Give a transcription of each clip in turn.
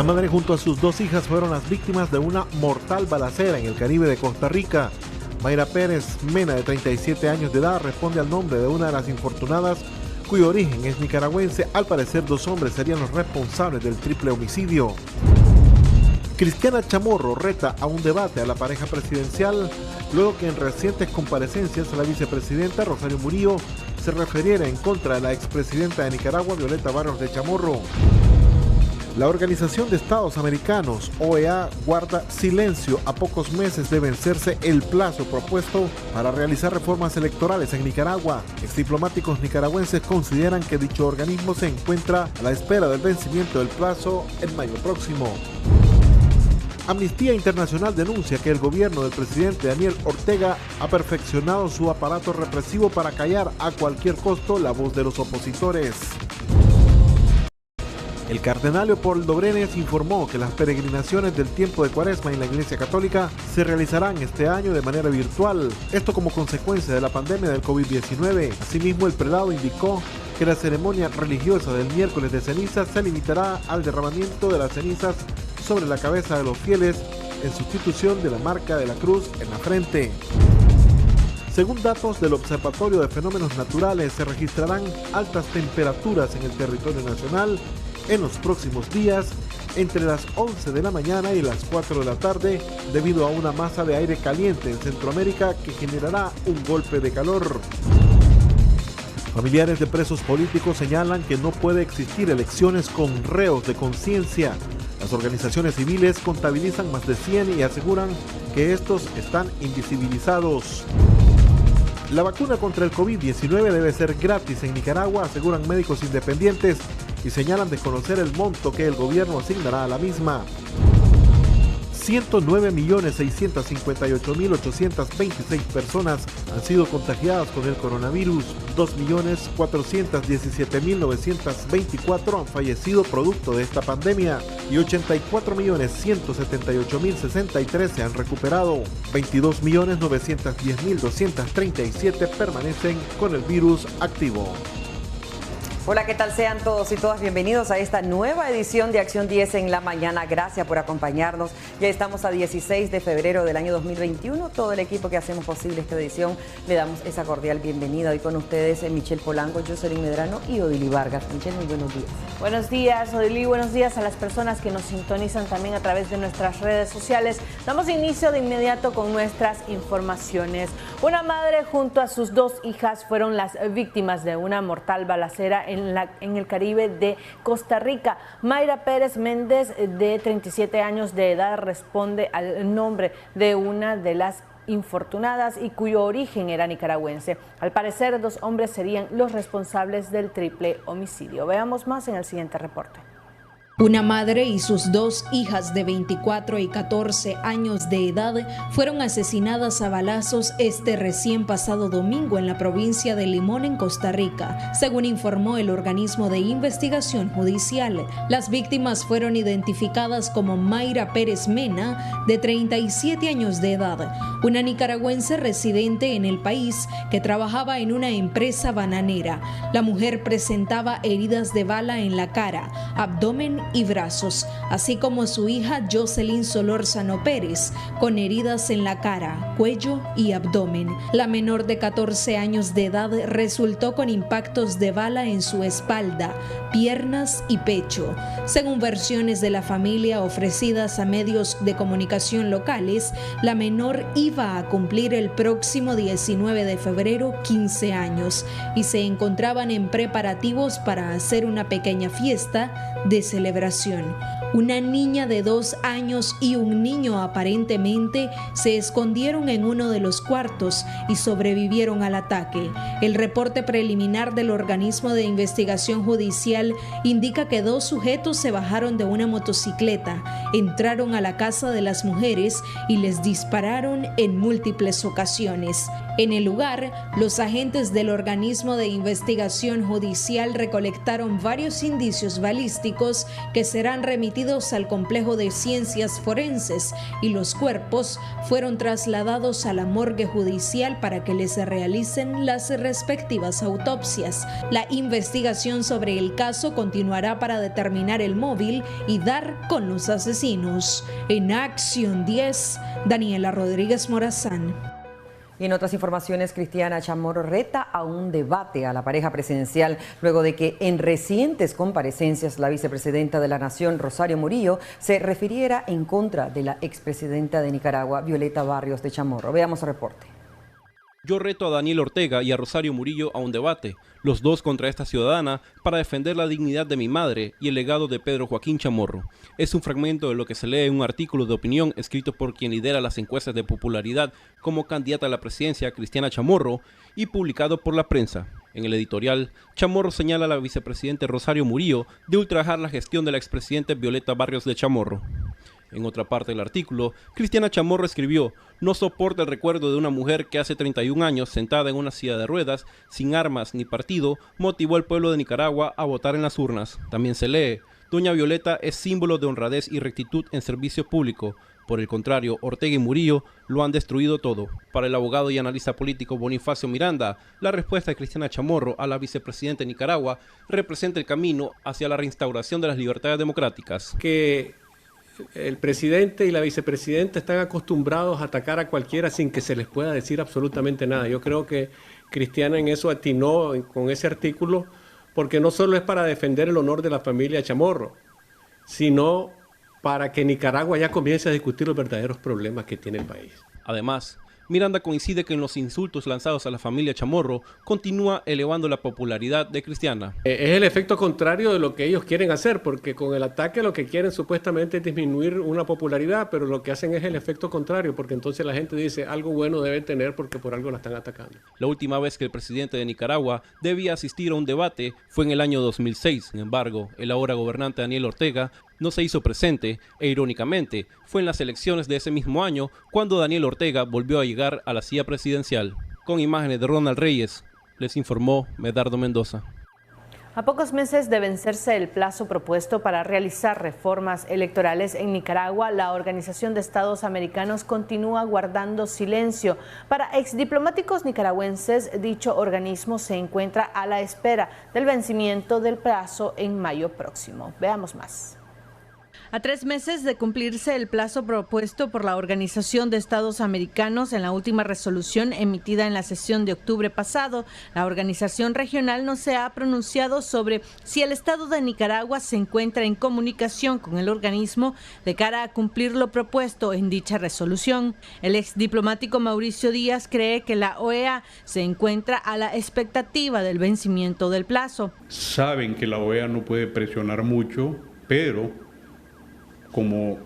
Una madre junto a sus 2 hijas fueron las víctimas de una mortal balacera en el Caribe de Costa Rica. Mayra Pérez Mena, de 37 años de edad, responde al nombre de una de las infortunadas cuyo origen es nicaragüense. Al parecer, 2 hombres serían los responsables del triple homicidio. Cristiana Chamorro reta a un debate a la pareja presidencial luego que en recientes comparecencias la vicepresidenta Rosario Murillo se refiriera en contra de la expresidenta de Nicaragua, Violeta Barrios de Chamorro. La Organización de Estados Americanos, OEA, guarda silencio a pocos meses de vencerse el plazo propuesto para realizar reformas electorales en Nicaragua. Exdiplomáticos nicaragüenses consideran que dicho organismo se encuentra a la espera del vencimiento del plazo en mayo próximo. Amnistía Internacional denuncia que el gobierno del presidente Daniel Ortega ha perfeccionado su aparato represivo para callar a cualquier costo la voz de los opositores. El cardenal Leopoldo Brenes informó que las peregrinaciones del tiempo de Cuaresma en la Iglesia Católica se realizarán este año de manera virtual, esto como consecuencia de la pandemia del COVID-19. Asimismo, el prelado indicó que la ceremonia religiosa del miércoles de ceniza se limitará al derramamiento de las cenizas sobre la cabeza de los fieles en sustitución de la marca de la cruz en la frente. Según datos del Observatorio de Fenómenos Naturales, se registrarán altas temperaturas en el territorio nacional en los próximos días entre las 11 de la mañana y las 4 de la tarde debido a una masa de aire caliente en Centroamérica que generará un golpe de calor. Familiares de presos políticos señalan que no puede existir elecciones con reos de conciencia. Las organizaciones civiles contabilizan más de 100 y aseguran que estos están invisibilizados. La vacuna contra el COVID-19 debe ser gratis en Nicaragua, aseguran médicos independientes y señalan desconocer el monto que el gobierno asignará a la misma. 109.658.826 personas han sido contagiadas con el coronavirus. 2.417.924 han fallecido producto de esta pandemia y 84.178.063 se han recuperado. 22.910.237 permanecen con el virus activo. Hola, ¿qué tal? Sean todos y todas bienvenidos a esta nueva edición de Acción 10 en la mañana. Gracias por acompañarnos. Ya estamos a 16 de febrero del año 2021. Todo el equipo que hacemos posible esta edición le damos esa cordial bienvenida. Hoy con ustedes Michelle Polanco, Jocelyn Medrano y Odili Vargas. Michelle, muy buenos días. Buenos días, Odili. Buenos días a las personas que nos sintonizan también a través de nuestras redes sociales. Damos inicio de inmediato con nuestras informaciones. Una madre junto a sus 2 hijas fueron las víctimas de una mortal balacera en el Caribe de Costa Rica. Mayra Pérez Méndez, de 37 años de edad, responde al nombre de una de las infortunadas y cuyo origen era nicaragüense. Al parecer, 2 hombres serían los responsables del triple homicidio. Veamos más en el siguiente reporte. Una madre y sus 2 hijas de 24 y 14 años de edad fueron asesinadas a balazos este recién pasado domingo en la provincia de Limón, en Costa Rica, según informó el organismo de investigación judicial. Las víctimas fueron identificadas como Mayra Pérez Mena, de 37 años de edad, una nicaragüense residente en el país que trabajaba en una empresa bananera. La mujer presentaba heridas de bala en la cara, abdomen y brazos, así como su hija Jocelyn Solórzano Pérez, con heridas en la cara, cuello y abdomen. La menor de 14 años de edad resultó con impactos de bala en su espalda, piernas y pecho. Según versiones de la familia ofrecidas a medios de comunicación locales, la menor iba a cumplir el próximo 19 de febrero 15 años y se encontraban en preparativos para hacer una pequeña fiesta de celebración. Una niña de 2 años y un niño aparentemente se escondieron en uno de los cuartos y sobrevivieron al ataque. El reporte preliminar del organismo de investigación judicial indica que 2 sujetos se bajaron de una motocicleta, entraron a la casa de las mujeres y les dispararon en múltiples ocasiones. En el lugar, los agentes del organismo de investigación judicial recolectaron varios indicios balísticos que serán remitidos remitidos al complejo de ciencias forenses y los cuerpos fueron trasladados a la morgue judicial para que les realicen las respectivas autopsias. La investigación sobre el caso continuará para determinar el móvil y dar con los asesinos. En Acción 10, Daniela Rodríguez Morazán. Y en otras informaciones, Cristiana Chamorro reta a un debate a la pareja presidencial luego de que en recientes comparecencias la vicepresidenta de la Nación, Rosario Murillo, se refiriera en contra de la expresidenta de Nicaragua, Violeta Barrios de Chamorro. Veamos el reporte. Yo reto a Daniel Ortega y a Rosario Murillo a un debate, los dos contra esta ciudadana, para defender la dignidad de mi madre y el legado de Pedro Joaquín Chamorro. Es un fragmento de lo que se lee en un artículo de opinión escrito por quien lidera las encuestas de popularidad como candidata a la presidencia, Cristiana Chamorro, y publicado por La Prensa. En el editorial, Chamorro señala a la vicepresidenta Rosario Murillo de ultrajar la gestión de la expresidenta Violeta Barrios de Chamorro. En otra parte del artículo, Cristiana Chamorro escribió: no soporta el recuerdo de una mujer que hace 31 años, sentada en una silla de ruedas, sin armas ni partido, motivó al pueblo de Nicaragua a votar en las urnas. También se lee: doña Violeta es símbolo de honradez y rectitud en servicio público. Por el contrario, Ortega y Murillo lo han destruido todo. Para el abogado y analista político Bonifacio Miranda, la respuesta de Cristiana Chamorro a la vicepresidenta de Nicaragua representa el camino hacia la reinstauración de las libertades democráticas. Que el presidente y la vicepresidenta están acostumbrados a atacar a cualquiera sin que se les pueda decir absolutamente nada. Yo creo que Cristiana en eso atinó con ese artículo, porque no solo es para defender el honor de la familia Chamorro, sino para que Nicaragua ya comience a discutir los verdaderos problemas que tiene el país. Además, Miranda coincide que en los insultos lanzados a la familia Chamorro continúa elevando la popularidad de Cristiana. Es el efecto contrario de lo que ellos quieren hacer, porque con el ataque lo que quieren supuestamente es disminuir una popularidad, pero lo que hacen es el efecto contrario, porque entonces la gente dice algo bueno debe tener porque por algo la están atacando. La última vez que el presidente de Nicaragua debía asistir a un debate fue en el año 2006. Sin embargo, el ahora gobernante Daniel Ortega no se hizo presente e irónicamente fue en las elecciones de ese mismo año cuando Daniel Ortega volvió a llegar a la silla presidencial. Con imágenes de Ronald Reyes, les informó Medardo Mendoza. A pocos meses de vencerse el plazo propuesto para realizar reformas electorales en Nicaragua, la Organización de Estados Americanos continúa guardando silencio. Para exdiplomáticos nicaragüenses, dicho organismo se encuentra a la espera del vencimiento del plazo en mayo próximo. Veamos más. A 3 meses de cumplirse el plazo propuesto por la Organización de Estados Americanos en la última resolución emitida en la sesión de octubre pasado, la organización regional no se ha pronunciado sobre si el Estado de Nicaragua se encuentra en comunicación con el organismo de cara a cumplir lo propuesto en dicha resolución. El exdiplomático Mauricio Díaz cree que la OEA se encuentra a la expectativa del vencimiento del plazo. Saben que la OEA no puede presionar mucho, pero como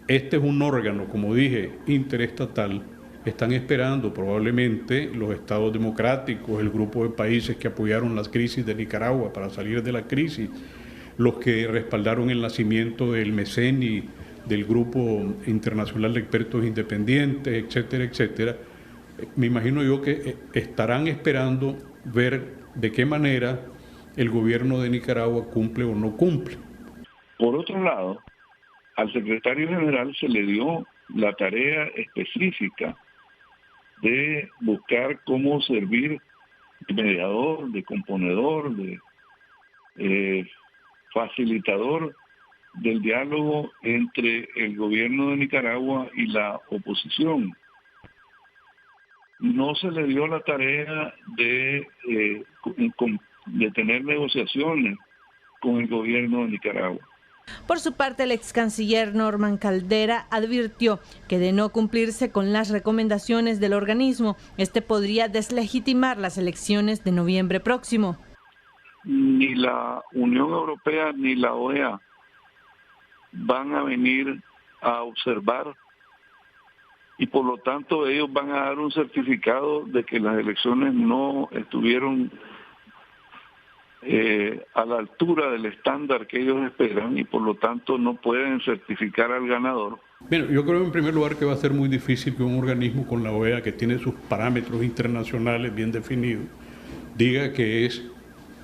este es un órgano, como dije, interestatal, están esperando probablemente los estados democráticos, el grupo de países que apoyaron las crisis de Nicaragua para salir de la crisis, los que respaldaron el nacimiento del MECENI, del Grupo Internacional de Expertos Independientes, etcétera, etcétera. Me imagino yo que estarán esperando ver de qué manera el gobierno de Nicaragua cumple o no cumple. Por otro lado, al secretario general se le dio la tarea específica de buscar cómo servir de mediador, de componedor, de facilitador del diálogo entre el gobierno de Nicaragua y la oposición. No se le dio la tarea de tener negociaciones con el gobierno de Nicaragua. Por su parte, el ex canciller Norman Caldera advirtió que de no cumplirse con las recomendaciones del organismo, este podría deslegitimar las elecciones de noviembre próximo. Ni la Unión Europea ni la OEA van a venir a observar y por lo tanto ellos van a dar un certificado de que las elecciones no estuvieron a la altura del estándar que ellos esperan y por lo tanto no pueden certificar al ganador. Bueno, yo creo en primer lugar que va a ser muy difícil que un organismo con la OEA, que tiene sus parámetros internacionales bien definidos, diga que es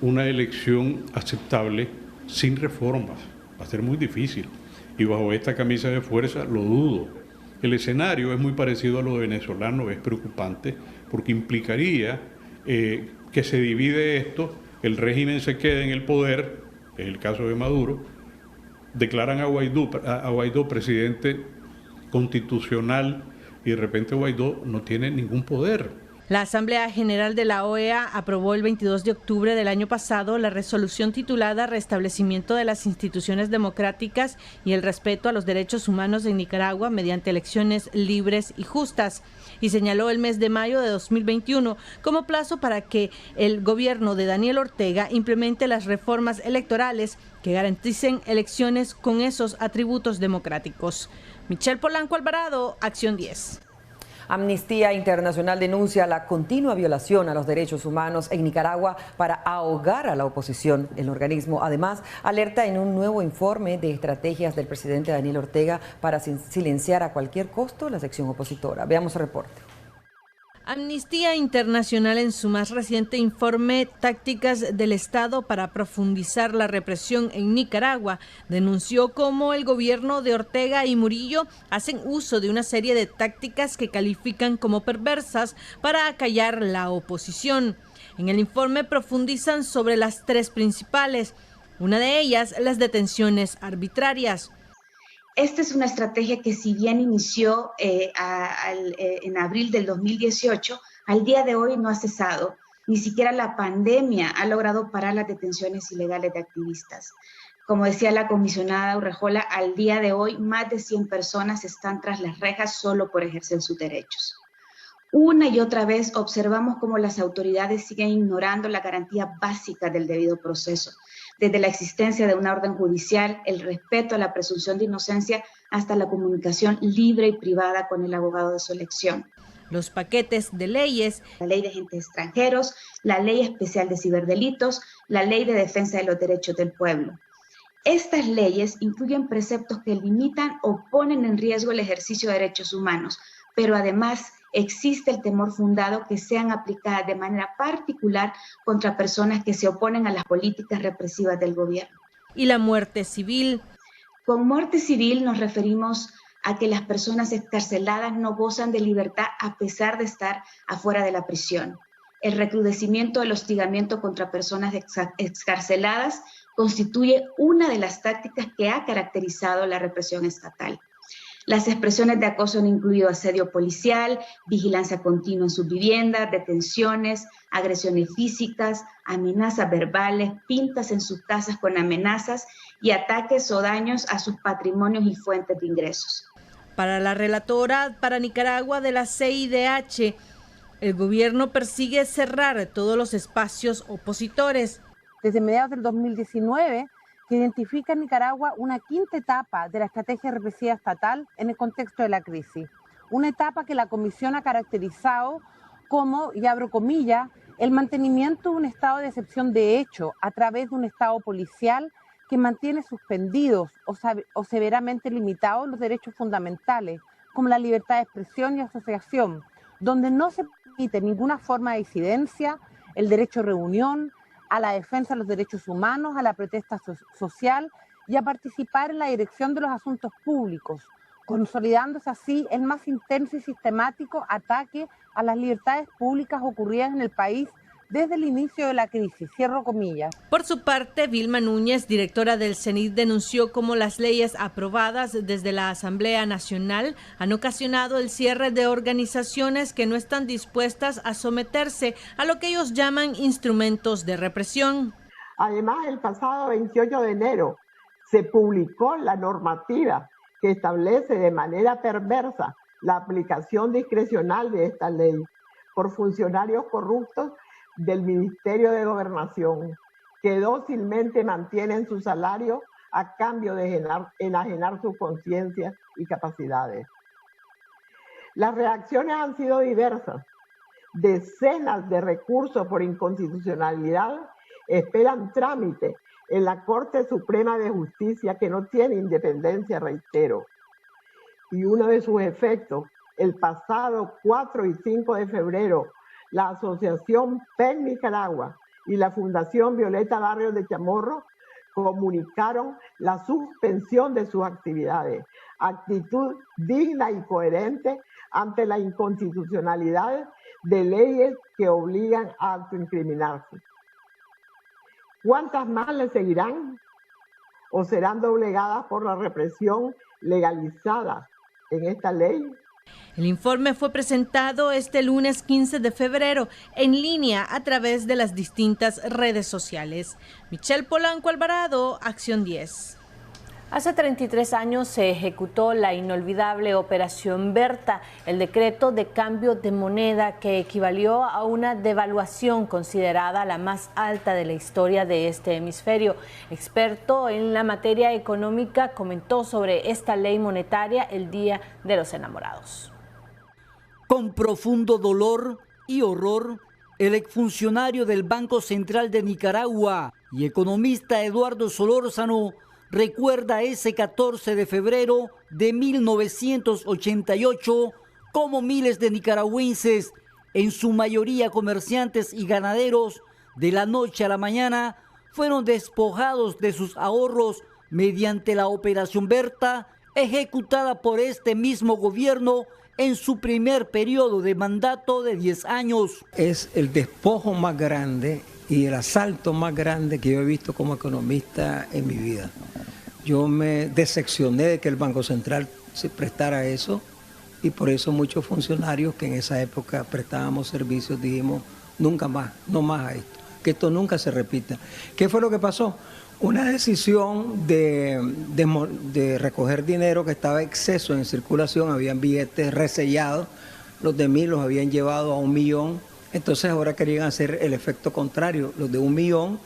una elección aceptable sin reformas. Va a ser muy difícil. y bajo esta camisa de fuerza lo dudo. El escenario es muy parecido a lo venezolano, es preocupante porque implicaría que se divide esto, el régimen se queda en el poder, en el caso de Maduro, declaran a Guaidó presidente constitucional y de repente Guaidó no tiene ningún poder. La Asamblea General de la OEA aprobó el 22 de octubre del año pasado la resolución titulada Restablecimiento de las instituciones democráticas y el respeto a los derechos humanos en Nicaragua mediante elecciones libres y justas, y señaló el mes de mayo de 2021 como plazo para que el gobierno de Daniel Ortega implemente las reformas electorales que garanticen elecciones con esos atributos democráticos. Michelle Polanco Alvarado, Acción 10. Amnistía Internacional denuncia la continua violación a los derechos humanos en Nicaragua para ahogar a la oposición. El organismo además alerta en un nuevo informe de estrategias del presidente Daniel Ortega para silenciar a cualquier costo la sección opositora. Veamos el reporte. Amnistía Internacional en su más reciente informe Tácticas del Estado para profundizar la represión en Nicaragua denunció cómo el gobierno de Ortega y Murillo hacen uso de una serie de tácticas que califican como perversas para acallar la oposición. En el informe profundizan sobre las tres principales, una de ellas las detenciones arbitrarias. Esta es una estrategia que si bien inició en abril del 2018, al día de hoy no ha cesado. Ni siquiera la pandemia ha logrado parar las detenciones ilegales de activistas. Como decía la comisionada Urrejola, al día de hoy más de 100 personas están tras las rejas solo por ejercer sus derechos. Una y otra vez observamos cómo las autoridades siguen ignorando la garantía básica del debido proceso, desde la existencia de una orden judicial, el respeto a la presunción de inocencia, hasta la comunicación libre y privada con el abogado de su elección. Los paquetes de leyes, la ley de agentes extranjeros, la ley especial de ciberdelitos, la ley de defensa de los derechos del pueblo. Estas leyes incluyen preceptos que limitan o ponen en riesgo el ejercicio de derechos humanos, pero además existe el temor fundado que sean aplicadas de manera particular contra personas que se oponen a las políticas represivas del gobierno. Y la muerte civil. Con muerte civil nos referimos a que las personas excarceladas no gozan de libertad a pesar de estar afuera de la prisión. El recrudecimiento del hostigamiento contra personas excarceladas constituye una de las tácticas que ha caracterizado la represión estatal. Las expresiones de acoso han incluido asedio policial, vigilancia continua en sus viviendas, detenciones, agresiones físicas, amenazas verbales, pintas en sus casas con amenazas y ataques o daños a sus patrimonios y fuentes de ingresos. Para la relatora para Nicaragua de la CIDH, el gobierno persigue cerrar todos los espacios opositores. Desde mediados del 2019, que identifica en Nicaragua una quinta etapa de la estrategia represiva estatal en el contexto de la crisis. Una etapa que la Comisión ha caracterizado como, y abro comillas, el mantenimiento de un estado de excepción de hecho a través de un estado policial que mantiene suspendidos o severamente limitados los derechos fundamentales, como la libertad de expresión y asociación, donde no se permite ninguna forma de disidencia, el derecho a reunión, a la defensa de los derechos humanos, a la protesta social y a participar en la dirección de los asuntos públicos, consolidándose así el más intenso y sistemático ataque a las libertades públicas ocurridas en el país desde el inicio de la crisis, cierro comillas. Por su parte, Vilma Núñez, directora del CENID, denunció cómo las leyes aprobadas desde la Asamblea Nacional han ocasionado el cierre de organizaciones que no están dispuestas a someterse a lo que ellos llaman instrumentos de represión. Además, el pasado 28 de enero se publicó la normativa que establece de manera perversa la aplicación discrecional de esta ley por funcionarios corruptos del Ministerio de Gobernación, que dócilmente mantienen su salario a cambio de enajenar sus conciencias y capacidades. Las reacciones han sido diversas. Decenas de recursos por inconstitucionalidad esperan trámite en la Corte Suprema de Justicia, que no tiene independencia, reitero. Y uno de sus efectos, el pasado 4 y 5 de febrero, la Asociación PEN Nicaragua y la Fundación Violeta Barrios de Chamorro comunicaron la suspensión de sus actividades. Actitud digna y coherente ante la inconstitucionalidad de leyes que obligan a autoincriminarse. ¿Cuántas más le seguirán o serán doblegadas por la represión legalizada en esta ley? El informe fue presentado este lunes 15 de febrero en línea a través de las distintas redes sociales. Michelle Polanco Alvarado, Acción 10. Hace 33 años se ejecutó la inolvidable Operación Berta, el decreto de cambio de moneda que equivalió a una devaluación considerada la más alta de la historia de este hemisferio. Experto en la materia económica comentó sobre esta ley monetaria el Día de los Enamorados. Con profundo dolor y horror, el exfuncionario del Banco Central de Nicaragua y economista Eduardo Solórzano recuerda ese 14 de febrero de 1988 como miles de nicaragüenses, en su mayoría comerciantes y ganaderos, de la noche a la mañana fueron despojados de sus ahorros mediante la Operación Berta, ejecutada por este mismo gobierno en su primer periodo de mandato de 10 años. Es el despojo más grande y el asalto más grande que yo he visto como economista en mi vida. Yo me decepcioné de que el Banco Central se prestara a eso y por eso muchos funcionarios que en esa época prestábamos servicios dijimos nunca más, no más a esto, que esto nunca se repita. ¿Qué fue lo que pasó? Una decisión de recoger dinero que estaba exceso en circulación, habían billetes resellados, los de 1.000 los habían llevado a 1.000.000, entonces ahora querían hacer el efecto contrario, los de 1.000.000,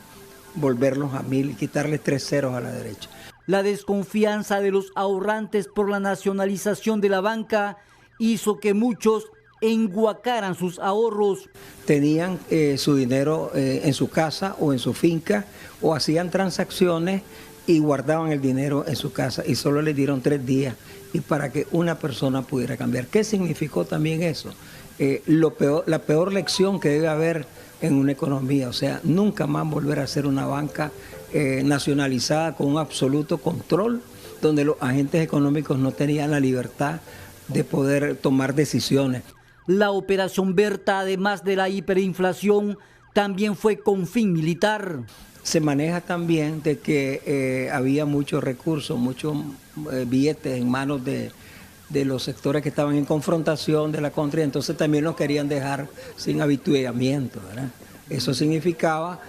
volverlos a 1.000 y quitarles 3 ceros a la derecha. La desconfianza de los ahorrantes por la nacionalización de la banca hizo que muchos enguacaran sus ahorros. Tenían su dinero en su casa o en su finca o hacían transacciones y guardaban el dinero en su casa y solo les dieron 3 días y para que una persona pudiera cambiar. ¿Qué significó también eso? La peor lección que debe haber en una economía, o sea, nunca más volver a ser una banca nacionalizada con un absoluto control, donde los agentes económicos no tenían la libertad de poder tomar decisiones. La Operación Berta, además de la hiperinflación, también fue con fin militar. Se maneja también de que había muchos recursos, muchos billetes en manos de los sectores que estaban en confrontación de la contra, entonces también los querían dejar sin habituallamiento, ¿verdad? Eso significaba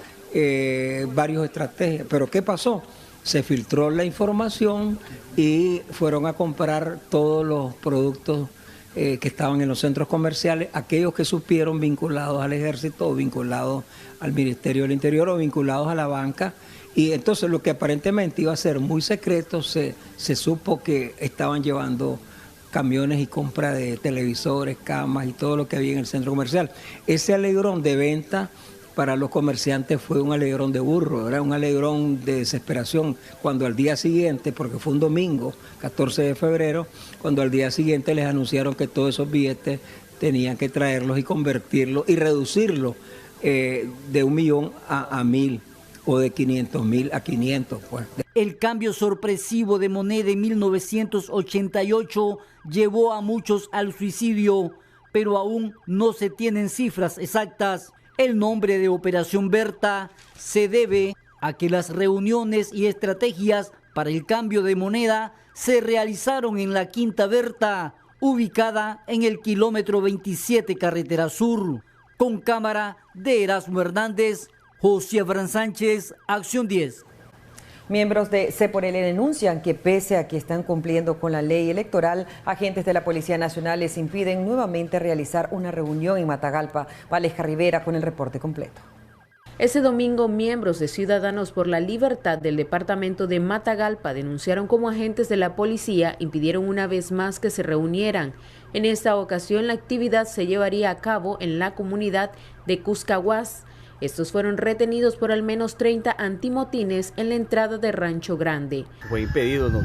varias estrategias. Pero ¿qué pasó? Se filtró la información y fueron a comprar todos los productos que estaban en los centros comerciales, aquellos que supieron vinculados al ejército o vinculados al Ministerio del Interior o vinculados a la banca. Y entonces lo que aparentemente iba a ser muy secreto, se supo que estaban llevando camiones y compra de televisores, camas y todo lo que había en el centro comercial. Ese alegrón de venta para los comerciantes fue un alegrón de burro, era un alegrón de desesperación, cuando al día siguiente, porque fue un domingo, 14 de febrero, cuando al día siguiente les anunciaron que todos esos billetes tenían que traerlos y convertirlos y reducirlos de 1.000.000 a 1.000 o de 500.000 a 500. Pues. El cambio sorpresivo de moneda en 1988 llevó a muchos al suicidio, pero aún no se tienen cifras exactas. El nombre de Operación Berta se debe a que las reuniones y estrategias para el cambio de moneda se realizaron en la Quinta Berta, ubicada en el kilómetro 27 Carretera Sur. Con cámara de Erasmo Hernández, José Abraham Sánchez, Acción 10. Miembros de C4L denuncian que pese a que están cumpliendo con la ley electoral, agentes de la Policía Nacional les impiden nuevamente realizar una reunión en Matagalpa. Valesca Rivera con el reporte completo. Ese domingo, miembros de Ciudadanos por la Libertad del departamento de Matagalpa denunciaron cómo agentes de la policía impidieron una vez más que se reunieran. En esta ocasión, la actividad se llevaría a cabo en la comunidad de Cuscahuas. Estos fueron retenidos por al menos 30 antimotines en la entrada de Rancho Grande. Fue impedido que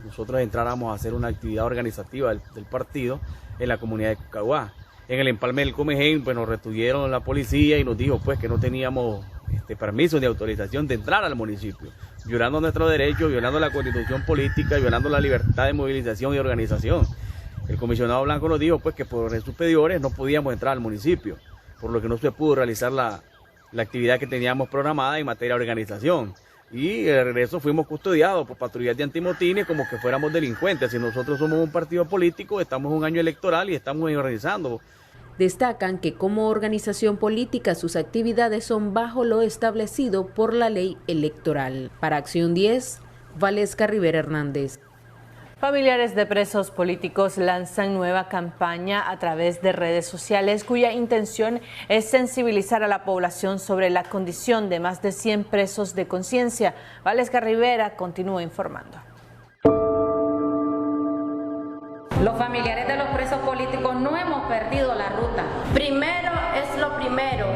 nosotros entráramos a hacer una actividad organizativa del partido en la comunidad de Cuscahuas. En el empalme del Comején, pues nos retuvieron la policía y nos dijo pues que no teníamos permiso ni autorización de entrar al municipio, violando nuestros derechos, violando la constitución política, violando la libertad de movilización y organización. El comisionado Blanco nos dijo pues que por orden superiores no podíamos entrar al municipio, por lo que no se pudo realizar la actividad que teníamos programada en materia de organización. Y de regreso fuimos custodiados por patrullas de antimotines como que fuéramos delincuentes. Si nosotros somos un partido político, estamos en un año electoral y estamos organizando. Destacan que como organización política sus actividades son bajo lo establecido por la ley electoral. Para Acción 10, Valesca Rivera Hernández. Familiares de presos políticos lanzan nueva campaña a través de redes sociales cuya intención es sensibilizar a la población sobre la condición de más de 100 presos de conciencia. Valesca Rivera continúa informando. Los familiares de los presos políticos no hemos perdido la ruta. Primero es lo primero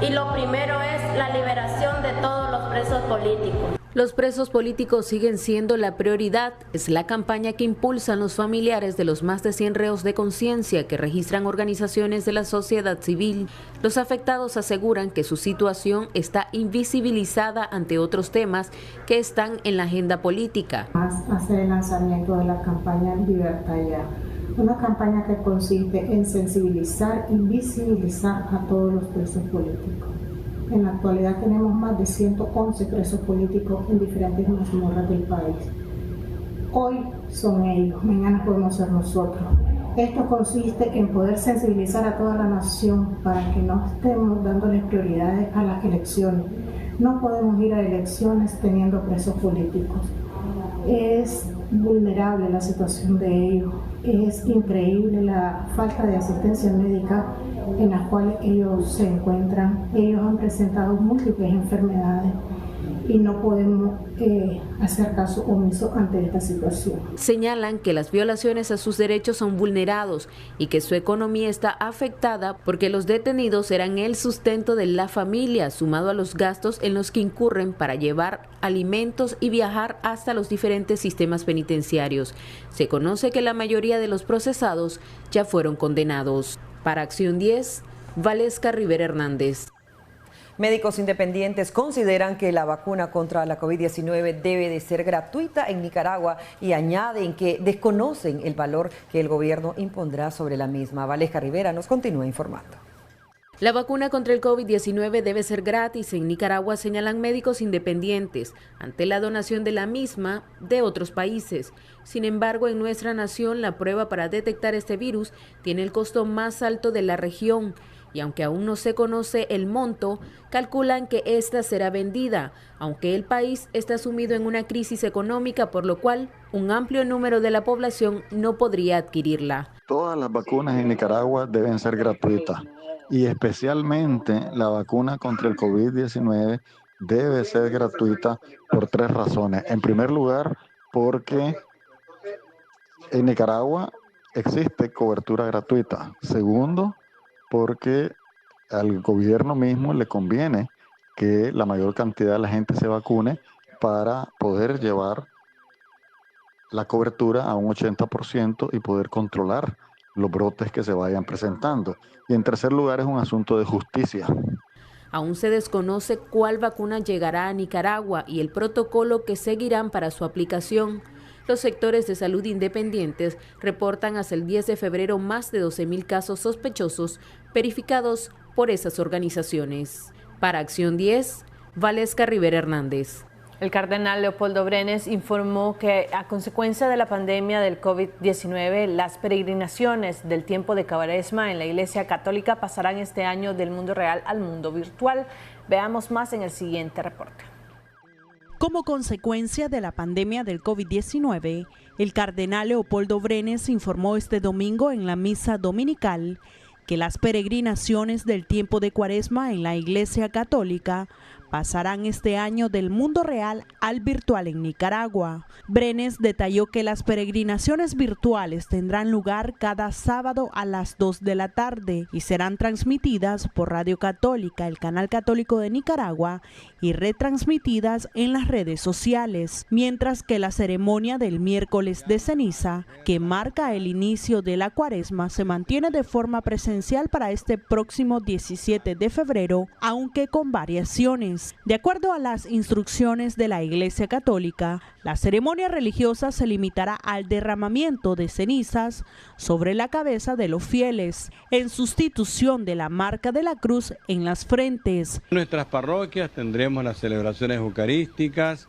y lo primero es la liberación de todos los presos políticos. Los presos políticos siguen siendo la prioridad. Es la campaña que impulsan los familiares de los más de 100 reos de conciencia que registran organizaciones de la sociedad civil. Los afectados aseguran que su situación está invisibilizada ante otros temas que están en la agenda política. Hacer el lanzamiento de la campaña Libertad Ya, una campaña que consiste en sensibilizar y visibilizar a todos los presos políticos. En la actualidad tenemos más de 111 presos políticos en diferentes mazmorras del país. Hoy son ellos, mañana podemos ser nosotros. Esto consiste en poder sensibilizar a toda la nación para que no estemos dándoles prioridades a las elecciones. No podemos ir a elecciones teniendo presos políticos. Es vulnerable la situación de ellos. Es increíble la falta de asistencia médica en la cual ellos se encuentran. Ellos han presentado múltiples enfermedades y no podemos hacer caso omiso ante esta situación. Señalan que las violaciones a sus derechos son vulnerados y que su economía está afectada porque los detenidos serán el sustento de la familia, sumado a los gastos en los que incurren para llevar alimentos y viajar hasta los diferentes sistemas penitenciarios. Se conoce que la mayoría de los procesados ya fueron condenados. Para Acción 10, Valesca Rivera Hernández. Médicos independientes consideran que la vacuna contra la COVID-19 debe de ser gratuita en Nicaragua y añaden que desconocen el valor que el gobierno impondrá sobre la misma. Valesca Rivera nos continúa informando. La vacuna contra el COVID-19 debe ser gratis en Nicaragua, señalan médicos independientes, ante la donación de la misma de otros países. Sin embargo, en nuestra nación, la prueba para detectar este virus tiene el costo más alto de la región. Y aunque aún no se conoce el monto, calculan que esta será vendida, aunque el país está sumido en una crisis económica, por lo cual un amplio número de la población no podría adquirirla. Todas las vacunas en Nicaragua deben ser gratuitas y especialmente la vacuna contra el COVID-19 debe ser gratuita por 3 razones. En primer lugar, porque en Nicaragua existe cobertura gratuita. Segundo, porque al gobierno mismo le conviene que la mayor cantidad de la gente se vacune para poder llevar la cobertura a un 80% y poder controlar los brotes que se vayan presentando. Y en tercer lugar es un asunto de justicia. Aún se desconoce cuál vacuna llegará a Nicaragua y el protocolo que seguirán para su aplicación. Los sectores de salud independientes reportan hasta el 10 de febrero más de 12,000 casos sospechosos verificados por esas organizaciones. Para Acción 10, Valesca Rivera Hernández. El cardenal Leopoldo Brenes informó que a consecuencia de la pandemia del COVID-19, las peregrinaciones del tiempo de Cuaresma en la Iglesia Católica pasarán este año del mundo real al mundo virtual. Veamos más en el siguiente reporte. Como consecuencia de la pandemia del COVID-19, el cardenal Leopoldo Brenes informó este domingo en la misa dominical que las peregrinaciones del tiempo de Cuaresma en la Iglesia Católica pasarán este año del mundo real al virtual en Nicaragua. Brenes detalló que las peregrinaciones virtuales tendrán lugar cada sábado a las 2 de la tarde y serán transmitidas por Radio Católica, el canal católico de Nicaragua, y retransmitidas en las redes sociales, mientras que la ceremonia del miércoles de ceniza, que marca el inicio de la Cuaresma, se mantiene de forma presencial para este próximo 17 de febrero, aunque con variaciones. jóvenes. De acuerdo a las instrucciones de la Iglesia Católica, la ceremonia religiosa se limitará al derramamiento de cenizas sobre la cabeza de los fieles, en sustitución de la marca de la cruz en las frentes. En nuestras parroquias tendremos las celebraciones eucarísticas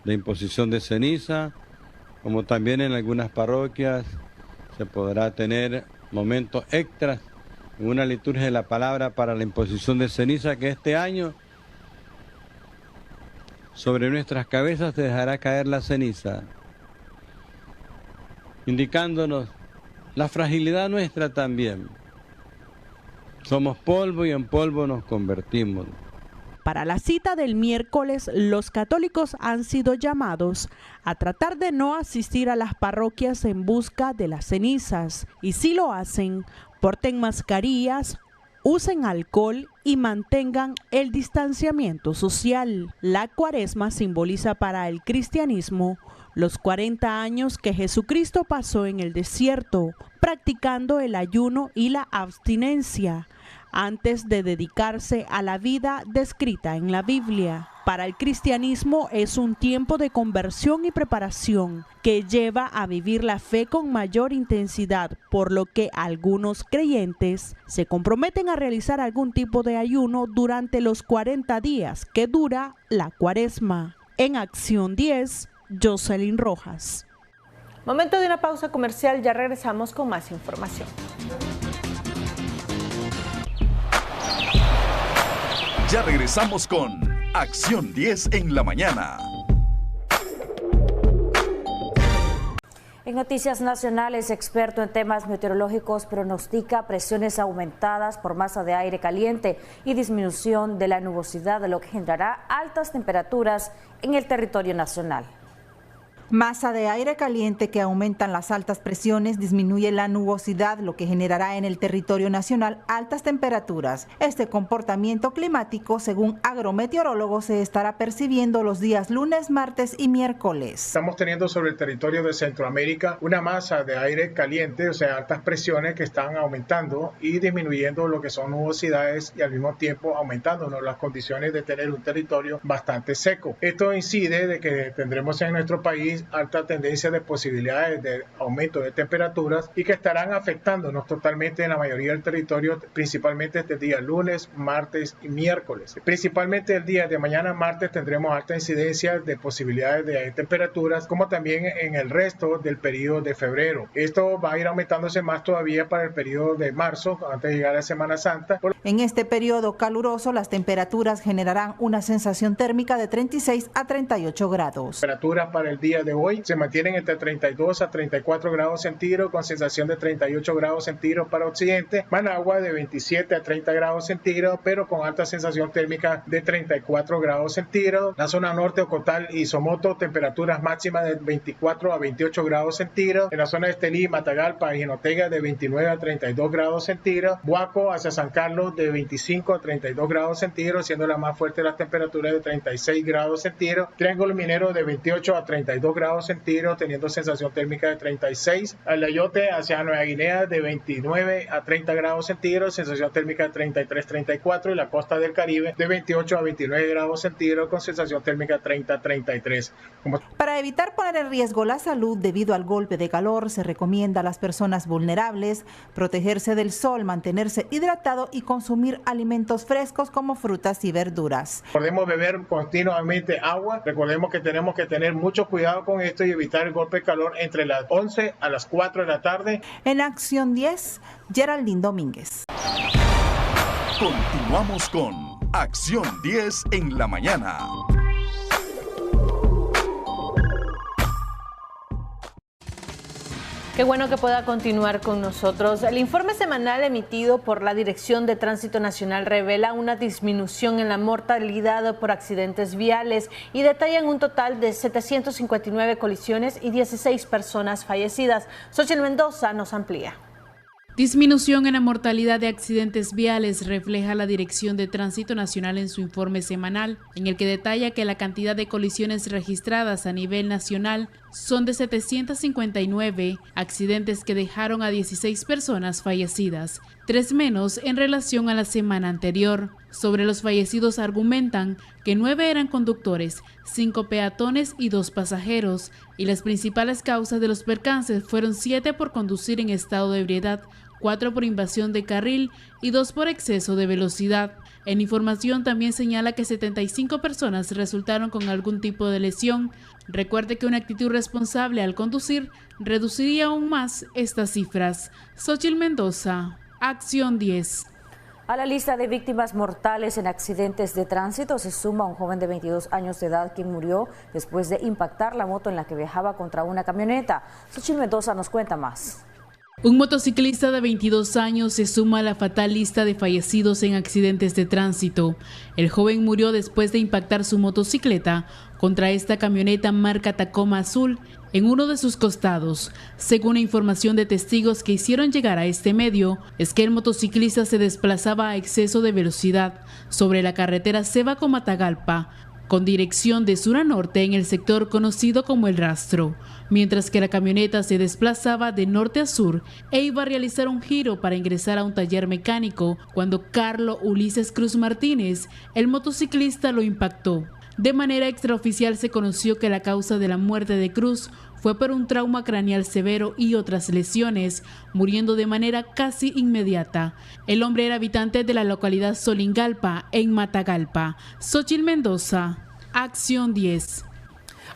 de imposición de ceniza, como también en algunas parroquias se podrá tener momentos extras en una liturgia de la palabra para la imposición de ceniza, que este año sobre nuestras cabezas se dejará caer la ceniza, indicándonos la fragilidad nuestra también. Somos polvo y en polvo nos convertimos. Para la cita del miércoles, los católicos han sido llamados a tratar de no asistir a las parroquias en busca de las cenizas, y si lo hacen, porten mascarillas, usen alcohol y mantengan el distanciamiento social. La Cuaresma simboliza para el cristianismo los 40 años que Jesucristo pasó en el desierto, practicando el ayuno y la abstinencia, antes de dedicarse a la vida descrita en la Biblia. Para el cristianismo es un tiempo de conversión y preparación que lleva a vivir la fe con mayor intensidad, por lo que algunos creyentes se comprometen a realizar algún tipo de ayuno durante los 40 días que dura la Cuaresma. En Acción 10, Jocelyn Rojas. Momento de una pausa comercial, ya regresamos con más información. Ya regresamos con Acción 10 en la mañana. En noticias nacionales, experto en temas meteorológicos pronostica presiones aumentadas por masa de aire caliente y disminución de la nubosidad, lo que generará altas temperaturas en el territorio nacional. Masa de aire caliente que aumentan las altas presiones, disminuye la nubosidad, lo que generará en el territorio nacional altas temperaturas. Este comportamiento climático, según agrometeorólogos, se estará percibiendo los días lunes, martes y miércoles. Estamos teniendo sobre el territorio de Centroamérica una masa de aire caliente, o sea, altas presiones que están aumentando y disminuyendo lo que son nubosidades y al mismo tiempo aumentándonos las condiciones de tener un territorio bastante seco. Esto incide de que tendremos en nuestro país alta tendencia de posibilidades de aumento de temperaturas y que estarán afectándonos totalmente en la mayoría del territorio, principalmente este día lunes, martes y miércoles. Principalmente el día de mañana martes tendremos alta incidencia de posibilidades de temperaturas, como también en el resto del periodo de febrero. Esto va a ir aumentándose más todavía para el periodo de marzo, antes de llegar a la Semana Santa. En este periodo caluroso, las temperaturas generarán una sensación térmica de 36 a 38 grados. Temperaturas para el día de hoy se mantienen entre 32 a 34 grados centígrados con sensación de 38 grados centígrados para occidente, Managua de 27 a 30 grados centígrados pero con alta sensación térmica de 34 grados centígrados. La zona norte, Ocotal y Somoto, temperaturas máximas de 24 a 28 grados centígrados. En la zona de Estelí, Matagalpa y Jinotega de 29 a 32 grados centígrados. Buaco hacia San Carlos de 25 a 32 grados centígrados, siendo la más fuerte las temperaturas de 36 grados centígrados. Triángulo Minero de 28 a 32 grados centígrados, teniendo sensación térmica de 36. Alayote hacia Nueva Guinea de 29 a 30 grados centígrados, sensación térmica de 33-34. Y la costa del Caribe de 28 a 29 grados centígrados con sensación térmica 30-33. Para evitar poner en riesgo la salud debido al golpe de calor, se recomienda a las personas vulnerables protegerse del sol, mantenerse hidratado y consumir alimentos frescos como frutas y verduras. Podemos beber continuamente agua. Recordemos que tenemos que tener mucho cuidado con esto y evitar el golpe de calor entre las 11 a las 4 de la tarde. En Acción 10, Geraldine Domínguez. Continuamos con Acción 10 en la mañana. Qué bueno que pueda continuar con nosotros. El informe semanal emitido por la Dirección de Tránsito Nacional revela una disminución en la mortalidad por accidentes viales y detallan un total de 759 colisiones y 16 personas fallecidas. Xochitl Mendoza nos amplía. Disminución en la mortalidad de accidentes viales refleja la Dirección de Tránsito Nacional en su informe semanal, en el que detalla que la cantidad de colisiones registradas a nivel nacional son de 759 accidentes que dejaron a 16 personas fallecidas, 3 menos en relación a la semana anterior. Sobre los fallecidos argumentan que 9 eran conductores, 5 peatones y 2 pasajeros, y las principales causas de los percances fueron 7 por conducir en estado de ebriedad, 4 por invasión de carril y 2 por exceso de velocidad. En información también señala que 75 personas resultaron con algún tipo de lesión. Recuerde que una actitud responsable al conducir reduciría aún más estas cifras. Xochitl Mendoza, Acción 10. A la lista de víctimas mortales en accidentes de tránsito se suma un joven de 22 años de edad quien murió después de impactar la moto en la que viajaba contra una camioneta. Xochitl Mendoza nos cuenta más. Un motociclista de 22 años se suma a la fatal lista de fallecidos en accidentes de tránsito. El joven murió después de impactar su motocicleta contra esta camioneta marca Tacoma azul en uno de sus costados. Según la información de testigos que hicieron llegar a este medio, es que el motociclista se desplazaba a exceso de velocidad sobre la carretera Cebaco-Matagalpa, con dirección de sur a norte en el sector conocido como El Rastro, mientras que la camioneta se desplazaba de norte a sur e iba a realizar un giro para ingresar a un taller mecánico cuando Carlos Ulises Cruz Martínez, el motociclista, lo impactó. De manera extraoficial se conoció que la causa de la muerte de Cruz fue por un trauma craneal severo y otras lesiones, muriendo de manera casi inmediata. El hombre era habitante de la localidad Solingalpa, en Matagalpa. Xochitl Mendoza, Acción 10.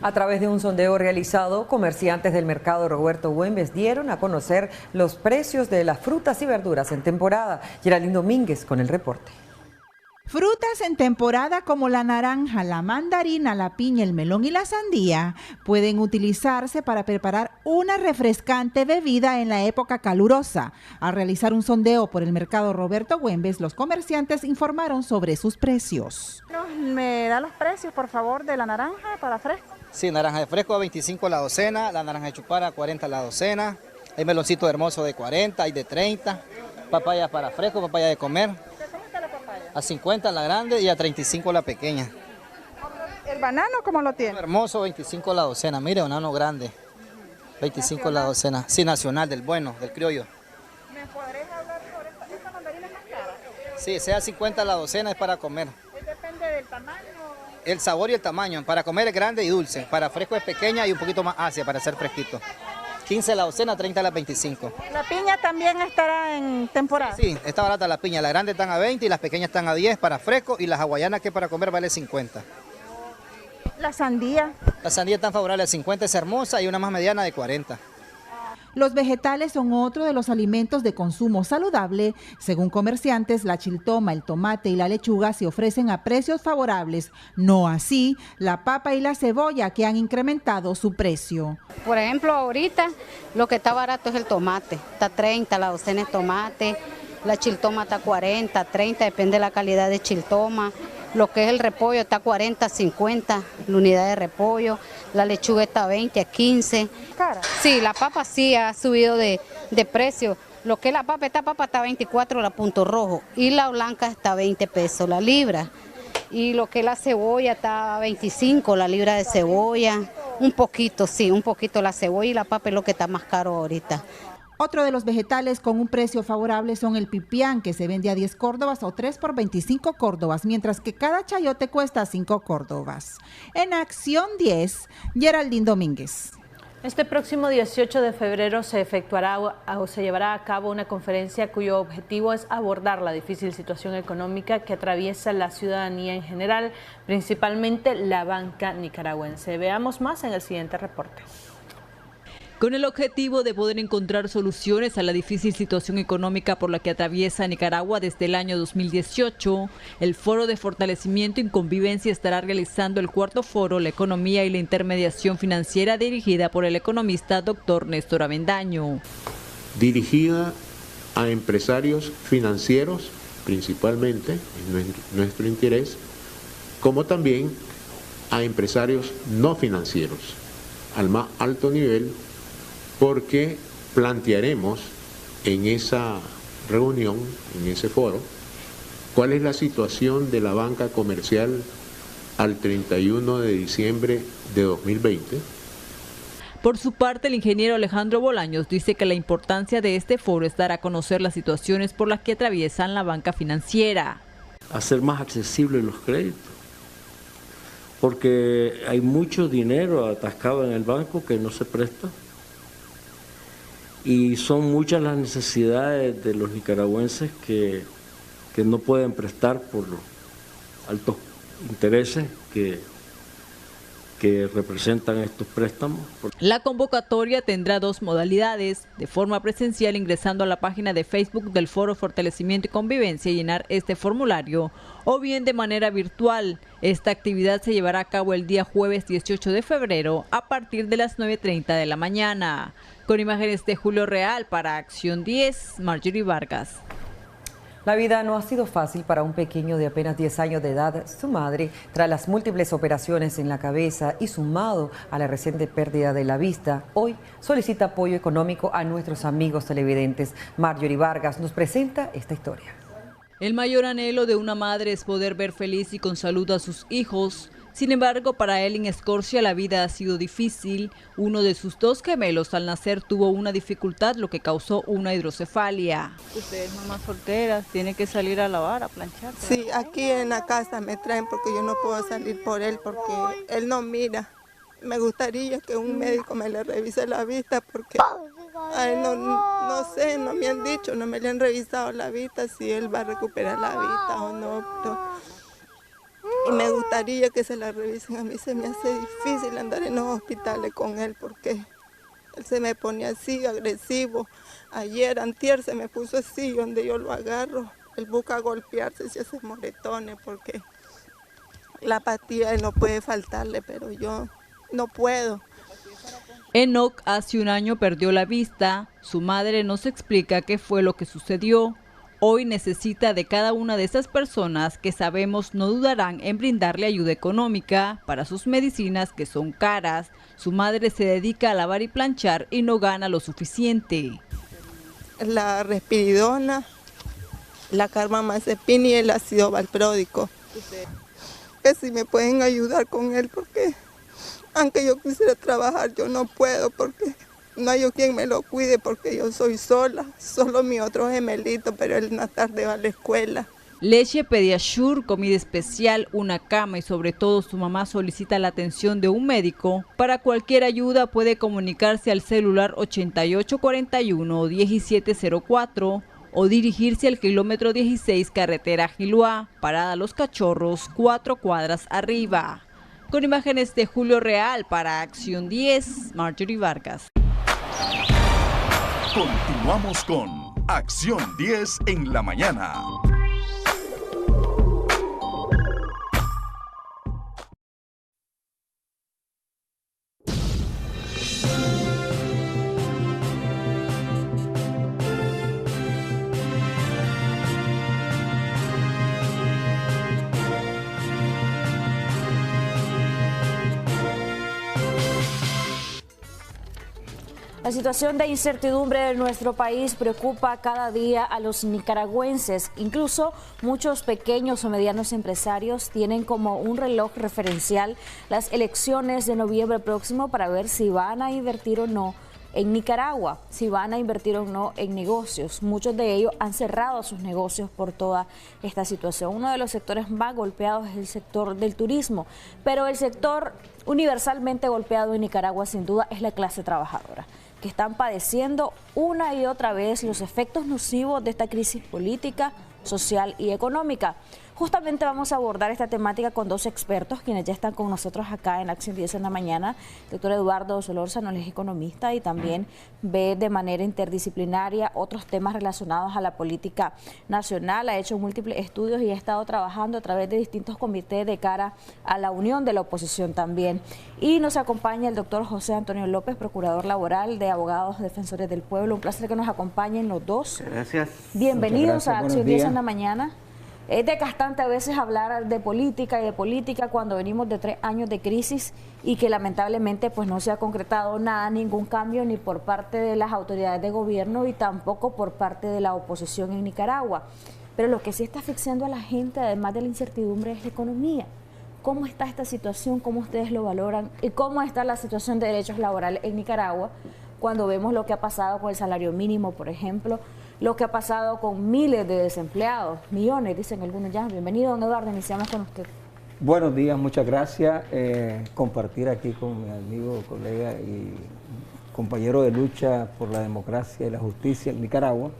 A través de un sondeo realizado, comerciantes del mercado Roberto Güemes dieron a conocer los precios de las frutas y verduras en temporada. Geraldine Domínguez con el reporte. Frutas en temporada como la naranja, la mandarina, la piña, el melón y la sandía pueden utilizarse para preparar una refrescante bebida en la época calurosa. Al realizar un sondeo por el mercado Roberto Güemes, los comerciantes informaron sobre sus precios. ¿Me da los precios, por favor, de la naranja para fresco? Sí, naranja de fresco a 25 la docena, la naranja de chupara a 40 la docena, hay meloncito hermoso de 40, hay de 30, papaya para fresco, papaya de comer. A 50 la grande y a 35 la pequeña. ¿El banano cómo lo tiene? Hermoso, 25 la docena, mire, banano grande. 25 ¿Nacional? La docena, sí, nacional, del bueno, del criollo. ¿Me podrías hablar sobre esta mandarina es más cara? Sí, sea 50 la docena es para comer. ¿Depende del tamaño? El sabor y el tamaño, para comer es grande y dulce, para fresco es pequeña y un poquito más ácida para hacer fresquito. 15 la docena, 30 la 25. ¿La piña también estará en temporada? Sí, está barata la piña. Las grandes están a 20 y las pequeñas están a 10 para fresco y las hawaianas que para comer vale 50. ¿La sandía? La sandía tan favorable a 50, es hermosa y una más mediana de 40. Los vegetales son otro de los alimentos de consumo saludable. Según comerciantes, la chiltoma, el tomate y la lechuga se ofrecen a precios favorables. No así la papa y la cebolla, que han incrementado su precio. Por ejemplo, ahorita lo que está barato es el tomate. Está 30 la docena de tomate, la chiltoma está 40, 30, depende de la calidad de chiltoma. Lo que es el repollo está 40, 50 la unidad de repollo. La lechuga está 20, 15. ¿Cara? Sí, la papa sí ha subido de precio. Lo que es la papa, esta papa está 24 la punto rojo y la blanca está 20 pesos la libra. Y lo que es la cebolla está 25 la libra de cebolla. Un poquito, sí, un poquito la cebolla y la papa es lo que está más caro ahorita. Otro de los vegetales con un precio favorable son el pipián, que se vende a 10 córdobas o 3 por 25 córdobas, mientras que cada chayote cuesta 5 córdobas. En Acción 10, Geraldine Domínguez. Este próximo 18 de febrero se efectuará o se llevará a cabo una conferencia cuyo objetivo es abordar la difícil situación económica que atraviesa la ciudadanía en general, principalmente la banca nicaragüense. Veamos más en el siguiente reporte. Con el objetivo de poder encontrar soluciones a la difícil situación económica por la que atraviesa Nicaragua desde el año 2018, el Foro de Fortalecimiento y Convivencia estará realizando el cuarto foro La Economía y la Intermediación Financiera, dirigida por el economista Dr. Néstor Avendaño. Dirigida a empresarios financieros, principalmente, en nuestro interés, como también a empresarios no financieros, al más alto nivel, porque plantearemos en esa reunión, en ese foro, cuál es la situación de la banca comercial al 31 de diciembre de 2020. Por su parte, el ingeniero Alejandro Bolaños dice que la importancia de este foro es dar a conocer las situaciones por las que atraviesan la banca financiera. hacer más accesibles los créditos, porque hay mucho dinero atascado en el banco que no se presta y son muchas las necesidades de los nicaragüenses que no pueden prestar por los altos intereses que representan estos préstamos. La convocatoria tendrá dos modalidades: de forma presencial ingresando a la página de Facebook del Foro Fortalecimiento y Convivencia y llenar este formulario, o bien de manera virtual. Esta actividad se llevará a cabo el día jueves 18 de febrero a partir de las 9:30 de la mañana. Con imágenes de Julio Real para Acción 10, Marjorie Vargas. La vida no ha sido fácil para un pequeño de apenas 10 años de edad. Su madre, tras las múltiples operaciones en la cabeza y sumado a la reciente pérdida de la vista, hoy solicita apoyo económico a nuestros amigos televidentes. Marjorie Vargas nos presenta esta historia. El mayor anhelo de una madre es poder ver feliz y con salud a sus hijos. Sin embargo, para Elin Escorcia la vida ha sido difícil. Uno de sus dos gemelos al nacer tuvo una dificultad, lo que causó una hidrocefalia. Usted es mamá soltera, tiene que salir a lavar, a planchar. Sí, aquí en la casa me traen porque yo no puedo salir por él porque él no mira. Me gustaría que un médico me le revise la vista porque a él no sé, no me han dicho, no me le han revisado la vista si él va a recuperar la vista o no. Y me gustaría que se la revisen. A mí se me hace difícil andar en los hospitales con él porque él se me pone así, agresivo. Ayer, antier, se me puso así, donde yo lo agarro. Él busca golpearse, se hace moretones porque la apatía él no puede faltarle, pero yo no puedo. Enoch hace un año perdió la vista. Su madre nos explica qué fue lo que sucedió. Hoy necesita de cada una de esas personas que sabemos no dudarán en brindarle ayuda económica para sus medicinas que son caras. Su madre se dedica a lavar y planchar y no gana lo suficiente. La Respiridona, la carbamazepina y el ácido valpródico. Que si me pueden ayudar con él porque aunque yo quisiera trabajar yo no puedo porque no hay quien me lo cuide porque yo soy sola, solo mi otro gemelito, pero él en la tarde va a la escuela. Leche Pediasure, comida especial, una cama y sobre todo su mamá solicita la atención de un médico. Para cualquier ayuda puede comunicarse al celular 8841-1704 o dirigirse al kilómetro 16 carretera Giluá, parada Los Cachorros, 4 cuadras arriba. Con imágenes de Julio Real para Acción 10, Marjorie Vargas. Continuamos con Acción 10 en la mañana. La situación de incertidumbre de nuestro país preocupa cada día a los nicaragüenses. Incluso muchos pequeños o medianos empresarios tienen como un reloj referencial las elecciones de noviembre próximo para ver si van a invertir o no en Nicaragua, si van a invertir o no en negocios. Muchos de ellos han cerrado sus negocios por toda esta situación. Uno de los sectores más golpeados es el sector del turismo, pero el sector universalmente golpeado en Nicaragua sin duda es la clase trabajadora, que están padeciendo una y otra vez los efectos nocivos de esta crisis política, social y económica. Justamente vamos a abordar esta temática con dos expertos, quienes ya están con nosotros acá en Acción 10 en la mañana. El doctor Eduardo Solórzano, él es economista y también ve de manera interdisciplinaria otros temas relacionados a la política nacional. Ha hecho múltiples estudios y ha estado trabajando a través de distintos comités de cara a la unión de la oposición también. Y nos acompaña el doctor José Antonio López, procurador laboral de Abogados Defensores del Pueblo. Un placer que nos acompañen los dos. Gracias. Bienvenidos a Acción 10 en la mañana. mañana. Es desgastante a veces hablar de política y de política cuando venimos de 3 años de crisis y que lamentablemente pues no se ha concretado nada, ningún cambio ni por parte de las autoridades de gobierno y tampoco por parte de la oposición en Nicaragua. Pero lo que sí está asfixiando a la gente, además de la incertidumbre, es la economía. ¿Cómo está esta situación? ¿Cómo ustedes lo valoran? ¿Y cómo está la situación de derechos laborales en Nicaragua cuando vemos lo que ha pasado con el salario mínimo, por ejemplo? lo que ha pasado con miles de desempleados, millones, dicen algunos ya. Bienvenido, don Eduardo, iniciamos con usted. Buenos días, muchas gracias. Compartir aquí con mi amigo, colega y compañero de lucha por la democracia y la justicia en Nicaragua.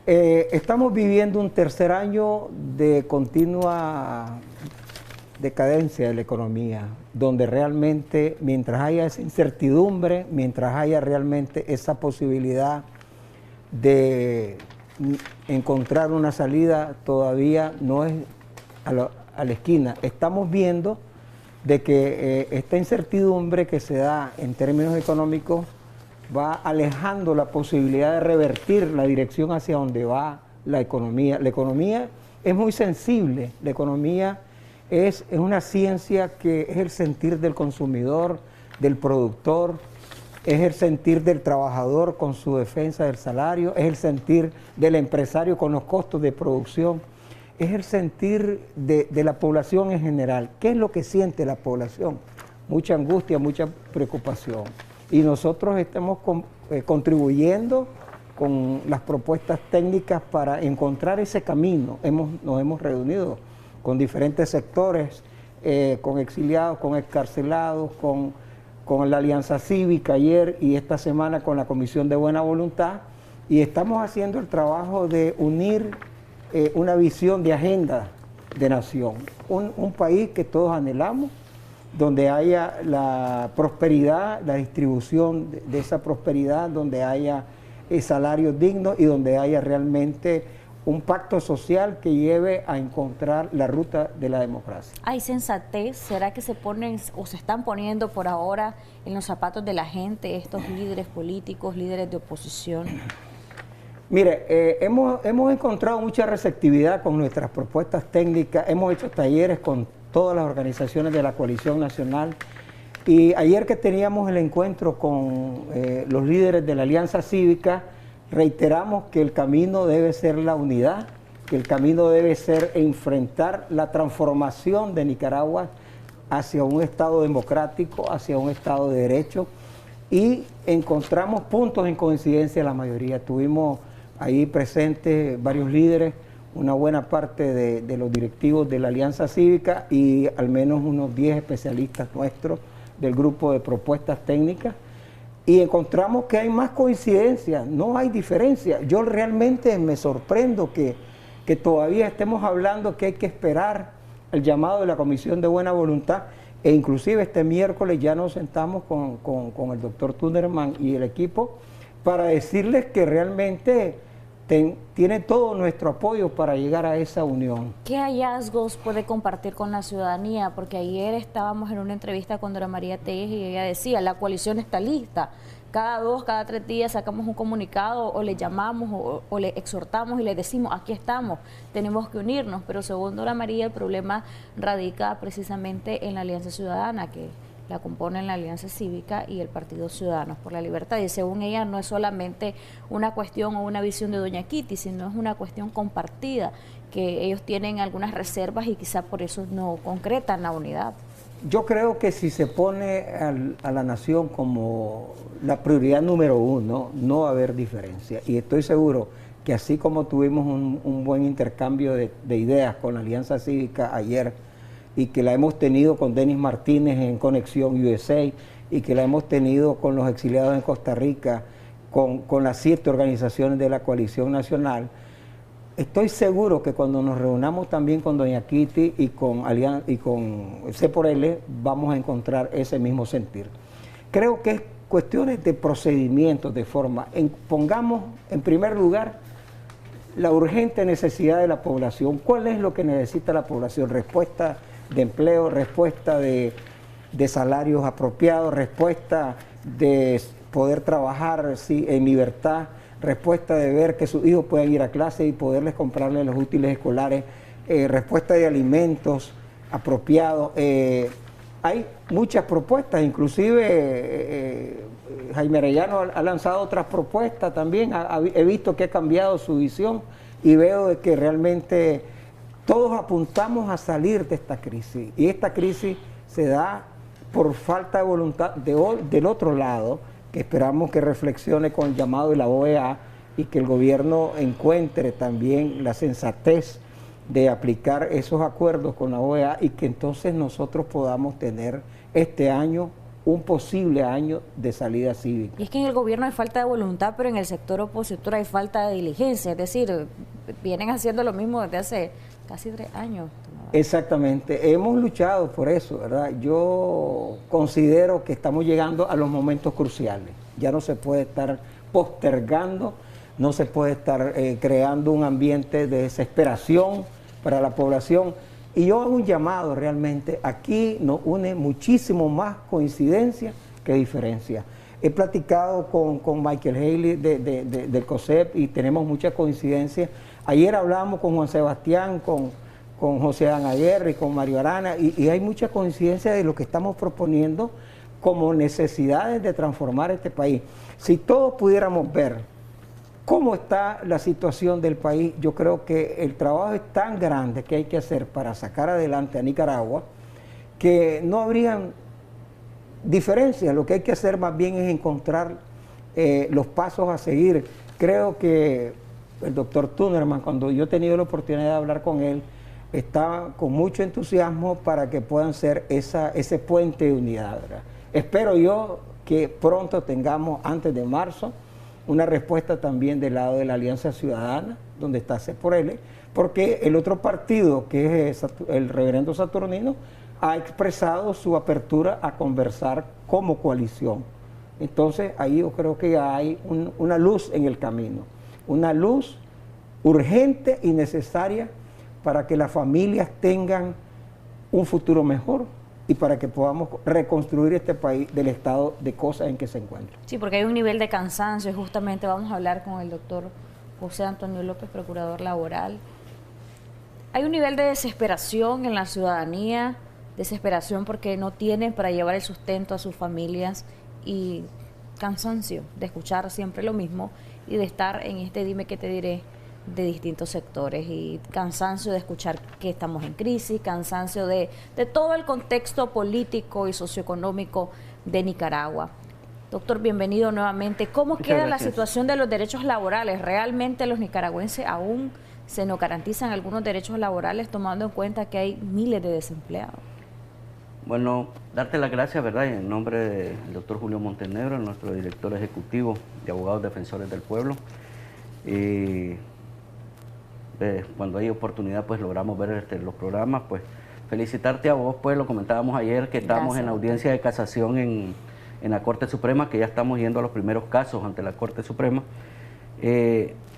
Estamos viviendo un tercer año de continua decadencia de la economía, donde realmente mientras haya esa incertidumbre, mientras haya realmente esa posibilidad de encontrar una salida, todavía no es a la esquina. Estamos viendo de que esta incertidumbre que se da en términos económicos va alejando la posibilidad de revertir la dirección hacia donde va la economía. La economía es muy sensible, la economía es una ciencia que es el sentir del consumidor, del productor, es el sentir del trabajador con su defensa del salario, es el sentir del empresario con los costos de producción, es el sentir de la población en general. ¿Qué es lo que siente la población? Mucha angustia, mucha preocupación. Y nosotros estamos contribuyendo con las propuestas técnicas para encontrar ese camino. Nos hemos reunido con diferentes sectores, con exiliados, con excarcelados, con la Alianza Cívica ayer y esta semana con la Comisión de Buena Voluntad, y estamos haciendo el trabajo de unir una visión de agenda de nación, un país que todos anhelamos, donde haya la prosperidad, la distribución de esa prosperidad, donde haya salarios dignos y donde haya realmente un pacto social que lleve a encontrar la ruta de la democracia. ¿Hay sensatez? ¿Será que se ponen o se están poniendo por ahora en los zapatos de la gente estos líderes políticos, líderes de oposición? Mire, hemos encontrado mucha receptividad con nuestras propuestas técnicas, hemos hecho talleres con todas las organizaciones de la coalición nacional, y ayer que teníamos el encuentro con los líderes de la Alianza Cívica, reiteramos que el camino debe ser la unidad, que el camino debe ser enfrentar la transformación de Nicaragua hacia un Estado democrático, hacia un Estado de derecho, y encontramos puntos en coincidencia la mayoría. Tuvimos ahí presentes varios líderes, una buena parte de los directivos de la Alianza Cívica y al menos unos 10 especialistas nuestros del grupo de propuestas técnicas, y encontramos que hay más coincidencia, no hay diferencia. Yo realmente me sorprendo que todavía estemos hablando que hay que esperar el llamado de la Comisión de Buena Voluntad, e inclusive este miércoles ya nos sentamos con el doctor Tunderman y el equipo para decirles que realmente tiene todo nuestro apoyo para llegar a esa unión. ¿Qué hallazgos puede compartir con la ciudadanía? Porque ayer estábamos en una entrevista con Dora María Telles y ella decía, la coalición está lista. Cada 2, cada 3 días sacamos un comunicado o le llamamos o le exhortamos y le decimos, aquí estamos, tenemos que unirnos. Pero según Dora María, el problema radica precisamente en la Alianza Ciudadana, que la componen la Alianza Cívica y el Partido Ciudadanos por la Libertad. Y según ella no es solamente una cuestión o una visión de doña Kitty, sino es una cuestión compartida, que ellos tienen algunas reservas y quizá por eso no concretan la unidad. Yo creo que si se pone a la nación como la prioridad número 1, no va a haber diferencia. Y estoy seguro que así como tuvimos un buen intercambio de ideas con la Alianza Cívica ayer, y que la hemos tenido con Denis Martínez en Conexión USA, y que la hemos tenido con los exiliados en Costa Rica, con las 7 organizaciones de la coalición nacional, estoy seguro que cuando nos reunamos también con doña Kitty y con C por L, vamos a encontrar ese mismo sentir. Creo que es cuestiones de procedimientos, de forma. Pongamos en primer lugar la urgente necesidad de la población. ¿Cuál es lo que necesita la población? Respuesta de empleo, respuesta de salarios apropiados, respuesta de poder trabajar en libertad, respuesta de ver que sus hijos puedan ir a clase y poderles comprarles los útiles escolares, respuesta de alimentos apropiados. Hay muchas propuestas, inclusive Jaime Arellano ha lanzado otras propuestas también, he visto que ha cambiado su visión y veo de que realmente todos apuntamos a salir de esta crisis, y esta crisis se da por falta de voluntad del otro lado, que esperamos que reflexione con el llamado de la OEA y que el gobierno encuentre también la sensatez de aplicar esos acuerdos con la OEA y que entonces nosotros podamos tener este año un posible año de salida cívica. Y es que en el gobierno hay falta de voluntad, pero en el sector opositor hay falta de diligencia, es decir, vienen haciendo lo mismo desde hace casi 3 años. Exactamente, hemos luchado por eso, ¿verdad? Yo considero que estamos llegando a los momentos cruciales, ya no se puede estar postergando, no se puede estar creando un ambiente de desesperación para la población. Y yo hago un llamado realmente, aquí nos une muchísimo más coincidencia que diferencia. He platicado con Michael Haley del COSEP y tenemos mucha coincidencia. Ayer hablamos con Juan Sebastián, con José Dan Aguirre y con Mario Arana y hay mucha coincidencia de lo que estamos proponiendo como necesidades de transformar este país. Si todos pudiéramos ver cómo está la situación del país, yo creo que el trabajo es tan grande que hay que hacer para sacar adelante a Nicaragua que no habrían diferencias. Lo que hay que hacer más bien es encontrar los pasos a seguir. Creo que el doctor Tunerman, cuando yo he tenido la oportunidad de hablar con él, está con mucho entusiasmo para que puedan ser ese puente de unidad, ¿verdad? Espero yo que pronto tengamos, antes de marzo, una respuesta también del lado de la Alianza Ciudadana, donde está C+L, porque el otro partido, que es el reverendo Saturnino, ha expresado su apertura a conversar como coalición. Entonces, ahí yo creo que hay una luz en el camino, una luz urgente y necesaria para que las familias tengan un futuro mejor y para que podamos reconstruir este país del estado de cosas en que se encuentra. Sí, porque hay un nivel de cansancio, justamente vamos a hablar con el doctor José Antonio López, procurador laboral. Hay un nivel de desesperación en la ciudadanía, desesperación porque no tienen para llevar el sustento a sus familias y cansancio de escuchar siempre lo mismo y de estar en este dime que te diré de distintos sectores y cansancio de escuchar que estamos en crisis, cansancio de todo el contexto político y socioeconómico de Nicaragua. Doctor, bienvenido nuevamente. ¿Cómo queda la situación de los derechos laborales? ¿Realmente los nicaragüenses aún se nos garantizan algunos derechos laborales tomando en cuenta que hay miles de desempleados? Bueno, darte las gracias, ¿verdad? En nombre del doctor Julio Montenegro, nuestro director ejecutivo de Abogados Defensores del Pueblo. Cuando hay oportunidad, pues logramos ver los programas, pues felicitarte a vos, pues lo comentábamos ayer que estamos en la audiencia de casación en la Corte Suprema, que ya estamos yendo a los primeros casos ante la Corte Suprema.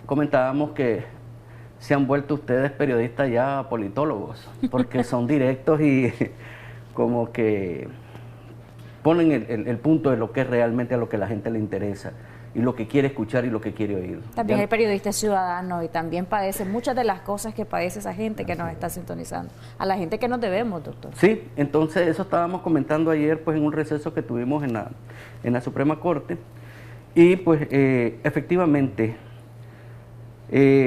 Comentábamos que se han vuelto ustedes periodistas ya politólogos, porque son directos y como que ponen el punto de lo que es realmente a lo que a la gente le interesa y lo que quiere escuchar y lo que quiere oír. También hay periodistas ciudadanos y también padecen muchas de las cosas que padece esa gente que nos está sintonizando, a la gente que nos debemos, doctor. Sí, entonces eso estábamos comentando ayer pues en un receso que tuvimos en la Suprema Corte y pues efectivamente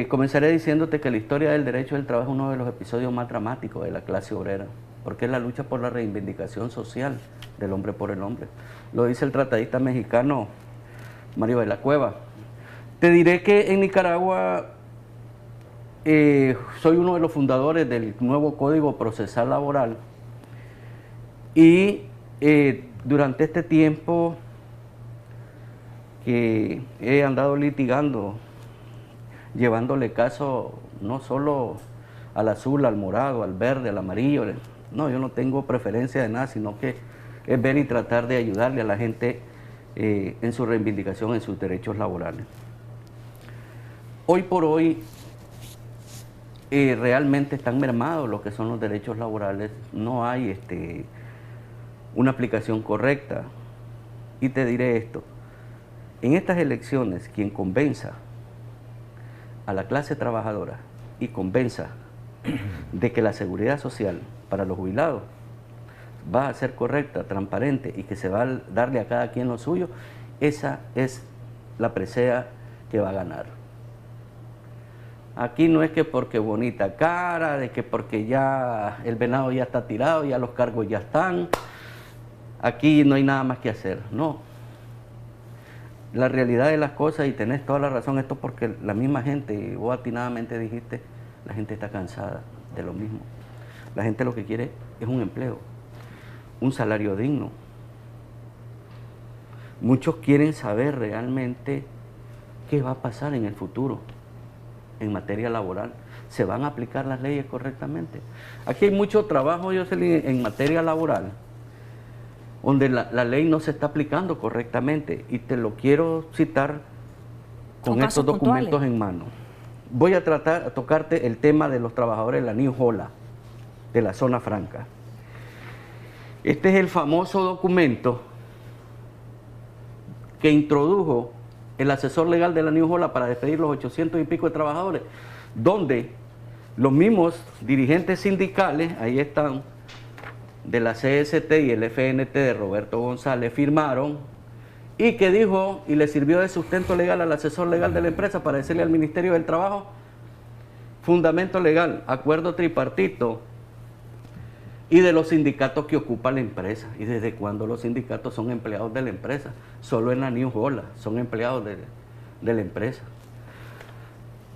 comenzaré diciéndote que la historia del derecho del trabajo es uno de los episodios más dramáticos de la clase obrera, porque es la lucha por la reivindicación social del hombre por el hombre. Lo dice el tratadista mexicano Mario de la Cueva. Te diré que en Nicaragua soy uno de los fundadores del nuevo Código Procesal Laboral y durante este tiempo que he andado litigando, llevándole caso no solo al azul, al morado, al verde, al amarillo, no, yo no tengo preferencia de nada, sino que es ver y tratar de ayudarle a la gente en su reivindicación, en sus derechos laborales. Hoy por hoy realmente están mermados lo que son los derechos laborales, no hay una aplicación correcta. Y te diré esto, en estas elecciones quien convenza a la clase trabajadora y convenza de que la seguridad social para los jubilados va a ser correcta, transparente y que se va a darle a cada quien lo suyo, esa es la presea que va a ganar. Aquí no es que porque bonita cara, de que porque ya el venado ya está tirado, ya los cargos ya están, aquí no hay nada más que hacer, no. la realidad de las cosas, y tenés toda la razón, esto porque la misma gente, y vos atinadamente dijiste, la gente está cansada de lo mismo. La gente lo que quiere es un empleo, un salario digno. Muchos quieren saber realmente qué va a pasar en el futuro en materia laboral. ¿Se van a aplicar las leyes correctamente? Aquí hay mucho trabajo, Jocelyn, en materia laboral, donde la ley no se está aplicando correctamente, y te lo quiero citar con estos documentos en mano. Voy a tocarte el tema de los trabajadores de la New Hola, de la zona franca. Este es el famoso documento que introdujo el asesor legal de la New Hola para despedir los 800 y pico de trabajadores, donde los mismos dirigentes sindicales, ahí están, de la CST y el FNT de Roberto González, firmaron, y que dijo y le sirvió de sustento legal al asesor legal de la empresa para decirle al Ministerio del Trabajo: fundamento legal, acuerdo tripartito, y de los sindicatos que ocupa la empresa. ¿Y desde cuándo los sindicatos son empleados de la empresa? Solo en la New Hola son empleados de la empresa.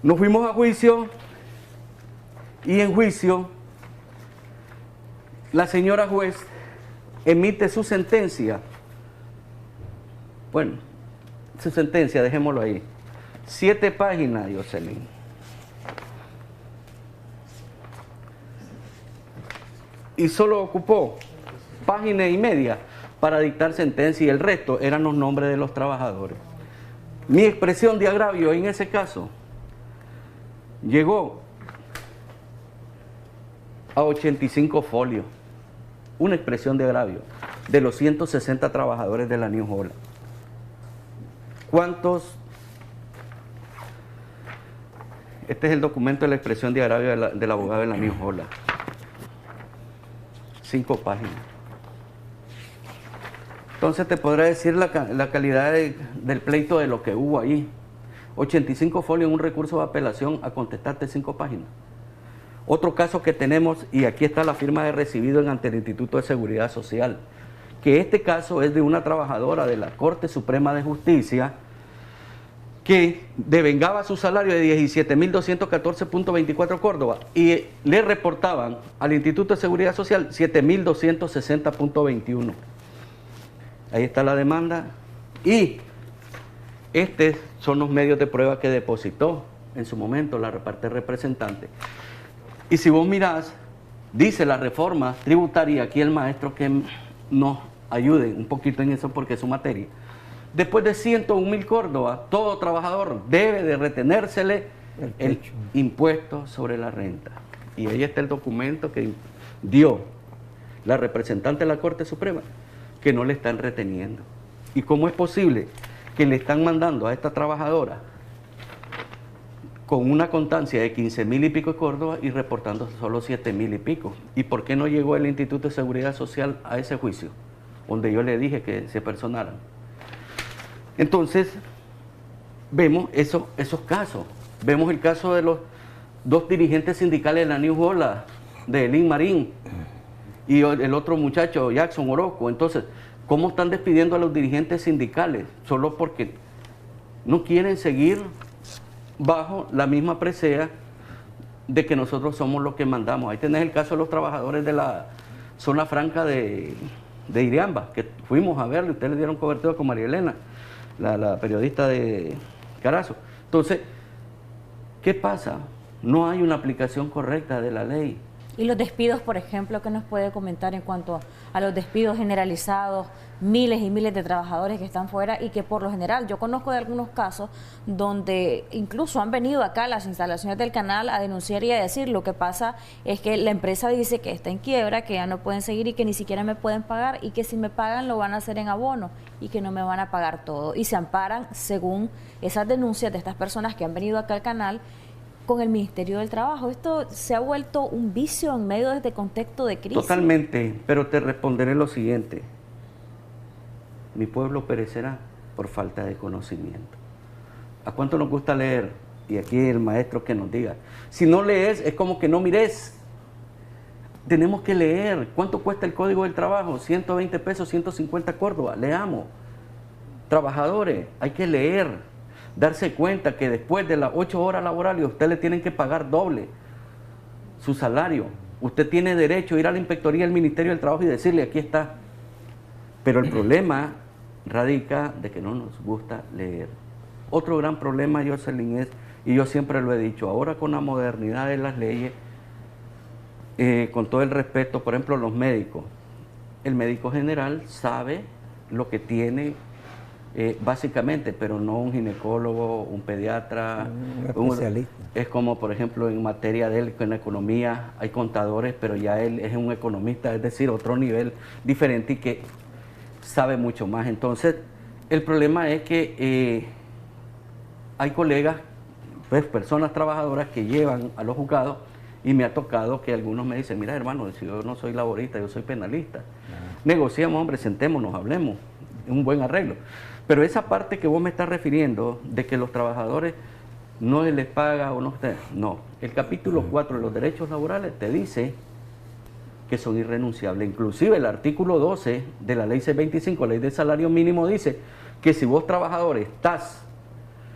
Nos fuimos a juicio, y en juicio la señora juez emite su sentencia. Bueno, su sentencia, dejémoslo ahí. 7 páginas, Jocelyn. Y solo ocupó página y media para dictar sentencia, y el resto eran los nombres de los trabajadores. Mi expresión de agravio en ese caso llegó a 85 folios. Una expresión de agravio de los 160 trabajadores de la New Hola. ¿Cuántos? Este es el documento de la expresión de agravio del abogado de la New Hola. 5 páginas. Entonces te podrá decir la calidad del pleito de lo que hubo ahí. 85 folios en un recurso de apelación a contestarte 5 páginas. Otro caso que tenemos, y aquí está la firma de recibido ante el Instituto de Seguridad Social, que este caso es de una trabajadora de la Corte Suprema de Justicia que devengaba su salario de 17.214.24 Córdoba, y le reportaban al Instituto de Seguridad Social 7.260.21. Ahí está la demanda, y estos son los medios de prueba que depositó en su momento la parte representante. Y si vos mirás, dice la reforma tributaria, aquí el maestro que nos ayude un poquito en eso porque es su materia. Después de 101.000 Córdoba, todo trabajador debe de retenérsele el impuesto sobre la renta. Y ahí está el documento que dio la representante de la Corte Suprema, que no le están reteniendo. ¿Y cómo es posible que le están mandando a esta trabajadora con una constancia de 15.000 y pico de Córdoba y reportando solo 7.000 y pico? ¿Y por qué no llegó el Instituto de Seguridad Social a ese juicio, donde yo le dije que se personaran? Entonces, vemos esos casos. Vemos el caso de los 2 dirigentes sindicales de la New Hola, de Elín Marín, y el otro muchacho, Jackson Orozco. Entonces, ¿cómo están despidiendo a los dirigentes sindicales? Solo porque no quieren seguir bajo la misma presea de que nosotros somos los que mandamos. Ahí tenés el caso de los trabajadores de la zona franca de Iriamba, que fuimos a verle, ustedes le dieron cobertura con María Elena, la periodista de Carazo. Entonces, ¿qué pasa? No hay una aplicación correcta de la ley. Y los despidos, por ejemplo, ¿qué nos puede comentar en cuanto a los despidos generalizados? Miles y miles de trabajadores que están fuera, y que por lo general, yo conozco de algunos casos donde incluso han venido acá a las instalaciones del canal a denunciar y a decir: lo que pasa es que la empresa dice que está en quiebra, que ya no pueden seguir y que ni siquiera me pueden pagar, y que si me pagan lo van a hacer en abono y que no me van a pagar todo. Y se amparan, según esas denuncias de estas personas que han venido acá al canal, con el Ministerio del Trabajo. Esto se ha vuelto un vicio en medio de este contexto de crisis. Totalmente, pero te responderé lo siguiente: mi pueblo perecerá por falta de conocimiento. ¿A cuánto nos gusta leer? Y aquí el maestro que nos diga, si no lees es como que no mires. Tenemos que leer. ¿Cuánto cuesta el Código del Trabajo? 120 pesos, 150 Córdoba. Leamos. Trabajadores, hay que leer, darse cuenta que después de las 8 horas laborales usted le tienen que pagar doble su salario. Usted tiene derecho a ir a la inspectoría del Ministerio del Trabajo y decirle, aquí está. Pero el problema radica de que no nos gusta leer. Otro gran problema, Jocelyn, es, y yo siempre lo he dicho, ahora con la modernidad de las leyes, con todo el respeto, por ejemplo, los médicos. El médico general sabe lo que tiene básicamente, pero no un ginecólogo, un pediatra, un especialista. Es como, por ejemplo, en materia de él, en la economía hay contadores, pero ya él es un economista, es decir, otro nivel diferente y que sabe mucho más. Entonces, el problema es que hay colegas, pues, personas trabajadoras que llevan a los juzgados, y me ha tocado que algunos me dicen, mira hermano, si yo no soy laborista, yo soy penalista. Negociemos, hombre, sentémonos, hablemos, un buen arreglo. Pero esa parte que vos me estás refiriendo, de que los trabajadores no les paga o no, el capítulo 4 de los derechos laborales te dice que son irrenunciables. Inclusive el artículo 12 de la ley 625, ley del salario mínimo, dice que si vos trabajadores estás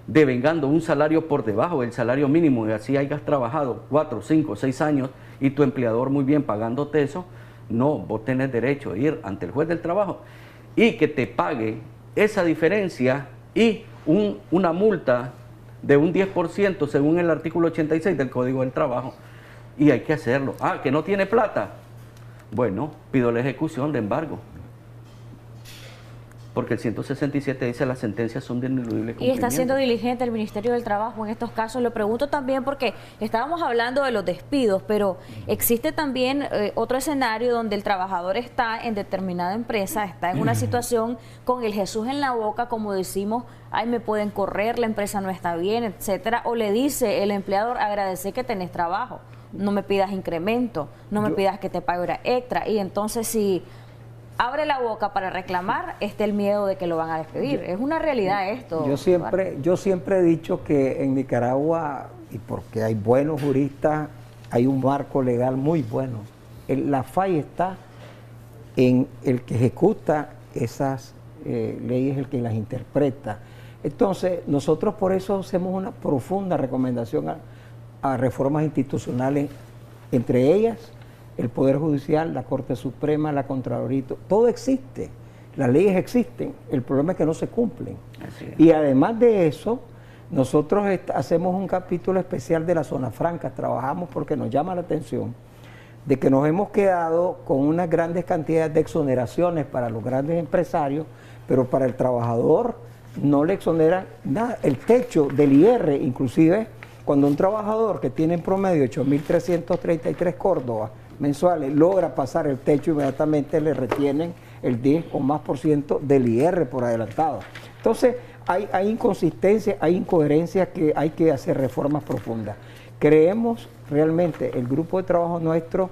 devengando un salario por debajo del salario mínimo y así hayas trabajado 4, 5, 6 años y tu empleador muy bien pagándote eso, no, vos tenés derecho a ir ante el juez del trabajo y que te pague esa diferencia y una multa de un 10% según el artículo 86 del Código del Trabajo, y hay que hacerlo. Ah, que no tiene plata, bueno, pido la ejecución de embargo, porque el 167 dice las sentencias son de ineludible cumplimiento. Y está siendo diligente el Ministerio del Trabajo en estos casos. Lo pregunto también porque estábamos hablando de los despidos, pero existe también otro escenario donde el trabajador está en determinada empresa, está en una situación con el Jesús en la boca, como decimos, ay, me pueden correr, la empresa no está bien, etcétera, o le dice el empleador, agradece que tenés trabajo, no me pidas incremento, no me pidas que te pague hora extra, y entonces si abre la boca para reclamar, el miedo de que lo van a despedir. Es una realidad esto. Yo siempre he dicho que en Nicaragua, y porque hay buenos juristas, hay un marco legal muy bueno. La falla está en el que ejecuta esas leyes, el que las interpreta. Entonces, nosotros por eso hacemos una profunda recomendación a reformas institucionales, entre ellas el Poder Judicial, la Corte Suprema, la Contraloría, todo existe, las leyes existen, el problema es que no se cumplen. Y además de eso, nosotros hacemos un capítulo especial de las zonas francas, trabajamos porque nos llama la atención de que nos hemos quedado con unas grandes cantidades de exoneraciones para los grandes empresarios, pero para el trabajador no le exoneran nada. El techo del IR, inclusive, cuando un trabajador que tiene en promedio 8.333 córdobas mensuales logra pasar el techo, inmediatamente le retienen el 10 o más % del IR por adelantado. Entonces hay inconsistencias, hay incoherencias que hay que hacer reformas profundas. Creemos realmente, el grupo de trabajo nuestro,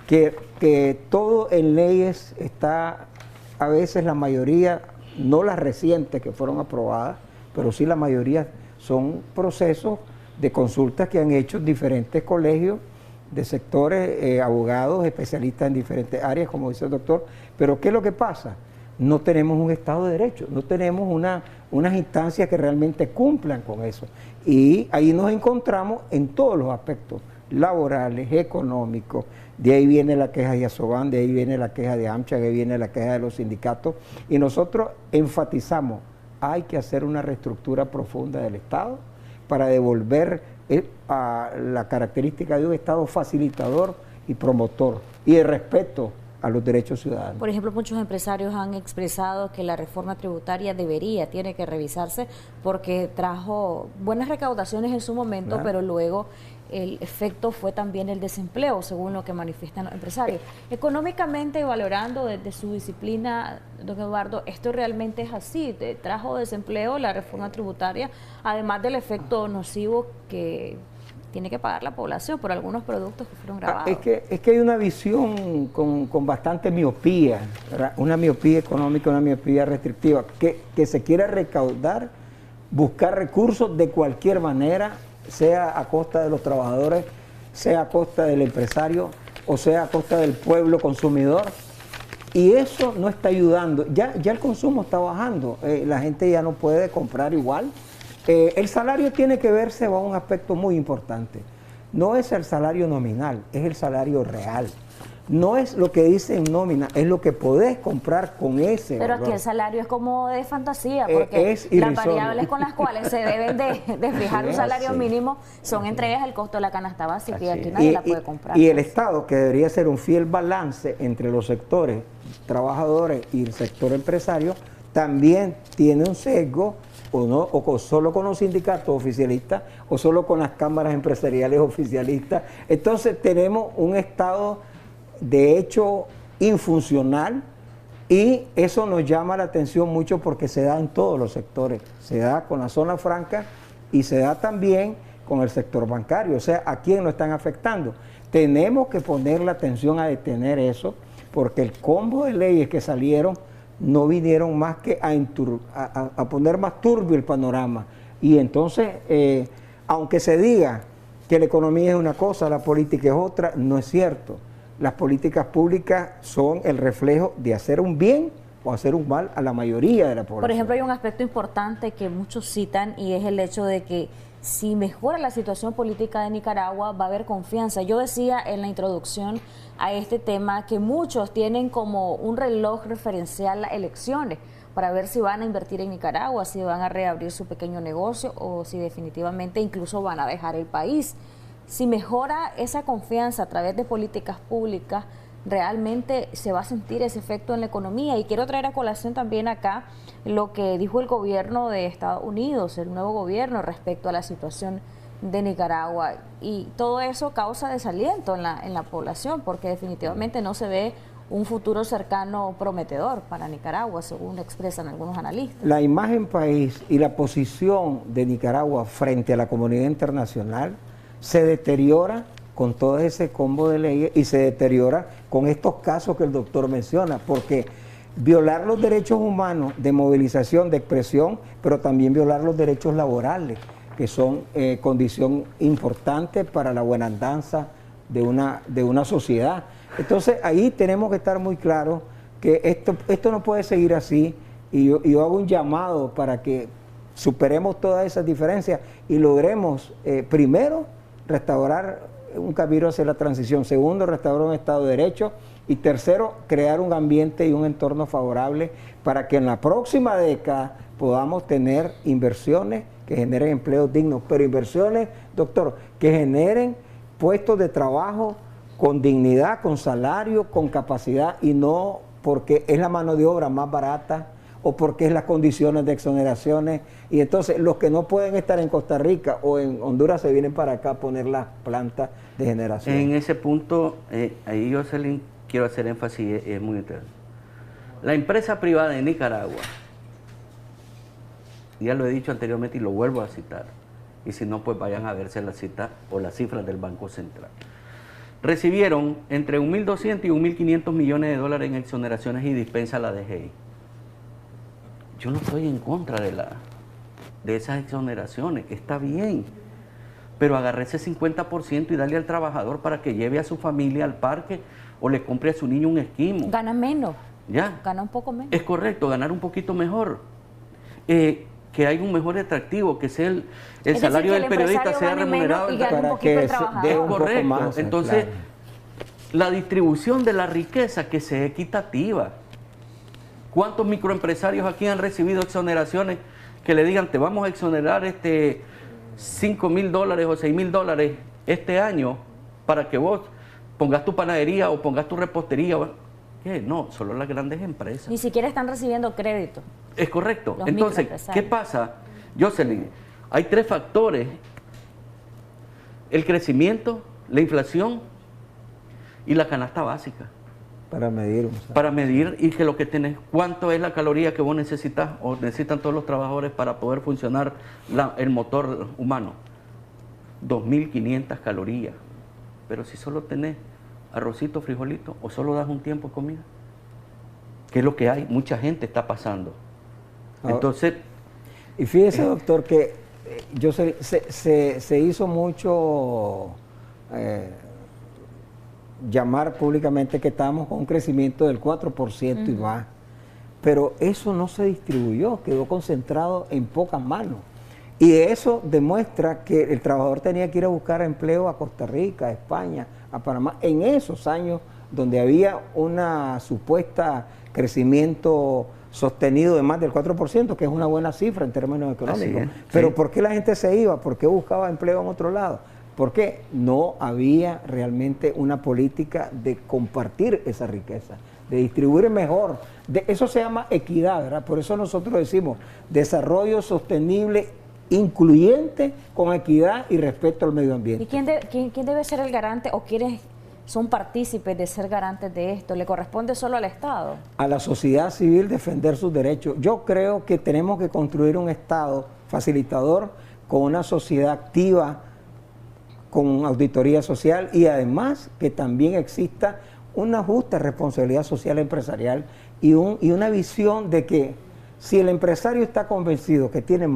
que todo en leyes está, a veces la mayoría, no las recientes que fueron aprobadas, pero sí la mayoría son procesos de consultas que han hecho diferentes colegios de sectores, abogados, especialistas en diferentes áreas, como dice el doctor. Pero ¿qué es lo que pasa? No tenemos un Estado de Derecho, no tenemos unas instancias que realmente cumplan con eso. Y ahí nos encontramos en todos los aspectos laborales, económicos. De ahí viene la queja de Asobán, de ahí viene la queja de AMCHA, de ahí viene la queja de los sindicatos. Y nosotros enfatizamos, hay que hacer una reestructura profunda del Estado para devolver a la característica de un Estado facilitador y promotor y de respeto a los derechos ciudadanos. Por ejemplo, muchos empresarios han expresado que la reforma tributaria tiene que revisarse porque trajo buenas recaudaciones en su momento, claro, pero luego el efecto fue también el desempleo, según lo que manifiestan los empresarios. Económicamente, valorando desde su disciplina, don Eduardo, ¿esto realmente es así? ¿Trajo desempleo la reforma tributaria, además del efecto nocivo que tiene que pagar la población por algunos productos que fueron grabados? Es que hay una visión con bastante miopía, ¿verdad? Una miopía económica, una miopía restrictiva, que se quiere recaudar, buscar recursos de cualquier manera, sea a costa de los trabajadores, sea a costa del empresario o sea a costa del pueblo consumidor, Y eso no está ayudando. Ya el consumo está bajando. La gente ya no puede comprar igual. El salario tiene que verse a un aspecto muy importante. No es el salario nominal, es el salario real. No es lo que dice en nómina, es lo que podés comprar con ese Pero valor. aquí el salario es como de fantasía, porque es las irrisorio. variables con las cuales se deben de fijar un salario mínimo son entre ellas el costo de la canasta básica y aquí nadie la puede comprar. Y el Estado, que debería ser un fiel balance entre los sectores trabajadores y el sector empresario, también tiene un sesgo, o solo con los sindicatos oficialistas, o solo con las cámaras empresariales oficialistas. Entonces tenemos un Estado de hecho infuncional, y eso nos llama la atención mucho porque se da en todos los sectores. Se da con la zona franca y se da también con el sector bancario. O sea, ¿a quién lo están afectando? Tenemos que poner la atención a detener eso, porque el combo de leyes que salieron no vinieron más que a poner más turbio el panorama. Y entonces, aunque se diga que la economía es una cosa, la política es otra, no es cierto. Las políticas públicas son el reflejo de hacer un bien o hacer un mal a la mayoría de la población. Por ejemplo, hay un aspecto importante que muchos citan y es el hecho de que si mejora la situación política de Nicaragua va a haber confianza. Yo decía en la introducción a este tema que muchos tienen como un reloj referencial las elecciones para ver si van a invertir en Nicaragua, si van a reabrir su pequeño negocio o si definitivamente incluso van a dejar el país. Si mejora esa confianza a través de políticas públicas, realmente se va a sentir ese efecto en la economía. Y quiero traer a colación también acá lo que dijo el gobierno de Estados Unidos, el nuevo gobierno, respecto a la situación de Nicaragua. Y todo eso causa desaliento en la población, porque definitivamente no se ve un futuro cercano prometedor para Nicaragua, según expresan algunos analistas. La imagen país y la posición de Nicaragua frente a la comunidad internacional se deteriora con todo ese combo de leyes y se deteriora con estos casos que el doctor menciona, porque violar los derechos humanos de movilización, de expresión, pero también violar los derechos laborales, que son condición importante para la buena andanza de una sociedad. Entonces ahí tenemos que estar muy claros que esto no puede seguir así, y yo hago un llamado para que superemos todas esas diferencias y logremos primero restaurar un camino hacia la transición, segundo, restaurar un Estado de Derecho, y tercero, crear un ambiente y un entorno favorable para que en la próxima década podamos tener inversiones que generen empleos dignos, pero inversiones, doctor, que generen puestos de trabajo con dignidad, con salario, con capacidad, y no porque es la mano de obra más barata o porque es las condiciones de exoneraciones. Y entonces los que no pueden estar en Costa Rica o en Honduras se vienen para acá a poner las plantas de generación. En ese punto, ahí yo quiero hacer énfasis, es muy interesante. La empresa privada de Nicaragua, ya lo he dicho anteriormente y lo vuelvo a citar, y si no, pues vayan a verse la cita o las cifras del Banco Central. Recibieron entre 1.200 y 1.500 millones de dólares en exoneraciones y dispensa a la DGI. Yo no estoy en contra de esas exoneraciones, está bien, pero agarre ese 50% y dale al trabajador para que lleve a su familia al parque o le compre a su niño un esquimo. Gana menos. ¿Ya? Gana un poco menos. Es correcto, ganar un poquito mejor. Que haya un mejor atractivo, que sea el salario del periodista sea remunerado. Para que es correcto. Más, entonces, claro, la distribución de la riqueza que sea equitativa. ¿Cuántos microempresarios aquí han recibido exoneraciones que le digan, te vamos a exonerar $5.000 o $6.000 este año para que vos pongas tu panadería o pongas tu repostería? ¿Qué? No, solo las grandes empresas. Ni siquiera están recibiendo crédito. Es correcto. Entonces, ¿qué pasa, Jocelyn? Hay 3 factores: el crecimiento, la inflación y la canasta básica. Para medir. Para medir, y que lo que tenés, cuánto es la caloría que vos necesitas o necesitan todos los trabajadores para poder funcionar el motor humano. 2.500 calorías. Pero si solo tenés arrocito, frijolito, o solo das un tiempo de comida, que es lo que hay, mucha gente está pasando. Entonces, y fíjese, doctor, que se hizo mucho llamar públicamente que estábamos con un crecimiento del 4% y más. Pero eso no se distribuyó, quedó concentrado en pocas manos. Y eso demuestra que el trabajador tenía que ir a buscar empleo a Costa Rica, a España, a Panamá, en esos años donde había una supuesta crecimiento sostenido de más del 4%, que es una buena cifra en términos económicos. Pero ¿por qué la gente se iba? ¿Por qué buscaba empleo en otro lado? Porque no había realmente una política de compartir esa riqueza, de distribuir mejor. Eso se llama equidad, ¿verdad? Por eso nosotros decimos desarrollo sostenible, incluyente, con equidad y respeto al medio ambiente. ¿Y quién debe ser el garante o quiénes son partícipes de ser garantes de esto? ¿Le corresponde solo al Estado? A la sociedad civil defender sus derechos. Yo creo que tenemos que construir un Estado facilitador con una sociedad activa, con auditoría social y además que también exista una justa responsabilidad social empresarial y una visión de que si el empresario está convencido que tiene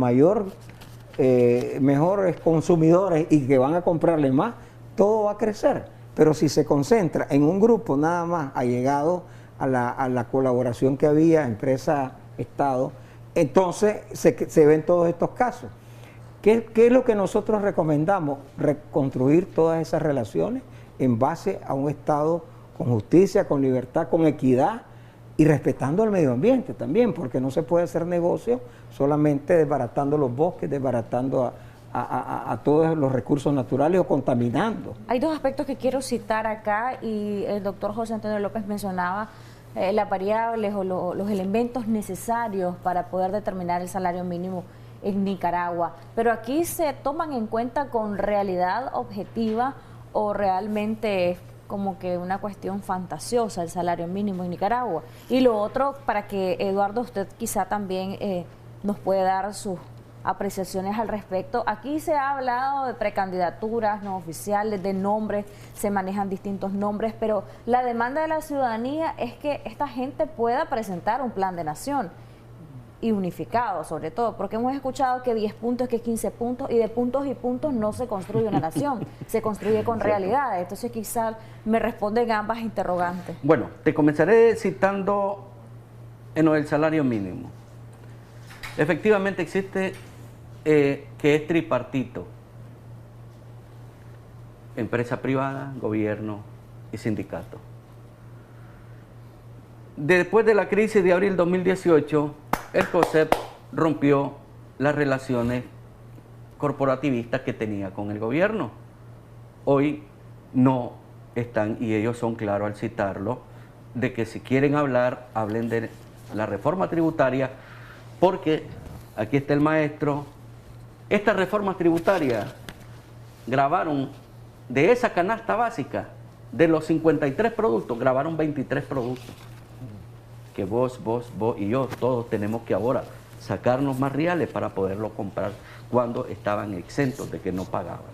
mejores consumidores y que van a comprarle más, todo va a crecer. Pero si se concentra en un grupo nada más allegado a la colaboración que había empresa-Estado, entonces se ven todos estos casos. ¿Qué es lo que nosotros recomendamos? Reconstruir todas esas relaciones en base a un Estado con justicia, con libertad, con equidad y respetando el medio ambiente también, porque no se puede hacer negocio solamente desbaratando los bosques, desbaratando a todos los recursos naturales o contaminando. Hay dos aspectos que quiero citar acá y el doctor José Antonio López mencionaba las variables o los elementos necesarios para poder determinar el salario mínimo en Nicaragua, pero aquí se toman en cuenta con realidad objetiva o realmente es como que una cuestión fantasiosa el salario mínimo en Nicaragua. Y lo otro, para que Eduardo, usted quizá también nos puede dar sus apreciaciones al respecto. Aquí se ha hablado de precandidaturas no oficiales, de nombres, se manejan distintos nombres, pero la demanda de la ciudadanía es que esta gente pueda presentar un plan de nación y unificado, sobre todo, porque hemos escuchado que 10 puntos, que 15 puntos, y de puntos y puntos no se construye una nación, se construye con realidades. Entonces quizás me responden ambas interrogantes. Bueno, te comenzaré citando en lo del salario mínimo. Efectivamente existe que es tripartito: empresa privada, gobierno y sindicato. Después de la crisis de abril 2018, el COSEP rompió las relaciones corporativistas que tenía con el gobierno. Hoy no están, y ellos son claros al citarlo, de que si quieren hablar, hablen de la reforma tributaria, porque aquí está el maestro. Estas reformas tributarias grabaron de esa canasta básica, de los 53 productos, grabaron 23 productos. Que vos y yo, todos tenemos que ahora sacarnos más reales para poderlo comprar cuando estaban exentos de que no pagaban.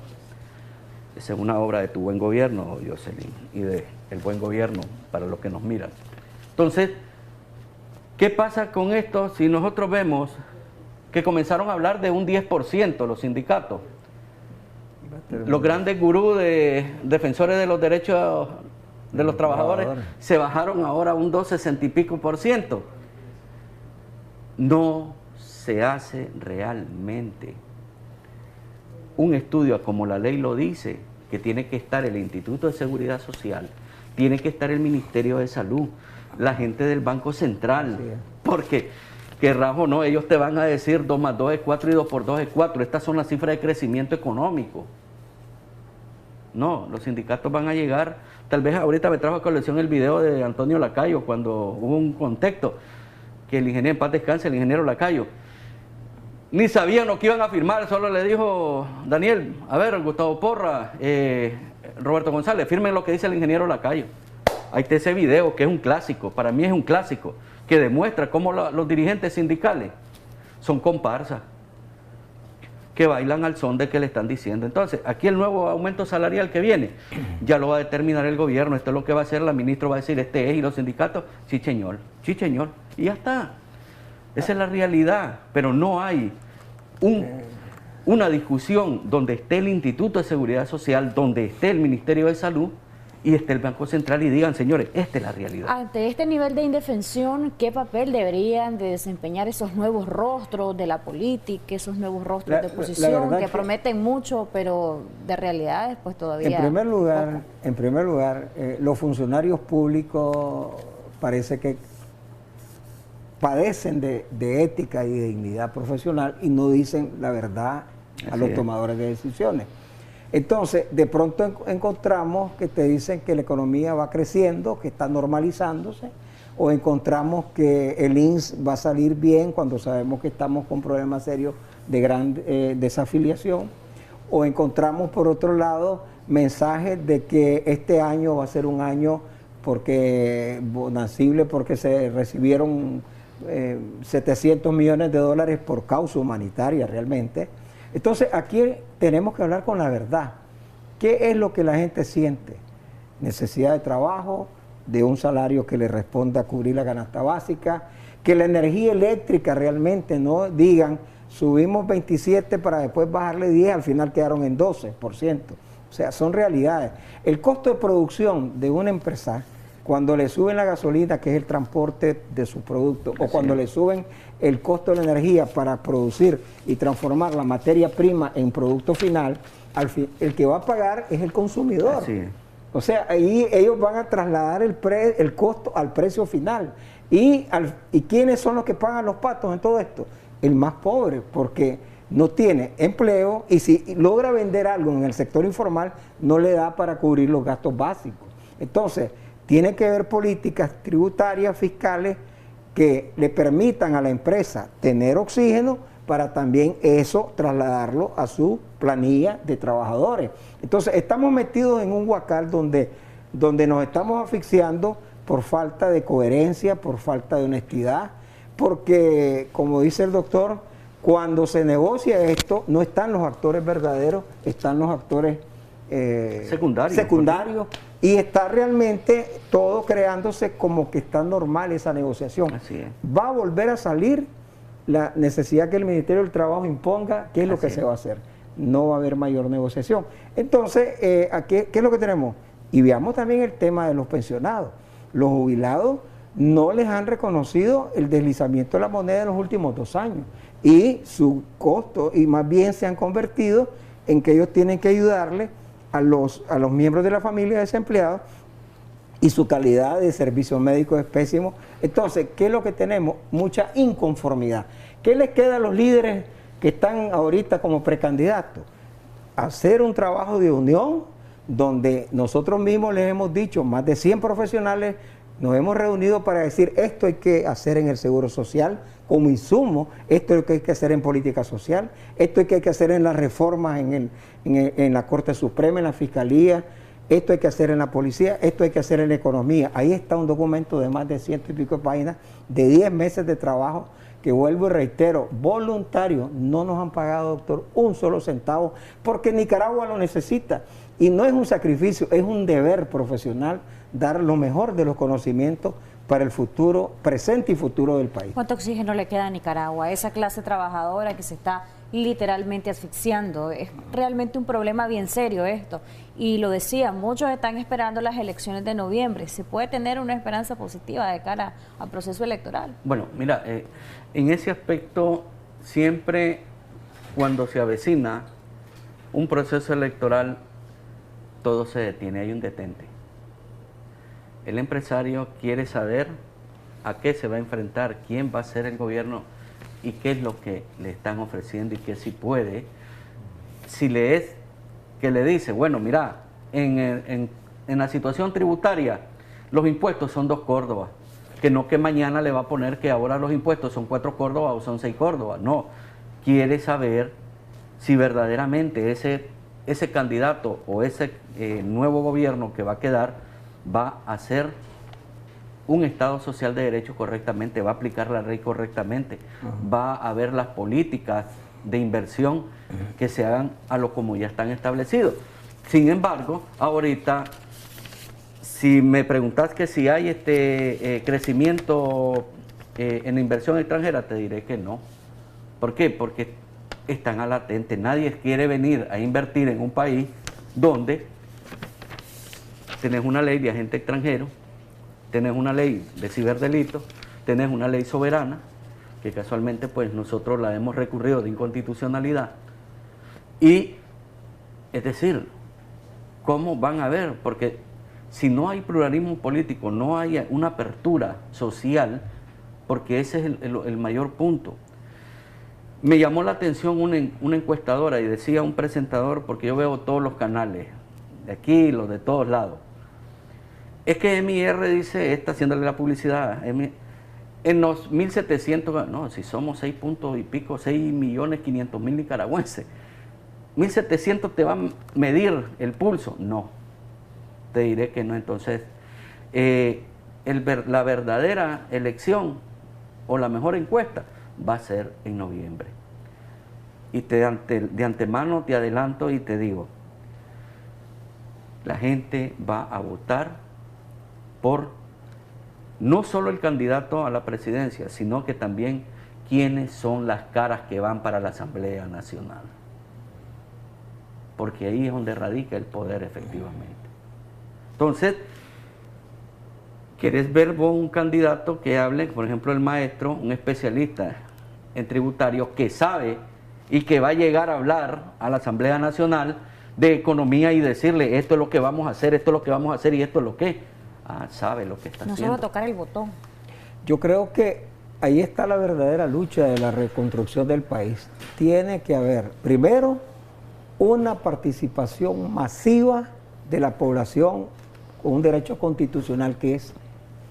Esa es una obra de tu buen gobierno, Jocelyn, y de el buen gobierno para los que nos miran. Entonces, ¿qué pasa con esto si nosotros vemos que comenzaron a hablar de un 10% los sindicatos? Los grandes gurús defensores de los derechos de los trabajadores se bajaron ahora a un 12,60 y pico %. No se hace realmente un estudio como la ley lo dice, que tiene que estar el Instituto de Seguridad Social, tiene que estar el Ministerio de Salud, la gente del Banco Central, porque querrás o no, ellos te van a decir 2 más 2 es 4 y 2 por 2 es 4, estas son las cifras de crecimiento económico. No, los sindicatos van a llegar, tal vez ahorita me trajo a colección el video de Antonio Lacayo cuando hubo un contexto que el ingeniero, en paz descanse, el ingeniero Lacayo, ni sabían lo que iban a firmar, solo le dijo Daniel, a ver, Gustavo Porra, Roberto González, firmen lo que dice el ingeniero Lacayo. Ahí está ese video que es un clásico, para mí es un clásico, que demuestra cómo los dirigentes sindicales son comparsas, que bailan al son de que le están diciendo. Entonces, aquí el nuevo aumento salarial que viene, ya lo va a determinar el gobierno, esto es lo que va a hacer, la ministra va a decir, este es, y los sindicatos, sí señor, y ya está. Esa es la realidad, pero no hay una discusión donde esté el Instituto de Seguridad Social, donde esté el Ministerio de Salud y esté el Banco Central y digan, señores, esta es la realidad. Ante este nivel de indefensión, ¿qué papel deberían de desempeñar esos nuevos rostros de la política, esos nuevos rostros de oposición que prometen mucho, pero de realidades pues todavía... En primer lugar, los funcionarios públicos parece que padecen de ética y de dignidad profesional y no dicen la verdad a los tomadores de decisiones. Entonces, de pronto encontramos que te dicen que la economía va creciendo, que está normalizándose, o encontramos que el INSS va a salir bien cuando sabemos que estamos con problemas serios de gran desafiliación, o encontramos por otro lado mensajes de que este año va a ser un año bonancible porque se recibieron 700 millones de dólares por causa humanitaria realmente. Entonces aquí tenemos que hablar con la verdad. ¿Qué es lo que la gente siente? Necesidad de trabajo, de un salario que le responda a cubrir la canasta básica, que la energía eléctrica realmente no digan, subimos 27 para después bajarle 10, al final quedaron en 12%. O sea, son realidades. El costo de producción de una empresa, cuando le suben la gasolina, que es el transporte de sus productos, o cuando le suben el costo de la energía para producir y transformar la materia prima en producto final, el que va a pagar es el consumidor. O sea, ahí ellos van a trasladar el costo al precio final. ¿Y quiénes son los que pagan los patos en todo esto? El más pobre, porque no tiene empleo y si logra vender algo en el sector informal, no le da para cubrir los gastos básicos. Entonces, tiene que haber políticas tributarias, fiscales, que le permitan a la empresa tener oxígeno para también eso trasladarlo a su planilla de trabajadores. Entonces, estamos metidos en un huacal donde nos estamos asfixiando por falta de coherencia, por falta de honestidad, porque, como dice el doctor, cuando se negocia esto, no están los actores verdaderos, están los actores secundarios, y está realmente todo creándose como que está normal esa negociación. Va a volver a salir la necesidad que el Ministerio del Trabajo imponga, ¿qué es lo que se va a hacer? No va a haber mayor negociación. Entonces, ¿qué es lo que tenemos? Y veamos también el tema de los pensionados. Los jubilados no les han reconocido el deslizamiento de la moneda en los últimos 2 años y su costo, y más bien se han convertido en que ellos tienen que ayudarle a los miembros de la familia desempleados y su calidad de servicio médico es pésimo. Entonces, ¿qué es lo que tenemos? Mucha inconformidad. ¿Qué les queda a los líderes que están ahorita como precandidatos? Hacer un trabajo de unión donde nosotros mismos les hemos dicho, más de 100 profesionales nos hemos reunido para decir esto hay que hacer en el Seguro Social como insumo, esto es lo que hay que hacer en política social, esto es lo que hay que hacer en las reformas en la Corte Suprema, en la Fiscalía, esto hay que hacer en la policía, esto hay que hacer en la economía. Ahí está un documento de más de 100 y pico de páginas, de 10 meses de trabajo, que vuelvo y reitero, voluntarios, no nos han pagado, doctor, un solo centavo, porque Nicaragua lo necesita. Y no es un sacrificio, es un deber profesional dar lo mejor de los conocimientos para el futuro, presente y futuro del país. ¿Cuánto oxígeno le queda a Nicaragua? Esa clase trabajadora que se está literalmente asfixiando. Es realmente un problema bien serio esto. Y lo decía, muchos están esperando las elecciones de noviembre. ¿Se puede tener una esperanza positiva de cara al proceso electoral? Bueno, mira, en ese aspecto, siempre cuando se avecina un proceso electoral, todo se detiene, hay un detente. El empresario quiere saber a qué se va a enfrentar, quién va a ser el gobierno y qué es lo que le están ofreciendo y que si puede, si le es que le dice, bueno, mira, en la situación tributaria los impuestos son 2 Córdobas, que no que mañana le va a poner que ahora los impuestos son 4 Córdobas o son 6 Córdobas, no, quiere saber si verdaderamente ese candidato o ese nuevo gobierno que va a quedar va a hacer un Estado social de derecho correctamente, va a aplicar la ley correctamente, va a haber las políticas de inversión que se hagan a lo como ya están establecidos. Sin embargo, ahorita, si me preguntas que si hay crecimiento en la inversión extranjera, te diré que no. ¿Por qué? Porque están a latente. Nadie quiere venir a invertir en un país donde tenés una ley de agente extranjero, tenés una ley de ciberdelito, tenés una ley soberana, que casualmente pues nosotros la hemos recurrido de inconstitucionalidad. Y, es decir, ¿cómo van a ver? Porque si no hay pluralismo político, no hay una apertura social, porque ese es el mayor punto. Me llamó la atención una encuestadora y decía un presentador, porque yo veo todos los canales, de aquí, los de todos lados. Es que MIR dice, está haciéndole la publicidad, en los 1.700, no, si somos 6 puntos y pico, 6.500.000 nicaragüenses, 1.700 te va a medir el pulso. No, te diré que no. Entonces, la verdadera elección o la mejor encuesta va a ser en noviembre. Y de antemano te adelanto y te digo, la gente va a votar por no solo el candidato a la presidencia, sino que también quiénes son las caras que van para la Asamblea Nacional. Porque ahí es donde radica el poder efectivamente. Entonces, ¿quieres ver vos un candidato que hable, por ejemplo, el maestro, un especialista en tributarios que sabe y que va a llegar a hablar a la Asamblea Nacional de economía y decirle esto es lo que vamos a hacer, esto es lo que vamos a hacer y esto es lo que? Sabe lo que está haciendo. No solo tocar el botón. Yo creo que ahí está la verdadera lucha de la reconstrucción del país. Tiene que haber, primero, una participación masiva de la población con un derecho constitucional que es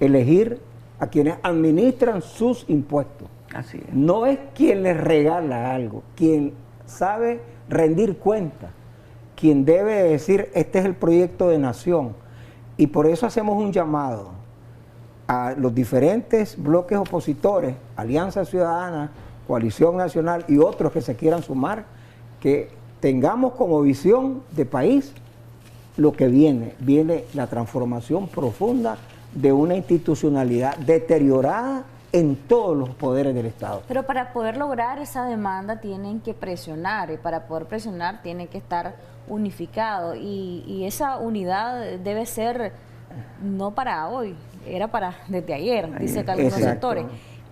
elegir a quienes administran sus impuestos. Así es. No es quien les regala algo, quien sabe rendir cuenta, quien debe decir este es el proyecto de nación. Y por eso hacemos un llamado a los diferentes bloques opositores, Alianza Ciudadana, Coalición Nacional y otros que se quieran sumar, que tengamos como visión de país lo que viene la transformación profunda de una institucionalidad deteriorada en todos los poderes del Estado. Pero para poder lograr esa demanda tienen que presionar, y para poder presionar tienen que estar unificados, y esa unidad debe ser no para hoy, era para desde ayer, dice que algunos sectores.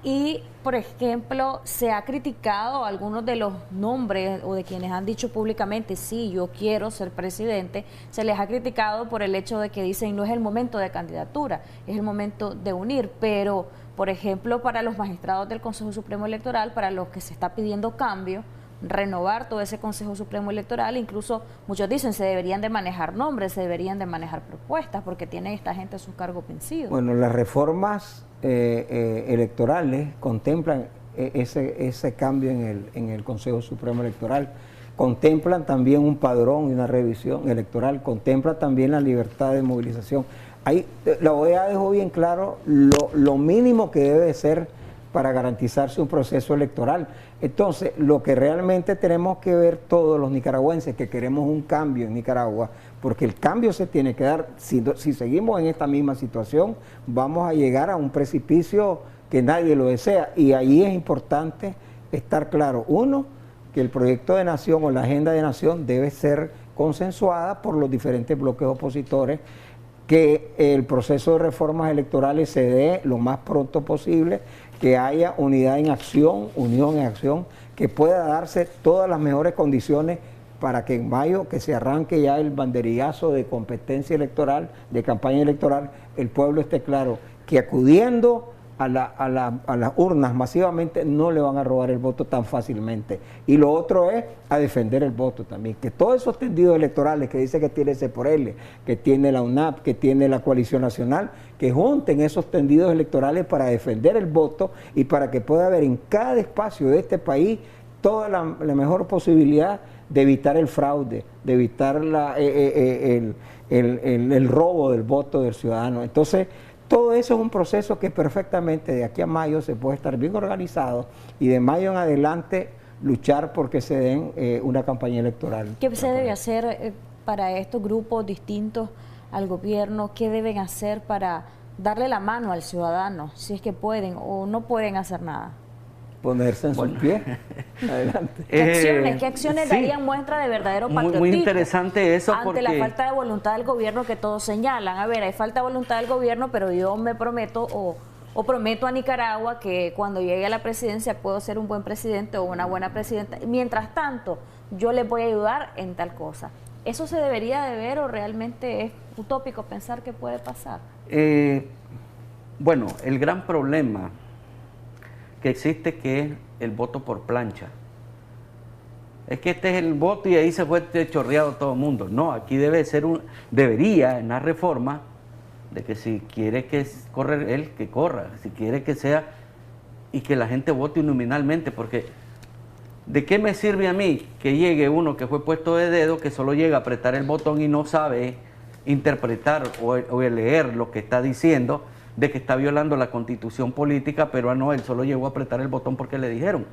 Y, por ejemplo, se ha criticado algunos de los nombres o de quienes han dicho públicamente, sí, yo quiero ser presidente, se les ha criticado por el hecho de que dicen no es el momento de candidatura, es el momento de unir, pero, por ejemplo, para los magistrados del Consejo Supremo Electoral, para los que se está pidiendo cambio, renovar todo ese Consejo Supremo Electoral, incluso muchos dicen se deberían de manejar nombres, se deberían de manejar propuestas, porque tienen esta gente sus cargos vencidos. Bueno, las reformas electorales contemplan ese cambio en el Consejo Supremo Electoral, contemplan también un padrón y una revisión electoral, contempla también la libertad de movilización. Ahí la OEA dejó bien claro lo mínimo que debe ser para garantizarse un proceso electoral. Entonces, lo que realmente tenemos que ver todos los nicaragüenses que queremos un cambio en Nicaragua, porque el cambio se tiene que dar, si seguimos en esta misma situación, vamos a llegar a un precipicio que nadie lo desea, y ahí es importante estar claro, uno, que el proyecto de nación o la agenda de nación debe ser consensuada por los diferentes bloques opositores, que el proceso de reformas electorales se dé lo más pronto posible, que haya unidad en acción, unión en acción, que pueda darse todas las mejores condiciones para que en mayo, que se arranque ya el banderillazo de competencia electoral, de campaña electoral, el pueblo esté claro que acudiendo a las urnas masivamente no le van a robar el voto tan fácilmente. Y lo otro es a defender el voto también, que todos esos tendidos electorales que dice que tiene C4L, que tiene la UNAP, que tiene la Coalición Nacional, que junten esos tendidos electorales para defender el voto y para que pueda haber en cada espacio de este país toda la mejor posibilidad de evitar el fraude, de evitar el robo del voto del ciudadano. Entonces, todo eso es un proceso que perfectamente de aquí a mayo se puede estar bien organizado, y de mayo en adelante luchar porque se den una campaña electoral. ¿Qué se debe hacer para estos grupos distintos al gobierno? ¿Qué deben hacer para darle la mano al ciudadano, si es que pueden o no pueden hacer nada? ponerse en sus pies. Adelante. ¿Qué acciones sí, darían muestra de verdadero patriotismo? Muy interesante eso ante porque la falta de voluntad del gobierno que todos señalan. A ver, hay falta de voluntad del gobierno, pero yo me prometo o prometo a Nicaragua que cuando llegue a la presidencia puedo ser un buen presidente o una buena presidenta. Mientras tanto, yo les voy a ayudar en tal cosa. ¿Eso se debería de ver o realmente es utópico pensar que puede pasar? Bueno, el gran problema que existe que es el voto por plancha. Es que este es el voto y ahí se fue chorreado todo el mundo. No, aquí debería en la reforma de que si quiere que corra él, que corra, si quiere que sea, y que la gente vote uninominalmente, porque ¿de qué me sirve a mí que llegue uno que fue puesto de dedo, que solo llega a apretar el botón y no sabe interpretar o leer lo que está diciendo, de que está violando la constitución política, pero no, él solo llegó a apretar el botón porque le dijeron?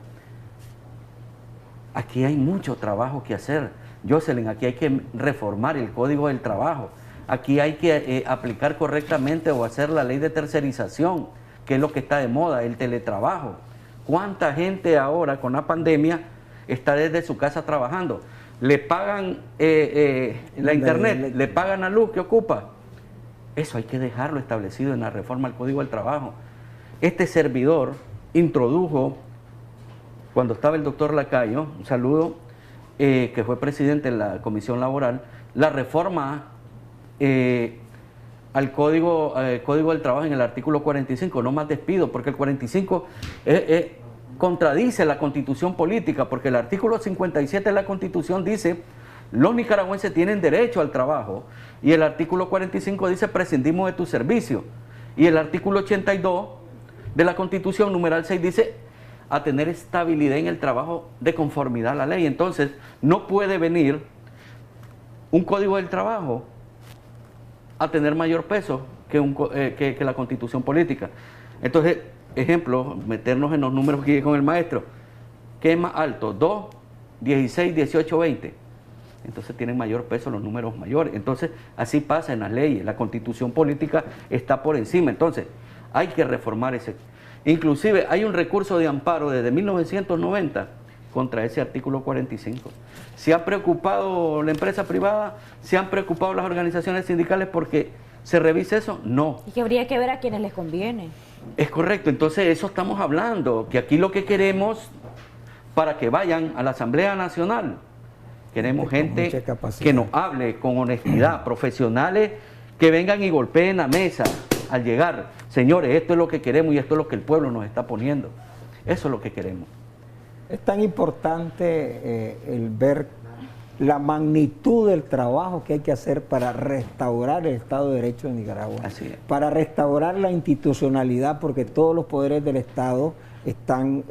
Aquí hay mucho trabajo que hacer, Jocelyn, aquí hay que reformar el Código del Trabajo, aquí hay que aplicar correctamente o hacer la ley de tercerización, que es lo que está de moda, el teletrabajo. ¿Cuánta gente ahora con la pandemia está desde su casa trabajando? Le pagan la internet, le pagan la luz que ocupa. Eso hay que dejarlo establecido en la reforma al Código del Trabajo. Este servidor introdujo, cuando estaba el doctor Lacayo, un saludo, que fue presidente de la Comisión Laboral, la reforma al Código del Trabajo en el artículo 45, no más despido, porque el 45 contradice la Constitución política, porque el artículo 57 de la Constitución dice: los nicaragüenses tienen derecho al trabajo, y el artículo 45 dice: prescindimos de tu servicio, y el artículo 82 de la Constitución, numeral 6, dice: a tener estabilidad en el trabajo de conformidad a la ley. Entonces, no puede venir un Código del Trabajo a tener mayor peso que la Constitución política. Entonces, ejemplo, meternos en los números que con el maestro, ¿qué es más alto? 2, 16, 18, 20. Entonces tienen mayor peso los números mayores. Entonces, así pasa en las leyes. La Constitución política está por encima. Entonces, hay que reformar ese. Inclusive, hay un recurso de amparo desde 1990 contra ese artículo 45. ¿Se ha preocupado la empresa privada? ¿Se han preocupado las organizaciones sindicales porque se revise eso? No. Y que habría que ver a quienes les conviene. Es correcto. Entonces, eso estamos hablando, que aquí lo que queremos, para que vayan a la Asamblea Nacional, queremos gente que nos hable con honestidad, profesionales que vengan y golpeen la mesa al llegar. Señores, esto es lo que queremos y esto es lo que el pueblo nos está poniendo. Eso es lo que queremos. Es tan importante el ver la magnitud del trabajo que hay que hacer para restaurar el Estado de Derecho de Nicaragua. Así es. Para restaurar la institucionalidad, porque todos los poderes del Estado están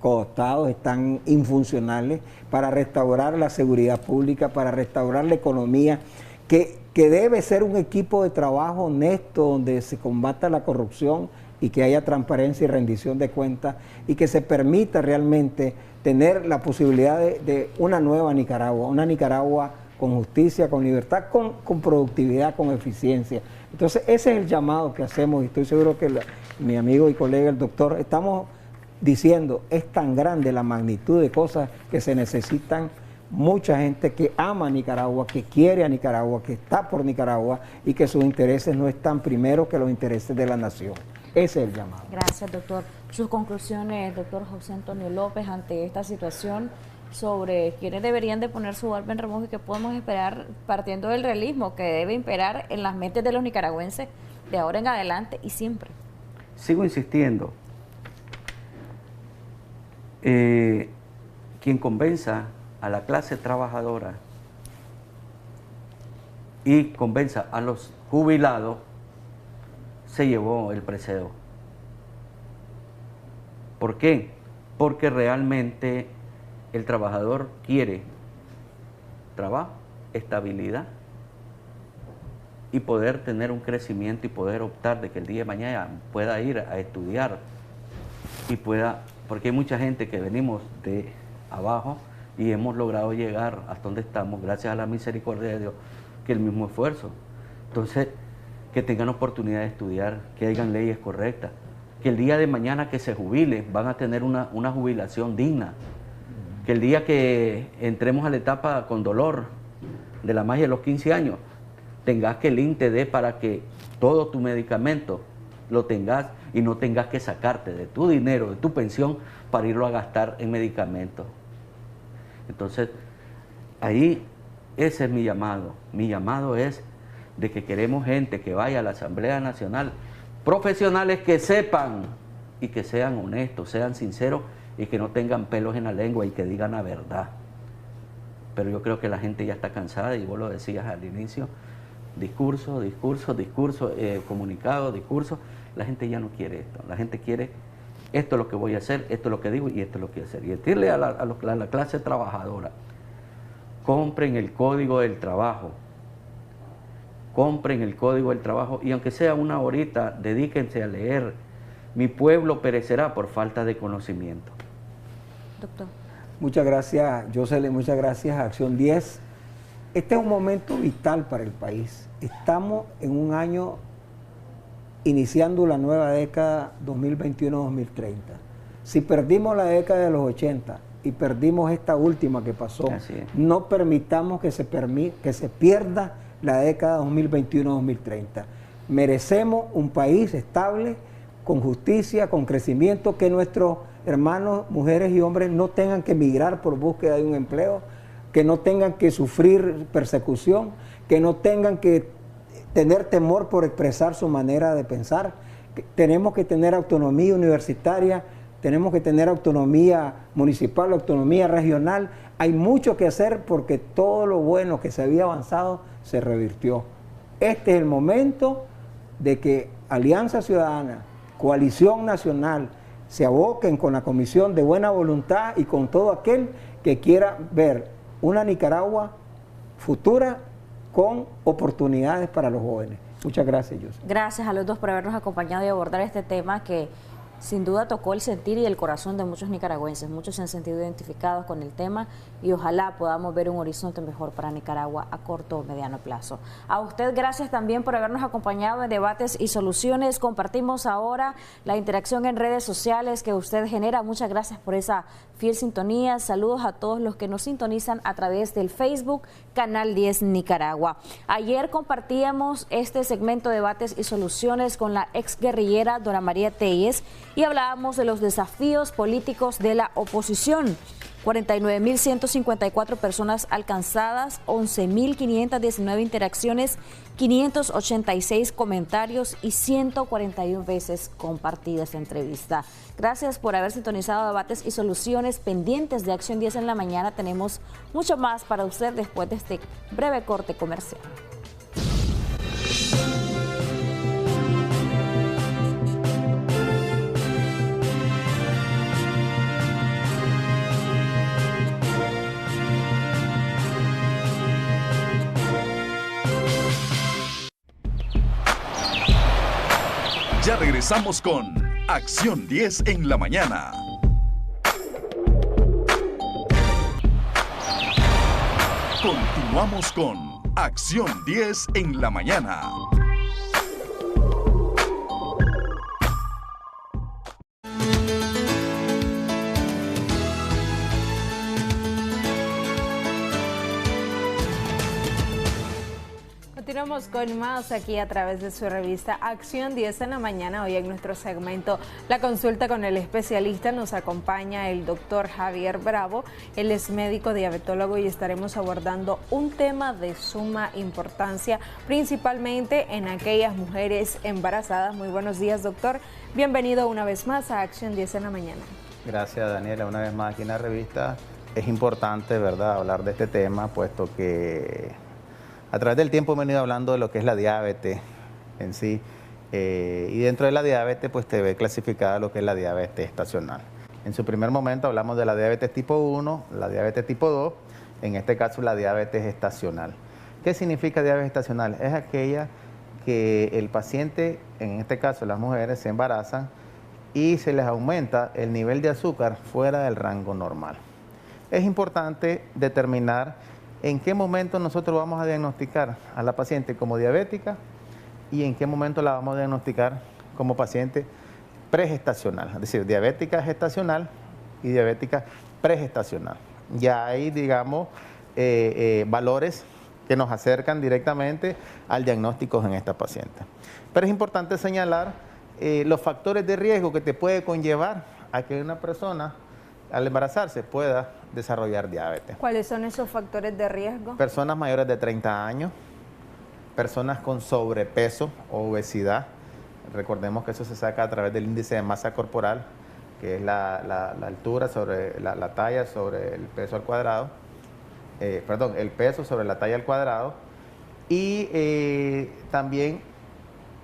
cooptados, están infuncionales, para restaurar la seguridad pública, para restaurar la economía, que debe ser un equipo de trabajo honesto, donde se combata la corrupción y que haya transparencia y rendición de cuentas, y que se permita realmente tener la posibilidad de una nueva Nicaragua, una Nicaragua con justicia, con libertad, con productividad, con eficiencia. Entonces ese es el llamado que hacemos, y estoy seguro que mi amigo y colega el doctor, estamos diciendo, es tan grande la magnitud de cosas que se necesitan. Mucha gente que ama a Nicaragua, que quiere a Nicaragua, que está por Nicaragua, y que sus intereses no están primero que los intereses de la nación. Ese es el llamado. Gracias, doctor. Sus conclusiones, doctor José Antonio López, ante esta situación, sobre quiénes deberían de poner su barba en remojo y qué podemos esperar partiendo del realismo que debe imperar en las mentes de los nicaragüenses de ahora en adelante y siempre. Sigo insistiendo. Quien convenza a la clase trabajadora y convenza a los jubilados, se llevó el preseo. ¿Por qué? Porque realmente el trabajador quiere trabajo, estabilidad y poder tener un crecimiento y poder optar de que el día de mañana pueda ir a estudiar y pueda, porque hay mucha gente que venimos de abajo y hemos logrado llegar hasta donde estamos gracias a la misericordia de Dios, que el mismo esfuerzo. Entonces, que tengan oportunidad de estudiar, que hayan leyes correctas. que el día de mañana que se jubilen van a tener una jubilación digna, que el día que entremos a la etapa con dolor de la magia de los 15 años, tengas que el INS te dé para que todo tu medicamento lo tengas y no tengas que sacarte de tu dinero, de tu pensión, para irlo a gastar en medicamentos. Entonces, ahí ese es mi llamado. Mi llamado es de que queremos gente que vaya a la Asamblea Nacional, profesionales que sepan y que sean honestos, sean sinceros y que no tengan pelos en la lengua y que digan la verdad. Pero yo creo que la gente ya está cansada, y vos lo decías al inicio, discurso, comunicado, discurso. La gente ya no quiere esto. La gente quiere, esto es lo que voy a hacer, esto es lo que digo y esto es lo que voy a hacer. Y decirle a la clase trabajadora, compren el Código del Trabajo. Compren el Código del Trabajo y aunque sea una horita, dedíquense a leer. Mi pueblo perecerá por falta de conocimiento. Doctor. Muchas gracias, Jocelyn, muchas gracias a Acción 10. Este es un momento vital para el país. Estamos en un año iniciando la nueva década 2021-2030. Si perdimos la década de los 80 y perdimos esta última que pasó, no permitamos que se pierda la década 2021-2030. Merecemos un país estable, con justicia, con crecimiento, que nuestros hermanos, mujeres y hombres no tengan que emigrar por búsqueda de un empleo, que no tengan que sufrir persecución, que no tengan que tener temor por expresar su manera de pensar. Tenemos que tener autonomía universitaria, tenemos que tener autonomía municipal, autonomía regional. Hay mucho que hacer porque todo lo bueno que se había avanzado se revirtió. Este es el momento de que Alianza Ciudadana, Coalición Nacional, se aboquen con la Comisión de Buena Voluntad y con todo aquel que quiera ver una Nicaragua futura con oportunidades para los jóvenes. Muchas gracias, José. Gracias a los dos por habernos acompañado y abordar este tema que sin duda tocó el sentir y el corazón de muchos nicaragüenses. Muchos se han sentido identificados con el tema y ojalá podamos ver un horizonte mejor para Nicaragua a corto o mediano plazo. A usted, gracias también por habernos acompañado en Debates y Soluciones. Compartimos ahora la interacción en redes sociales que usted genera. Muchas gracias por esa fiel sintonía. Saludos a todos los que nos sintonizan a través del Facebook Canal 10 Nicaragua. Ayer compartíamos este segmento de Debates y Soluciones con la exguerrillera Dora María Telles y hablábamos de los desafíos políticos de la oposición. 49.154 personas alcanzadas, 11.519 interacciones, 586 comentarios y 141 veces compartida esta entrevista. Gracias por haber sintonizado Debates y Soluciones. Pendientes de Acción 10 en la mañana, tenemos mucho más para usted después de este breve corte comercial. Ya regresamos con Acción 10 en la mañana. Continuamos con Acción 10 en la mañana. Continuamos con más aquí a través de su revista Acción 10 en la mañana. Hoy en nuestro segmento La Consulta con el Especialista nos acompaña el doctor Javier Bravo. Él es médico diabetólogo y estaremos abordando un tema de suma importancia, principalmente en aquellas mujeres embarazadas. Muy buenos días, doctor. Bienvenido una vez más a Acción 10 en la mañana. Gracias, Daniela. Una vez más aquí en la revista. Es importante, ¿verdad?, hablar de este tema, puesto que a través del tiempo hemos venido hablando de lo que es la diabetes en sí, y dentro de la diabetes pues te ve clasificada lo que es la diabetes estacional. En su primer momento hablamos de la diabetes tipo 1, la diabetes tipo 2, en este caso la diabetes estacional. ¿Qué significa diabetes estacional? Es aquella que el paciente, en este caso las mujeres, se embarazan y se les aumenta el nivel de azúcar fuera del rango normal. Es importante determinar en qué momento nosotros vamos a diagnosticar a la paciente como diabética y en qué momento la vamos a diagnosticar como paciente pregestacional, es decir, diabética gestacional y diabética pregestacional. Ya hay, digamos, valores que nos acercan directamente al diagnóstico en esta paciente. Pero es importante señalar los factores de riesgo que te puede conllevar a que una persona al embarazarse pueda desarrollar diabetes. ¿Cuáles son esos factores de riesgo? Personas mayores de 30 años, personas con sobrepeso o obesidad. Recordemos que eso se saca a través del índice de masa corporal, que es la altura sobre la talla sobre el peso al cuadrado. El peso sobre la talla al cuadrado. Y también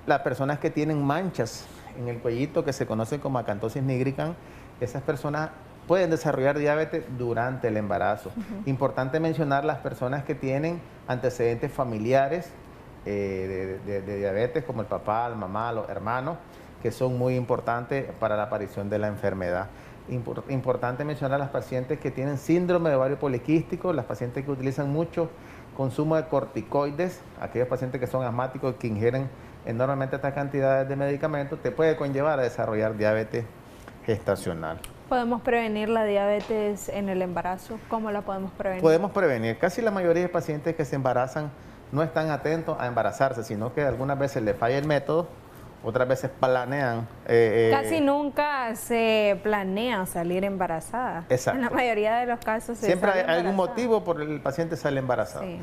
las personas que tienen manchas en el cuellito que se conocen como acantosis nigricans, esas personas pueden desarrollar diabetes durante el embarazo. Importante mencionar las personas que tienen antecedentes familiares de diabetes, como el papá, la mamá, los hermanos, que son muy importantes para la aparición de la enfermedad. Importante mencionar a las pacientes que tienen síndrome de ovario poliquístico, las pacientes que utilizan mucho consumo de corticoides, aquellos pacientes que son asmáticos que ingieren enormemente estas cantidades de medicamentos, te puede conllevar a desarrollar diabetes gestacional. ¿Podemos prevenir la diabetes en el embarazo? ¿Cómo la podemos prevenir? Podemos prevenir. Casi la mayoría de pacientes que se embarazan no están atentos a embarazarse, sino que algunas veces les falla el método, otras veces planean. Casi nunca se planea salir embarazada. Exacto. En la mayoría de los casos siempre hay algún motivo por el paciente sale embarazado. Sí.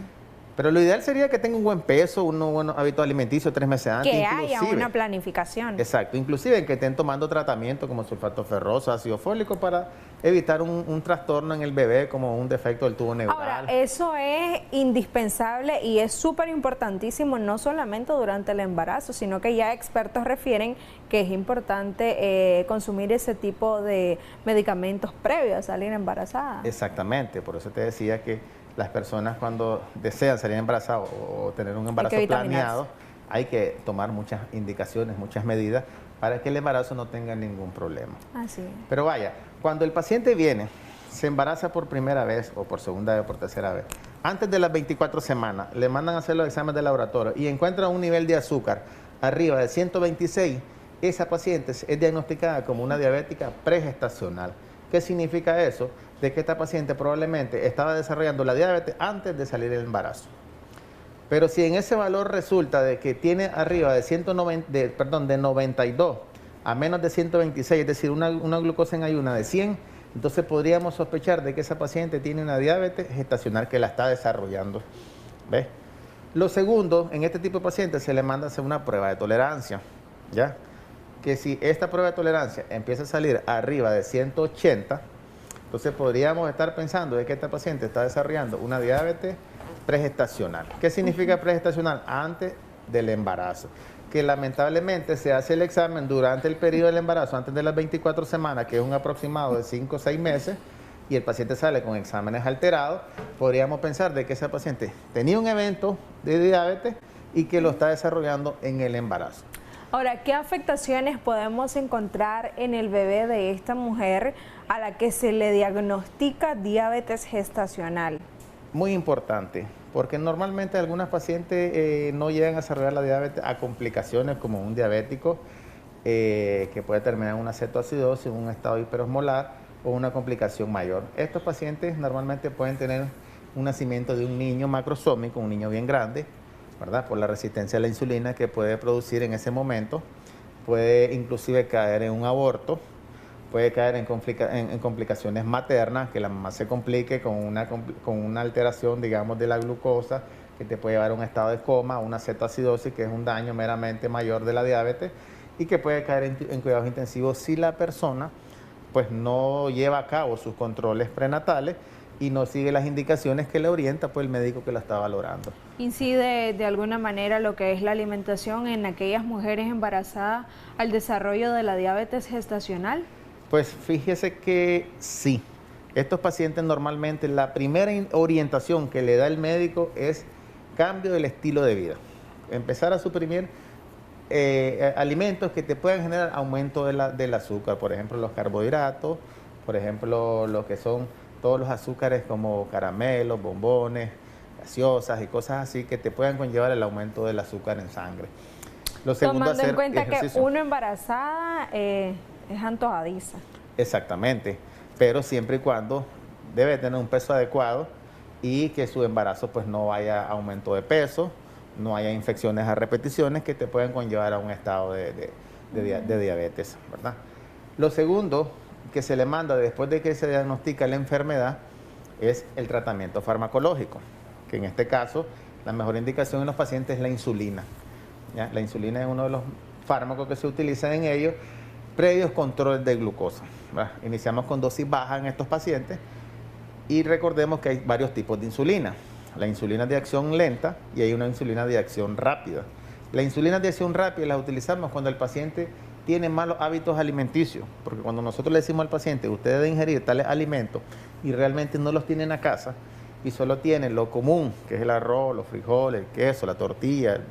Pero lo ideal sería que tenga un buen peso, un buen hábito alimenticio 3 meses antes. Que haya una planificación. Exacto, inclusive que estén tomando tratamiento como sulfato ferroso, ácido fólico para evitar un trastorno en el bebé como un defecto del tubo neural. Ahora, eso es indispensable y es súper importantísimo, no solamente durante el embarazo, sino que ya expertos refieren que es importante consumir ese tipo de medicamentos previos a salir embarazada. Exactamente, por eso te decía que las personas cuando desean salir embarazadas o tener un embarazo planeado, hay que tomar muchas indicaciones, muchas medidas para que el embarazo no tenga ningún problema. Así es. Pero vaya, cuando el paciente viene, se embaraza por primera vez o por segunda vez o por tercera vez, antes de las 24 semanas le mandan a hacer los exámenes de laboratorio y encuentran un nivel de azúcar arriba de 126, esa paciente es diagnosticada como una diabética pregestacional. ¿Qué significa eso? De que esta paciente probablemente estaba desarrollando la diabetes antes de salir del embarazo. Pero si en ese valor resulta de que tiene arriba de 92 a menos de 126, es decir, una glucosa en ayuna de 100, entonces podríamos sospechar de que esa paciente tiene una diabetes gestacional que la está desarrollando. ¿Ves? Lo segundo, en este tipo de pacientes se le manda a hacer una prueba de tolerancia, ¿ya? Que si esta prueba de tolerancia empieza a salir arriba de 180, entonces podríamos estar pensando de que esta paciente está desarrollando una diabetes pregestacional. ¿Qué significa pregestacional? Antes del embarazo. Que lamentablemente se hace el examen durante el periodo del embarazo, antes de las 24 semanas, que es un aproximado de 5 o 6 meses, y el paciente sale con exámenes alterados, podríamos pensar de que esa paciente tenía un evento de diabetes y que lo está desarrollando en el embarazo. Ahora, ¿qué afectaciones podemos encontrar en el bebé de esta mujer a la que se le diagnostica diabetes gestacional? Muy importante, porque normalmente algunas pacientes no llegan a desarrollar la diabetes a complicaciones como un diabético que puede terminar en una cetoacidosis, un estado hiperosmolar o una complicación mayor. Estos pacientes normalmente pueden tener un nacimiento de un niño macrosómico, un niño bien grande, ¿verdad? Por la resistencia a la insulina que puede producir en ese momento, puede inclusive caer en un aborto, puede caer en complicaciones maternas, que la mamá se complique con una alteración, digamos, de la glucosa, que te puede llevar a un estado de coma, una cetoacidosis, que es un daño meramente mayor de la diabetes, y que puede caer en cuidados intensivos si la persona pues no lleva a cabo sus controles prenatales y no sigue las indicaciones que le orienta pues el médico que la está valorando. ¿Incide de alguna manera lo que es la alimentación en aquellas mujeres embarazadas al desarrollo de la diabetes gestacional? Pues fíjese que sí. Estos pacientes normalmente la primera orientación que le da el médico es cambio del estilo de vida. Empezar a suprimir alimentos que te puedan generar aumento del azúcar, por ejemplo los carbohidratos, por ejemplo lo que son todos los azúcares como caramelos, bombones, gaseosas y cosas así que te puedan conllevar el aumento del azúcar en sangre. Lo segundo, tomando hacer en cuenta ejercicio. que uno embarazada es antojadiza. Exactamente, pero siempre y cuando debe tener un peso adecuado y que su embarazo pues no vaya a aumento de peso, no haya infecciones a repeticiones que te pueden conllevar a un estado de diabetes, ¿verdad? Lo segundo que se le manda después de que se diagnostica la enfermedad es el tratamiento farmacológico, que en este caso la mejor indicación en los pacientes es la insulina. ¿Ya? La insulina es uno de los fármacos que se utilizan en ellos previos controles de glucosa, ¿verdad? Iniciamos con dosis baja en estos pacientes y recordemos que hay varios tipos de insulina. La insulina de acción lenta y hay una insulina de acción rápida. La insulina de acción rápida la utilizamos cuando el paciente tiene malos hábitos alimenticios, porque cuando nosotros le decimos al paciente, usted debe ingerir tales alimentos y realmente no los tiene en la casa y solo tiene lo común, que es el arroz, los frijoles, el queso, la tortilla, el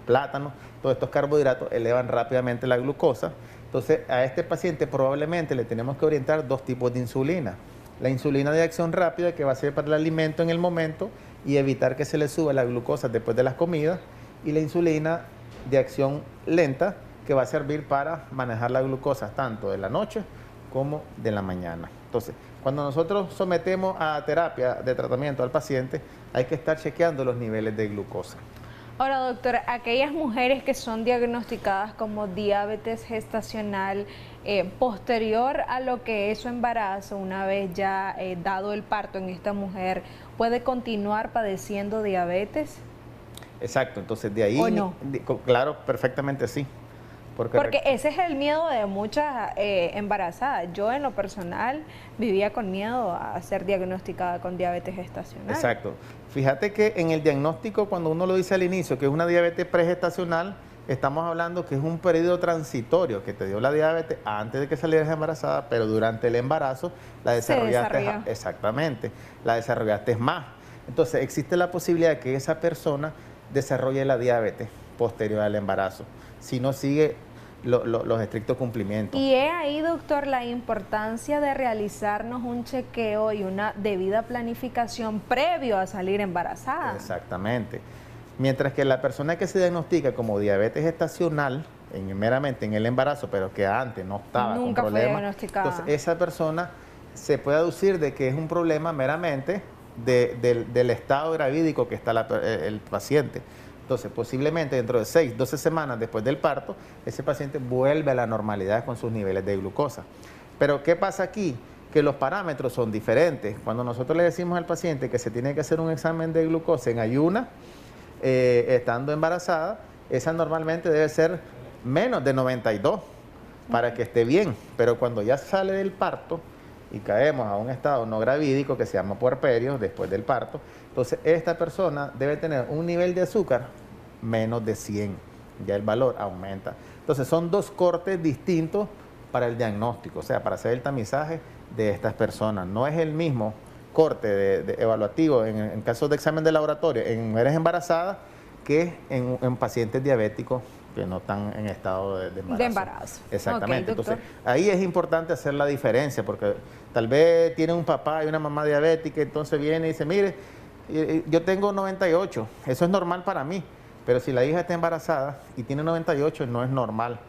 plátano, todos estos carbohidratos elevan rápidamente la glucosa. Entonces, a este paciente probablemente le tenemos que orientar dos tipos de insulina. La insulina de acción rápida, que va a ser para el alimento en el momento y evitar que se le suba la glucosa después de las comidas, y la insulina de acción lenta, que va a servir para manejar la glucosa tanto de la noche como de la mañana. Entonces, cuando nosotros sometemos a terapia de tratamiento al paciente, hay que estar chequeando los niveles de glucosa. Ahora, doctora, aquellas mujeres que son diagnosticadas como diabetes gestacional posterior a lo que es su embarazo, una vez ya dado el parto en esta mujer, ¿puede continuar padeciendo diabetes? Exacto, entonces de ahí, ¿O no? Claro, perfectamente sí. Porque ese es el miedo de muchas embarazadas. Yo en lo personal vivía con miedo a ser diagnosticada con diabetes gestacional. Exacto. Fíjate que en el diagnóstico, cuando uno lo dice al inicio, que es una diabetes pregestacional, estamos hablando que es un periodo transitorio, que te dio la diabetes antes de que salieras embarazada, pero durante el embarazo la desarrollaste. Exactamente, la desarrollaste más. Entonces existe la posibilidad de que esa persona desarrolle la diabetes posterior al embarazo, si no sigue los estrictos cumplimientos. Y he ahí, doctor, la importancia de realizarnos un chequeo y una debida planificación previo a salir embarazada. Exactamente. Mientras que la persona que se diagnostica como diabetes gestacional, meramente en el embarazo, pero que antes no estaba Nunca con problemas, fue diagnosticada. entonces esa persona se puede aducir de que es un problema meramente del estado gravídico que está el paciente. Entonces, posiblemente dentro de 6, 12 semanas después del parto, ese paciente vuelve a la normalidad con sus niveles de glucosa. Pero, ¿qué pasa aquí? Que los parámetros son diferentes. Cuando nosotros le decimos al paciente que se tiene que hacer un examen de glucosa en ayuna, estando embarazada, esa normalmente debe ser menos de 92 para que esté bien. Pero cuando ya sale del parto y caemos a un estado no gravídico que se llama puerperio después del parto, entonces esta persona debe tener un nivel de azúcar menos de 100, ya el valor aumenta. Entonces son dos cortes distintos para el diagnóstico, o sea, para hacer el tamizaje de estas personas. No es el mismo corte de evaluativo en casos de examen de laboratorio en mujeres embarazadas que en pacientes diabéticos que no están en estado de embarazo. Exactamente. Okay, entonces, ahí es importante hacer la diferencia, porque tal vez tiene un papá y una mamá diabética, entonces viene y dice, mire, yo tengo 98, eso es normal para mí, pero si la hija está embarazada y tiene 98, no es normal.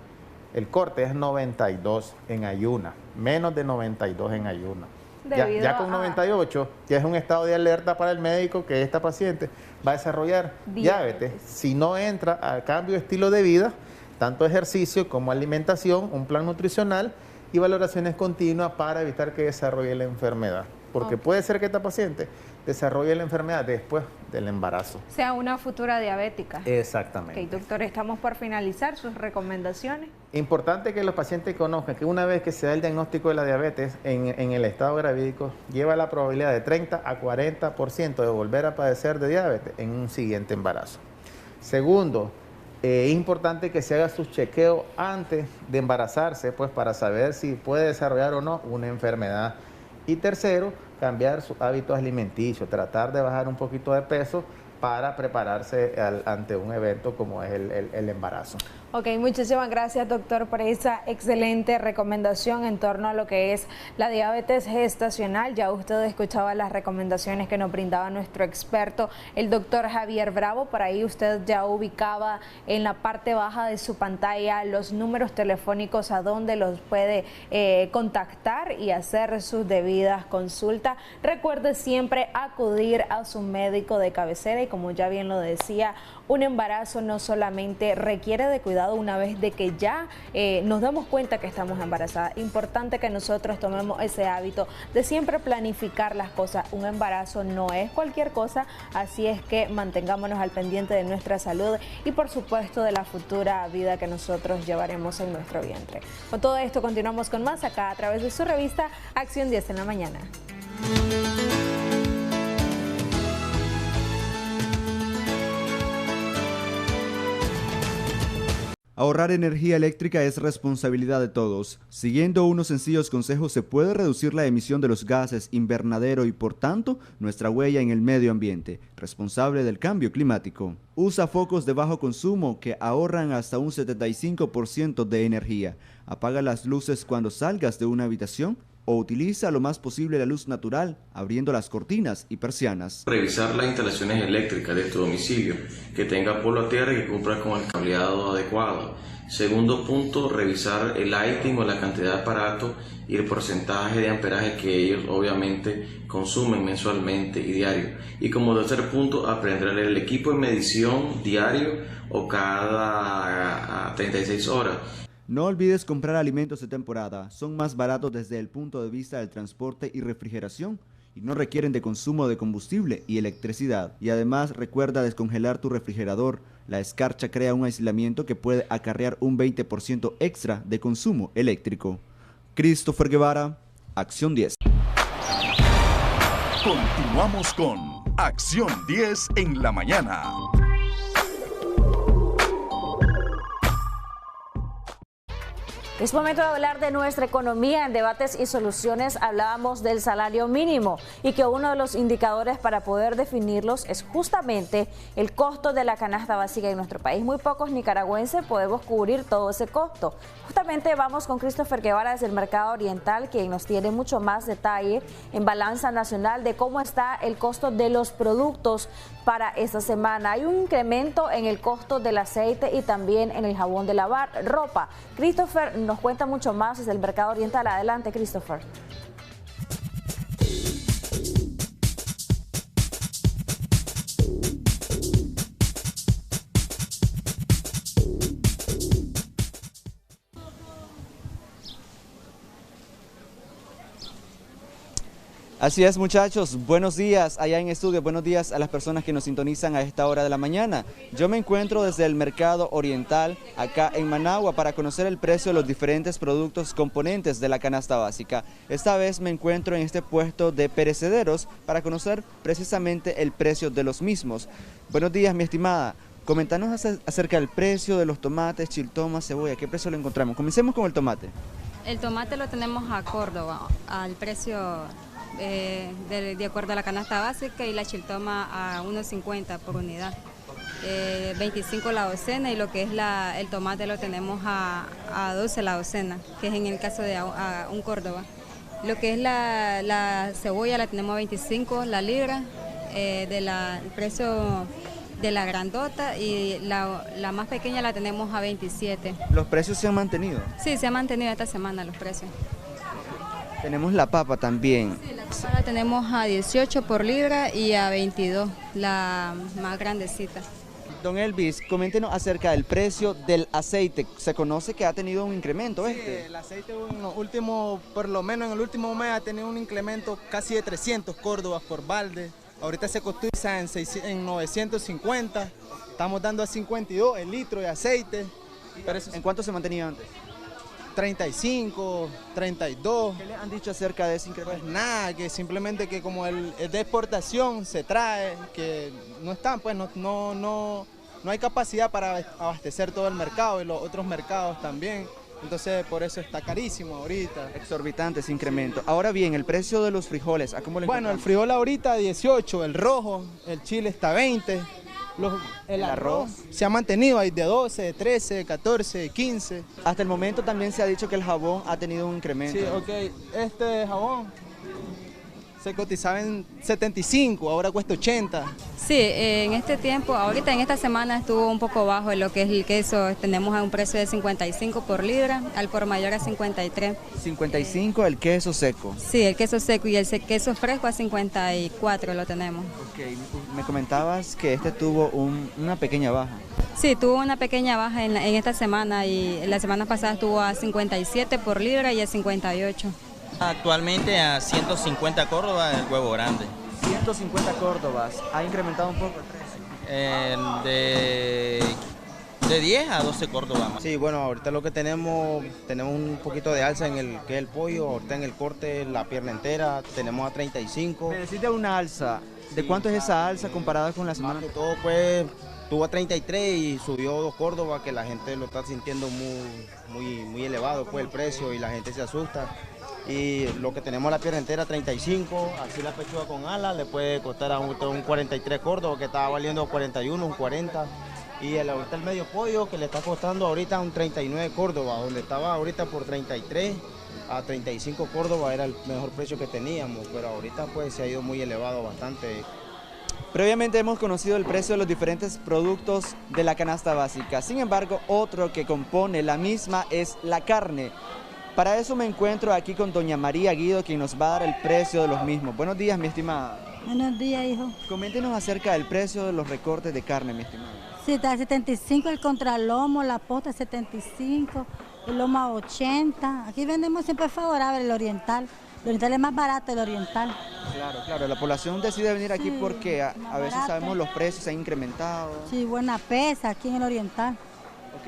El corte es 92 en ayuna, menos de 92 en ayuna. Ya con 98 ya es un estado de alerta para el médico que esta paciente va a desarrollar diabetes. Si no entra a cambio de estilo de vida, tanto ejercicio como alimentación, un plan nutricional y valoraciones continuas para evitar que desarrolle la enfermedad. Porque puede ser que esta paciente desarrolle la enfermedad después del embarazo. Sea una futura diabética. Exactamente. Ok, doctor, estamos por finalizar sus recomendaciones. Importante que los pacientes conozcan que una vez que se da el diagnóstico de la diabetes en el estado gravídico, lleva la probabilidad de 30 a 40% de volver a padecer de diabetes en un siguiente embarazo. Segundo, es importante que se haga su chequeo antes de embarazarse, pues para saber si puede desarrollar o no una enfermedad. Y tercero, cambiar sus hábitos alimenticios, tratar de bajar un poquito de peso para prepararse ante un evento como es el embarazo. Ok, muchísimas gracias, doctor, por esa excelente recomendación en torno a lo que es la diabetes gestacional. Ya usted escuchaba las recomendaciones que nos brindaba nuestro experto, el doctor Javier Bravo. Por ahí usted ya ubicaba en la parte baja de su pantalla los números telefónicos a donde los puede contactar y hacer sus debidas consultas. Recuerde siempre acudir a su médico de cabecera y, como ya bien lo decía, un embarazo no solamente requiere de cuidado una vez de que ya nos damos cuenta que estamos embarazadas. Importante que nosotros tomemos ese hábito de siempre planificar las cosas. Un embarazo no es cualquier cosa, así es que mantengámonos al pendiente de nuestra salud y, por supuesto, de la futura vida que nosotros llevaremos en nuestro vientre. Con todo esto continuamos con más acá a través de su revista Acción 10 en la mañana. Ahorrar energía eléctrica es responsabilidad de todos. Siguiendo unos sencillos consejos se puede reducir la emisión de los gases invernadero y, por tanto, nuestra huella en el medio ambiente, responsable del cambio climático. Usa focos de bajo consumo que ahorran hasta un 75% de energía. Apaga las luces cuando salgas de una habitación o utiliza lo más posible la luz natural, abriendo las cortinas y persianas. Revisar las instalaciones eléctricas de tu domicilio, que tenga polo a tierra y que cumpla con el cableado adecuado. Segundo punto, revisar el lighting o la cantidad de aparatos y el porcentaje de amperaje que ellos obviamente consumen mensualmente y diario. Y como tercer punto, aprender a leer el equipo de medición diario o cada 36 horas. No olvides comprar alimentos de temporada, son más baratos desde el punto de vista del transporte y refrigeración y no requieren de consumo de combustible y electricidad. Y además recuerda descongelar tu refrigerador, la escarcha crea un aislamiento que puede acarrear un 20% extra de consumo eléctrico. Christopher Guevara, Acción 10. Continuamos con Acción 10 en la mañana. Es momento de hablar de nuestra economía. En Debates y Soluciones hablábamos del salario mínimo y que uno de los indicadores para poder definirlos es justamente el costo de la canasta básica en nuestro país. Muy pocos nicaragüenses podemos cubrir todo ese costo. Justamente vamos con Christopher Guevara desde el Mercado Oriental, quien nos tiene mucho más detalle en Balanza Nacional de cómo está el costo de los productos para esta semana. Hay un incremento en el costo del aceite y también en el jabón de lavar ropa. Christopher nos cuenta mucho más desde el Mercado Oriental. Adelante, Christopher. Así es, muchachos, buenos días allá en estudio, buenos días a las personas que nos sintonizan a esta hora de la mañana. Yo me encuentro desde el Mercado Oriental, acá en Managua, para conocer el precio de los diferentes productos componentes de la canasta básica. Esta vez me encuentro en este puesto de perecederos para conocer precisamente el precio de los mismos. Buenos días, mi estimada. Coméntanos acerca del precio de los tomates, chiltoma, cebolla, ¿qué precio lo encontramos? Comencemos con el tomate. El tomate lo tenemos a Córdoba, al precio de acuerdo a la canasta básica, y la chiltoma a 1.50 por unidad, 25 la docena, y lo que es el tomate lo tenemos a 12 la docena, que es en el caso de un Córdoba. Lo que es la cebolla la tenemos a 25 la libra, el precio de la grandota, y la más pequeña la tenemos a 27. ¿Los precios se han mantenido? Sí, se han mantenido esta semana los precios. Tenemos la papa también. Sí, la papa la tenemos a 18 por libra y a 22, la más grandecita. Don Elvis, coméntenos acerca del precio del aceite. Se conoce que ha tenido un incremento Sí, el aceite por lo menos en el último mes ha tenido un incremento casi de 300 córdobas por balde. Ahorita se cotiza en 950, estamos dando a 52 el litro de aceite. ¿En cuánto se mantenía antes? 35, 32. ¿Qué le han dicho acerca de ese incremento? Pues nada, que simplemente que como el de exportación se trae, que no están, pues no hay capacidad para abastecer todo el mercado y los otros mercados también. entonces por eso está carísimo ahorita. Exorbitante ese incremento. Ahora bien, el precio de los frijoles, ¿a cómo le Bueno, el encontramos? frijol ahorita 18, el rojo, el chile está 20, el arroz se ha mantenido ahí de 12, 13, 14, 15. Hasta el momento también se ha dicho que el jabón ha tenido un incremento. Sí, ok, este jabón se cotizaba en 75, ahora cuesta 80. Sí, en este tiempo, ahorita en esta semana estuvo un poco bajo en lo que es el queso. Tenemos a un precio de 55 por libra, al por mayor a 53. 55 el queso seco. Sí, el queso seco y el queso fresco a 54 lo tenemos. Ok, me comentabas que este tuvo una pequeña baja. Sí, tuvo una pequeña baja en esta semana y la semana pasada estuvo a 57 por libra y a 58. Actualmente a 150 Córdoba el huevo grande. 150 Córdobas, ¿ha incrementado un poco el precio? De 10 a 12 Córdoba más. Sí, bueno, ahorita lo que tenemos un poquito de alza en el que es el pollo, ahorita en el corte, la pierna entera, tenemos a 35. Me decís de una alza, ¿de cuánto es esa alza comparada con la semana? Más que todo pues tuvo a 33 y subió 2 Córdoba, que la gente lo está sintiendo muy elevado pues el precio y la gente se asusta. Y lo que tenemos la pierna entera 35, así la pechuga con alas le puede costar a un 43 Córdoba que estaba valiendo 41, un 40. Y ahorita el medio pollo que le está costando ahorita un 39 Córdoba, donde estaba ahorita por 33 a 35 Córdoba era el mejor precio que teníamos, pero ahorita pues se ha ido muy elevado bastante. Previamente hemos conocido el precio de los diferentes productos de la canasta básica. Sin embargo, otro que compone la misma es la carne. Para eso me encuentro aquí con doña María Guido, quien nos va a dar el precio de los mismos. Buenos días, mi estimada. Buenos días, hijo. Coméntenos acerca del precio de los recortes de carne, mi estimada. Sí, está a 75 el contralomo, la posta 75, el lomo a 80. Aquí vendemos siempre favorable el oriental. El oriental es más barato, el oriental. Claro, la población decide venir aquí porque a veces barato. sabemos los precios se han incrementado. Sí, buena pesa aquí en el oriental. Ok,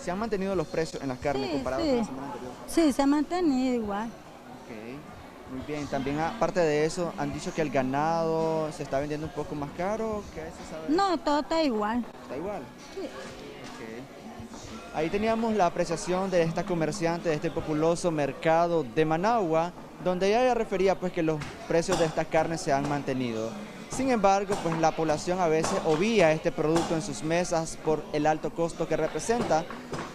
¿se han mantenido los precios en las carnes comparados con la semana anterior? Sí, se ha mantenido igual. Ok, muy bien. También aparte de eso, han dicho que el ganado se está vendiendo un poco más caro. ¿Qué se sabe? No, todo está igual. ¿Está igual? Sí. Ok. Ahí teníamos la apreciación de esta comerciante de este populoso mercado de Managua, donde ella refería pues que los precios de estas carnes se han mantenido. Sin embargo, pues la población a veces obvia este producto en sus mesas por el alto costo que representa,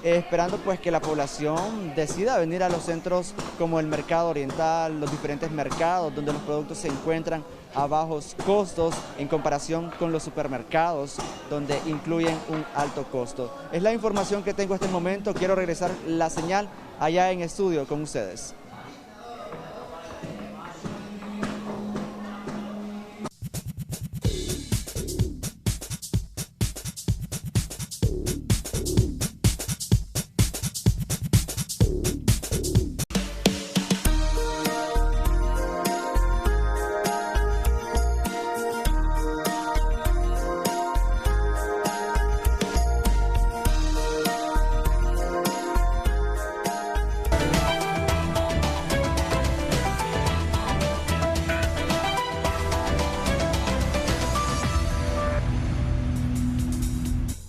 esperando pues que la población decida venir a los centros como el mercado oriental, los diferentes mercados donde los productos se encuentran a bajos costos en comparación con los supermercados donde incluyen un alto costo. Es la información que tengo hasta el momento. Quiero regresar la señal allá en estudio con ustedes.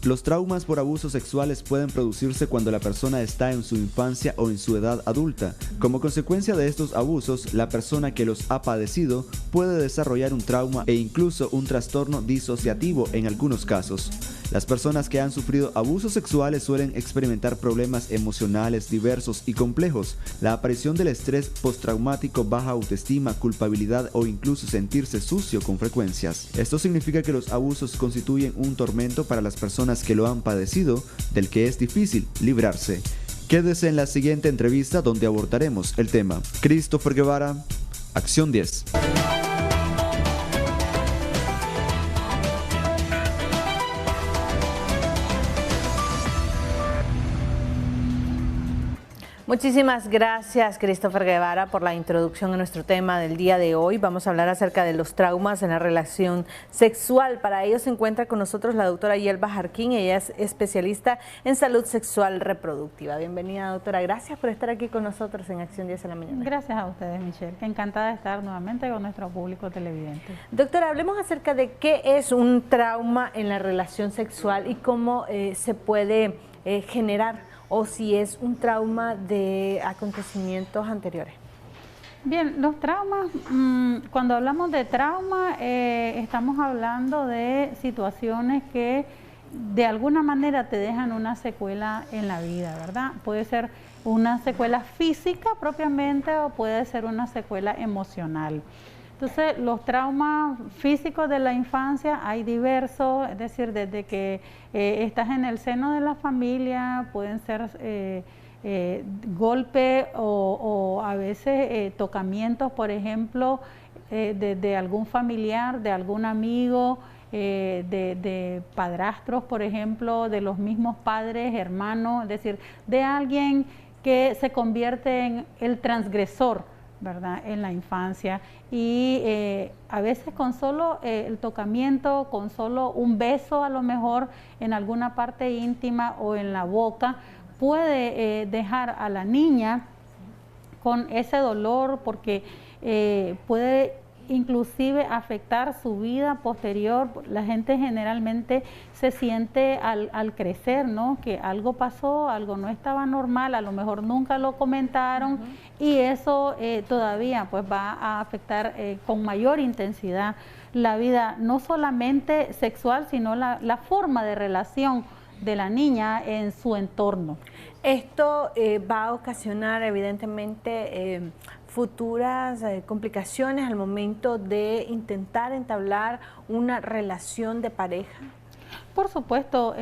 Los traumas por abusos sexuales pueden producirse cuando la persona está en su infancia o en su edad adulta. Como consecuencia de estos abusos, la persona que los ha padecido puede desarrollar un trauma e incluso un trastorno disociativo en algunos casos. Las personas que han sufrido abusos sexuales suelen experimentar problemas emocionales diversos y complejos. La aparición del estrés postraumático, baja autoestima, culpabilidad o incluso sentirse sucio con frecuencias. Esto significa que los abusos constituyen un tormento para las personas que lo han padecido, del que es difícil librarse. Quédese en la siguiente entrevista donde abordaremos el tema. Christopher Guevara, Acción 10. Muchísimas gracias, Christopher Guevara, por la introducción a nuestro tema del día de hoy. Vamos a hablar acerca de los traumas en la relación sexual. Para ello se encuentra con nosotros la doctora Yelva Jarquín. Ella es especialista en salud sexual reproductiva. Bienvenida, doctora. Gracias por estar aquí con nosotros en Acción 10 en la mañana. Gracias a ustedes, Michelle. Encantada de estar nuevamente con nuestro público televidente. Doctora, hablemos acerca de qué es un trauma en la relación sexual y cómo se puede generar o si es un trauma de acontecimientos anteriores. Bien, los traumas, cuando hablamos de trauma, estamos hablando de situaciones que de alguna manera te dejan una secuela en la vida, ¿verdad? Puede ser una secuela física propiamente o puede ser una secuela emocional. Entonces, los traumas físicos de la infancia hay diversos, es decir, desde que estás en el seno de la familia, pueden ser golpes o a veces tocamientos, por ejemplo, de algún familiar, de algún amigo, de padrastros, por ejemplo, de los mismos padres, hermanos, es decir, de alguien que se convierte en el transgresor, ¿verdad?, en la infancia. Y a veces con solo el tocamiento, con solo un beso a lo mejor en alguna parte íntima o en la boca, puede dejar a la niña con ese dolor porque puede inclusive afectar su vida posterior. La gente generalmente se siente al crecer, ¿no?, que algo pasó, algo no estaba normal, a lo mejor nunca lo comentaron y eso todavía pues va a afectar con mayor intensidad la vida, no solamente sexual, sino la forma de relación de la niña en su entorno. Esto va a ocasionar evidentemente futuras complicaciones al momento de intentar entablar una relación de pareja. Por supuesto,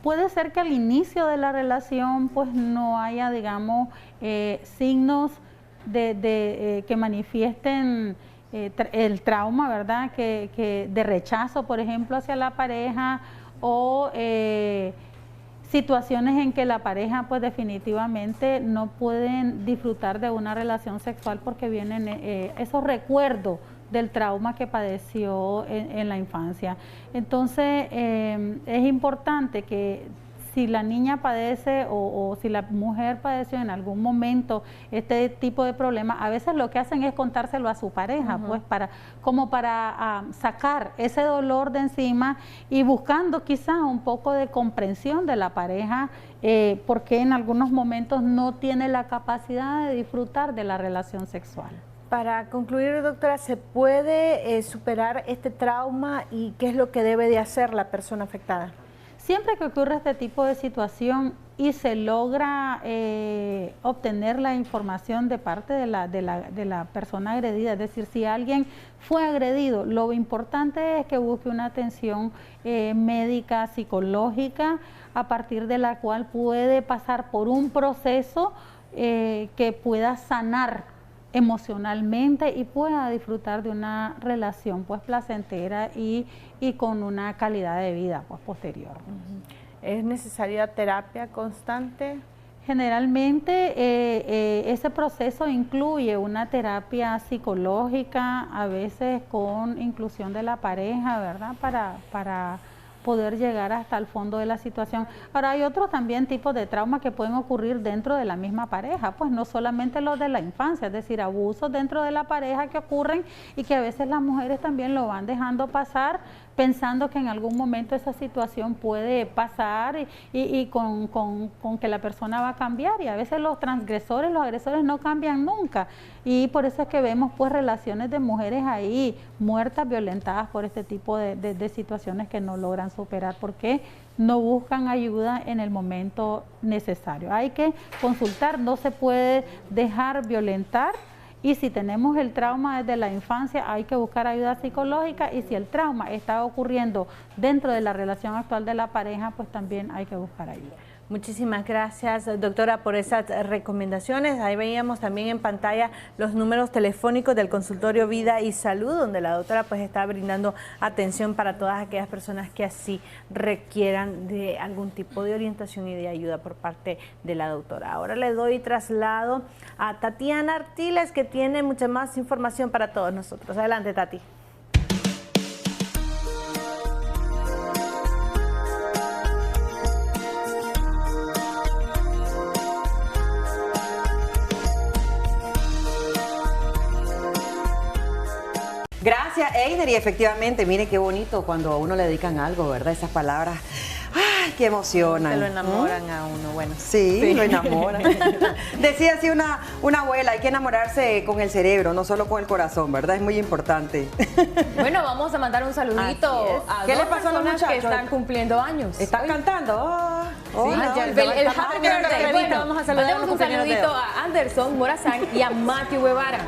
puede ser que al inicio de la relación pues no haya, digamos, signos que manifiesten el trauma, ¿verdad?, que de rechazo, por ejemplo, hacia la pareja, o situaciones en que la pareja pues definitivamente no pueden disfrutar de una relación sexual porque vienen esos recuerdos del trauma que padeció en la infancia. Entonces es importante que si la niña padece o si la mujer padeció en algún momento este tipo de problema, a veces lo que hacen es contárselo a su pareja, pues para sacar ese dolor de encima y buscando quizás un poco de comprensión de la pareja, porque en algunos momentos no tiene la capacidad de disfrutar de la relación sexual. Para concluir, doctora, ¿se puede superar este trauma y qué es lo que debe de hacer la persona afectada? Siempre que ocurre este tipo de situación y se logra obtener la información de parte de la persona agredida, es decir, si alguien fue agredido, lo importante es que busque una atención médica, psicológica, a partir de la cual puede pasar por un proceso que pueda sanar emocionalmente y pueda disfrutar de una relación pues placentera y con una calidad de vida pues posterior. ¿Es necesaria terapia constante? Generalmente ese proceso incluye una terapia psicológica, a veces con inclusión de la pareja, ¿verdad?, para poder llegar hasta el fondo de la situación. Ahora hay otros también tipos de traumas que pueden ocurrir dentro de la misma pareja, pues no solamente los de la infancia, es decir, abusos dentro de la pareja que ocurren y que a veces las mujeres también lo van dejando pasar pensando que en algún momento esa situación puede pasar y con que la persona va a cambiar, y a veces los transgresores, los agresores no cambian nunca, y por eso es que vemos pues relaciones de mujeres ahí muertas, violentadas por este tipo de situaciones que no logran superar porque no buscan ayuda en el momento necesario. Hay que consultar, no se puede dejar violentar. Y si tenemos el trauma desde la infancia, hay que buscar ayuda psicológica, y si el trauma está ocurriendo dentro de la relación actual de la pareja, pues también hay que buscar ayuda. Muchísimas gracias, doctora, por esas recomendaciones. Ahí veíamos también en pantalla los números telefónicos del Consultorio Vida y Salud, donde la doctora pues está brindando atención para todas aquellas personas que así requieran de algún tipo de orientación y de ayuda por parte de la doctora. Ahora le doy traslado a Tatiana Artiles, que tiene mucha más información para todos nosotros. Adelante, Tati. Gracias, Einer, y efectivamente, mire qué bonito cuando a uno le dedican algo, ¿verdad? Esas palabras qué emocionan. Se lo enamoran a uno, bueno. Sí, lo enamoran. Decía así una abuela, hay que enamorarse con el cerebro, no solo con el corazón, ¿verdad? Es muy importante. Bueno, vamos a mandar un saludito a ¿Qué dos le pasó a los personas que muchachos? están cumpliendo años. ¿Están cantando? El happy birthday. Bueno, vamos a saludar un saludito a Anderson Morazán y a Matthew Guevara.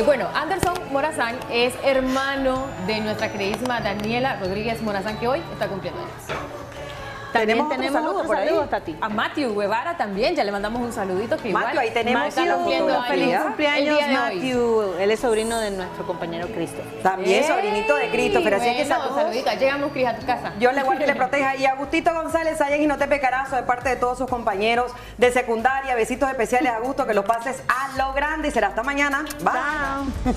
Bueno, Anderson Morazán es hermano de nuestra queridísima Daniela Rodríguez Morazán, que hoy está cumpliendo años. También tenemos otro saludo, Tati. A Matthew Guevara también, ya le mandamos un saludito que igual Matthew, ahí tenemos está cumpliendo Feliz cumpleaños, el día de hoy. Matthew. Él es sobrino de nuestro compañero Cristo. También sobrinito de Christopher, así que saludito. Llegamos, Cris, a tu casa. Dios le guarde y le proteja. Y Agustito González, allá en Inotepe Carazo, de parte de todos sus compañeros de secundaria, besitos especiales, Augusto, que lo pases a lo grande y será hasta mañana. Bye.